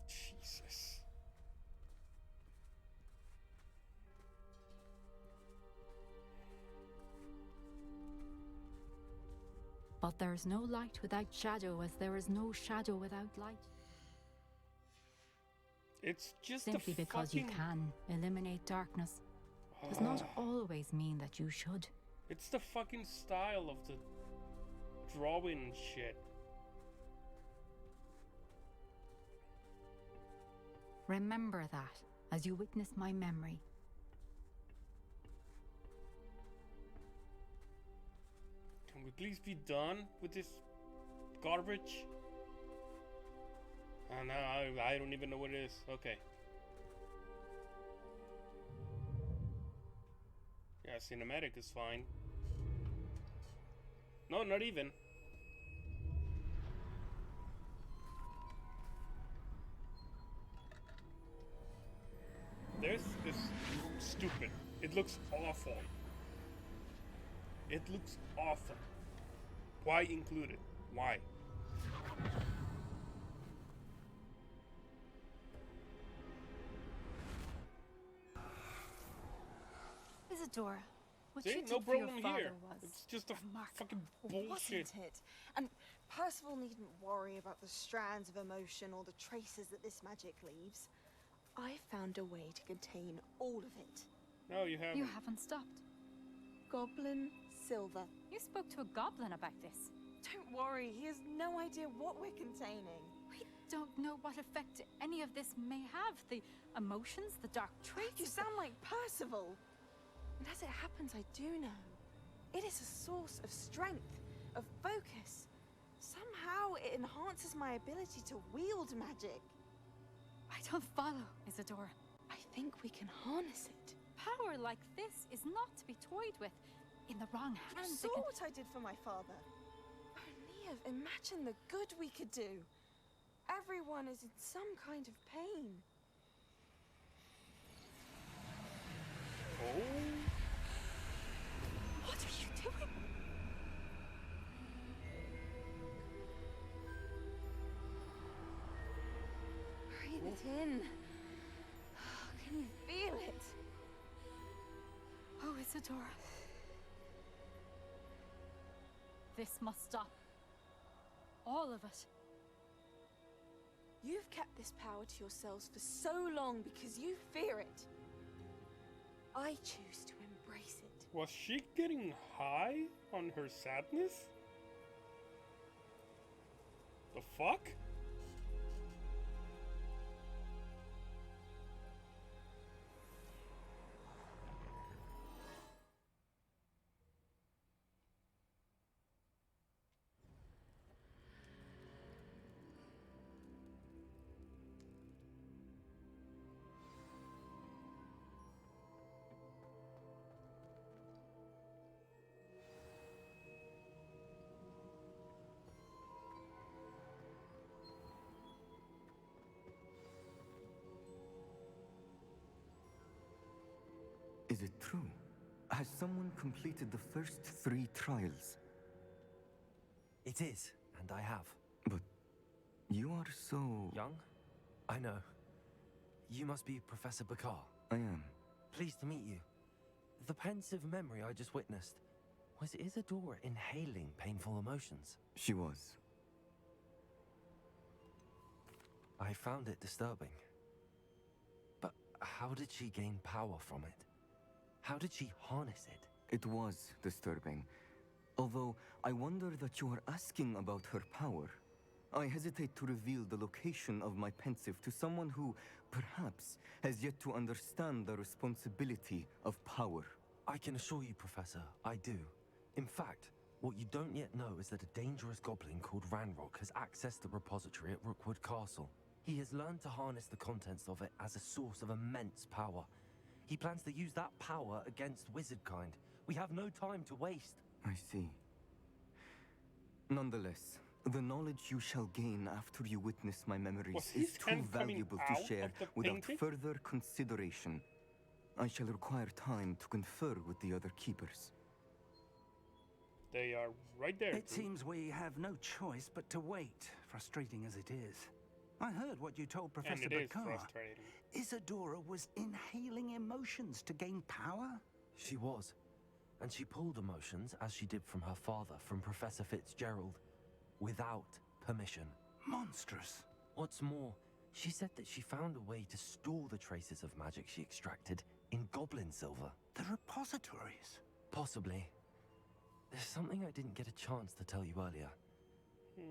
Jesus. But there is no light without shadow, as there is no shadow without light. It's just Simply because you can eliminate darkness does not always mean that you should. It's the fucking style of the drawing shit. Remember that as you witness my memory. Can we please be done with this garbage? Oh no, I don't even know what it is. Okay. Yeah, cinematic is fine. No, not even. This is stupid. It looks awful. It looks awful. Why include it? Why? Isadora, what See, you no did for your problem father here. was It's just a fucking Wasn't bullshit. it? And Percival needn't worry about the strands of emotion or the traces that this magic leaves. I found a way to contain all of it. No, you haven't. You haven't stopped. Goblin Silver. You spoke to a goblin about this. Don't worry, he has no idea what we're containing. We don't know what effect any of this may have. The emotions, the dark traits. You sound like Percival. And as it happens, I do know. It is a source of strength, of focus. Somehow it enhances my ability to wield magic. I don't follow, Isadora. I think we can harness it. Power like this is not to be toyed with. In the wrong You hands, saw what I did for my father. Only imagine the good we could do. Everyone is in some kind of pain. Oh. What are you doing? Breathe it in. Can you feel it? Oh, Isadora. This must stop. All of it. You've kept this power to yourselves for so long because you fear it. I choose to embrace it. Was she getting high on her sadness? The fuck? Is it true? Has someone completed the first 3 trials? It is, and I have. But You are so... Young? I know. You must be Professor Bakar. I am. Pleased to meet you. The pensive memory I just witnessed, was Isadora inhaling painful emotions? She was. I found it disturbing. But how did she gain power from it? How did she harness it? It was disturbing. Although, I wonder that you are asking about her power. I hesitate to reveal the location of my pensive to someone who, perhaps, has yet to understand the responsibility of power. I can assure you, Professor, I do. In fact, what you don't yet know is that a dangerous goblin called Ranrock has accessed the repository at Rookwood Castle. He has learned to harness the contents of it as a source of immense power. He plans to use that power against wizardkind. We have no time to waste. I see. Nonetheless, the knowledge you shall gain after you witness my memories is too valuable to share without further consideration. I shall require time to confer with the other keepers. They are right there. It seems we have no choice but to wait, frustrating as it is. I heard what you told Professor Bakar. Isadora was inhaling emotions to gain power? She was. And she pulled emotions, as she did from her father, from Professor Fitzgerald, without permission. Monstrous. What's more, she said that she found a way to store the traces of magic she extracted in goblin silver. The repositories? Possibly. There's something I didn't get a chance to tell you earlier.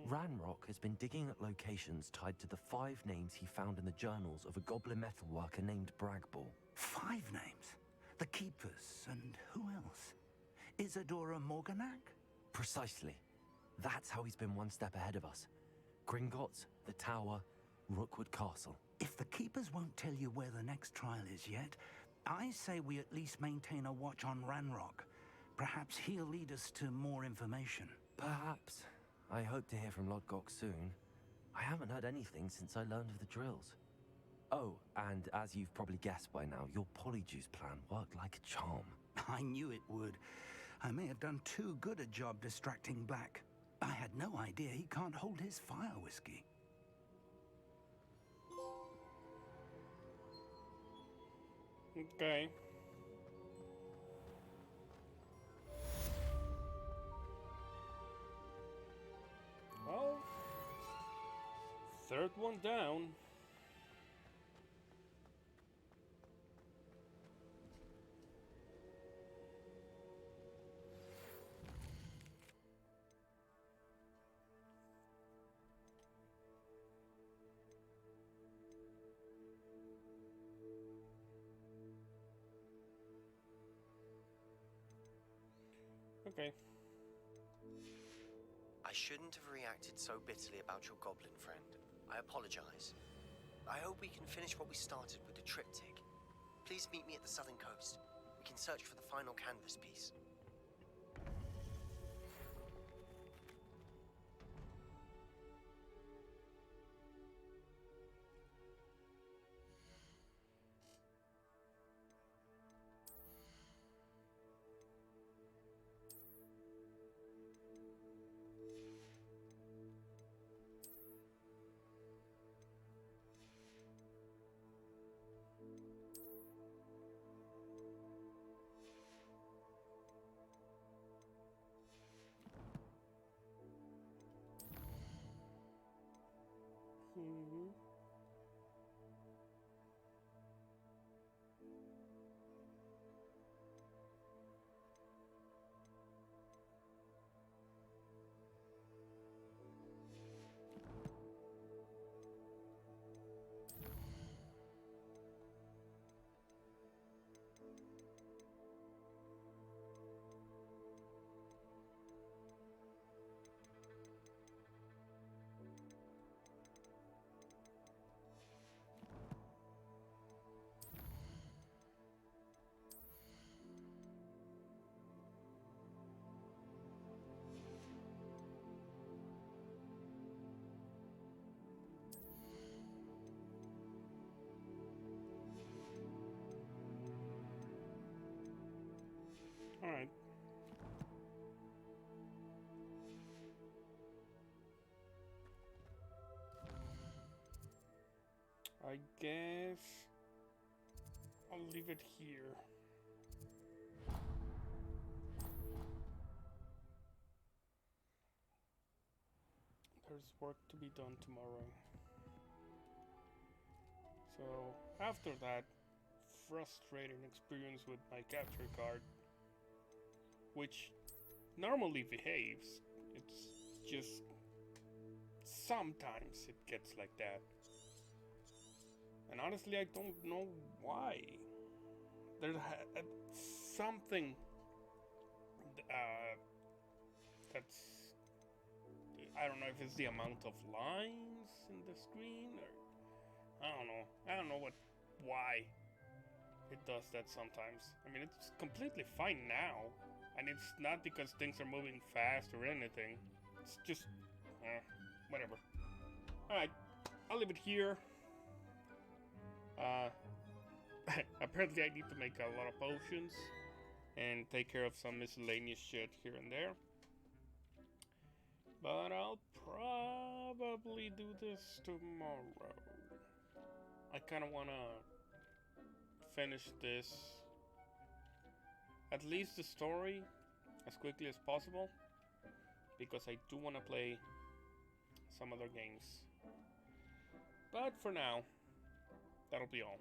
Ranrock has been digging at locations tied to the 5 names he found in the journals of a goblin metalworker named Bragball. 5 names? The Keepers, and who else? Isadora Morganac? Precisely. That's how he's been one step ahead of us. Gringotts, the Tower, Rookwood Castle. If the Keepers won't tell you where the next trial is yet, I say we at least maintain a watch on Ranrock. Perhaps he'll lead us to more information. Perhaps. I hope to hear from Lodgok soon. I haven't heard anything since I learned of the drills. Oh, and as you've probably guessed by now, your polyjuice plan worked like a charm. I knew it would. I may have done too good a job distracting Black. I had no idea he can't hold his fire whiskey. Okay. Well, third one down. Okay. I shouldn't have reacted so bitterly about your goblin friend. I apologize. I hope we can finish what we started with the triptych. Please meet me at the southern coast. We can search for the final canvas piece. All right. I guess I'll leave it here. There's work to be done tomorrow. So after that frustrating experience with my capture card, which normally behaves, it's just sometimes it gets like that. And honestly, I don't know why. There's something that's, I don't know if it's the amount of lines in the screen, or I don't know why it does that sometimes. I mean, it's completely fine now, and it's not because things are moving fast or anything. It's just, whatever. Alright, I'll leave it here. Apparently I need to make a lot of potions and take care of some miscellaneous shit here and there. But I'll probably do this tomorrow. I kind of want to finish this, at least the story, as quickly as possible, because I do want to play some other games. But for now, that'll be all.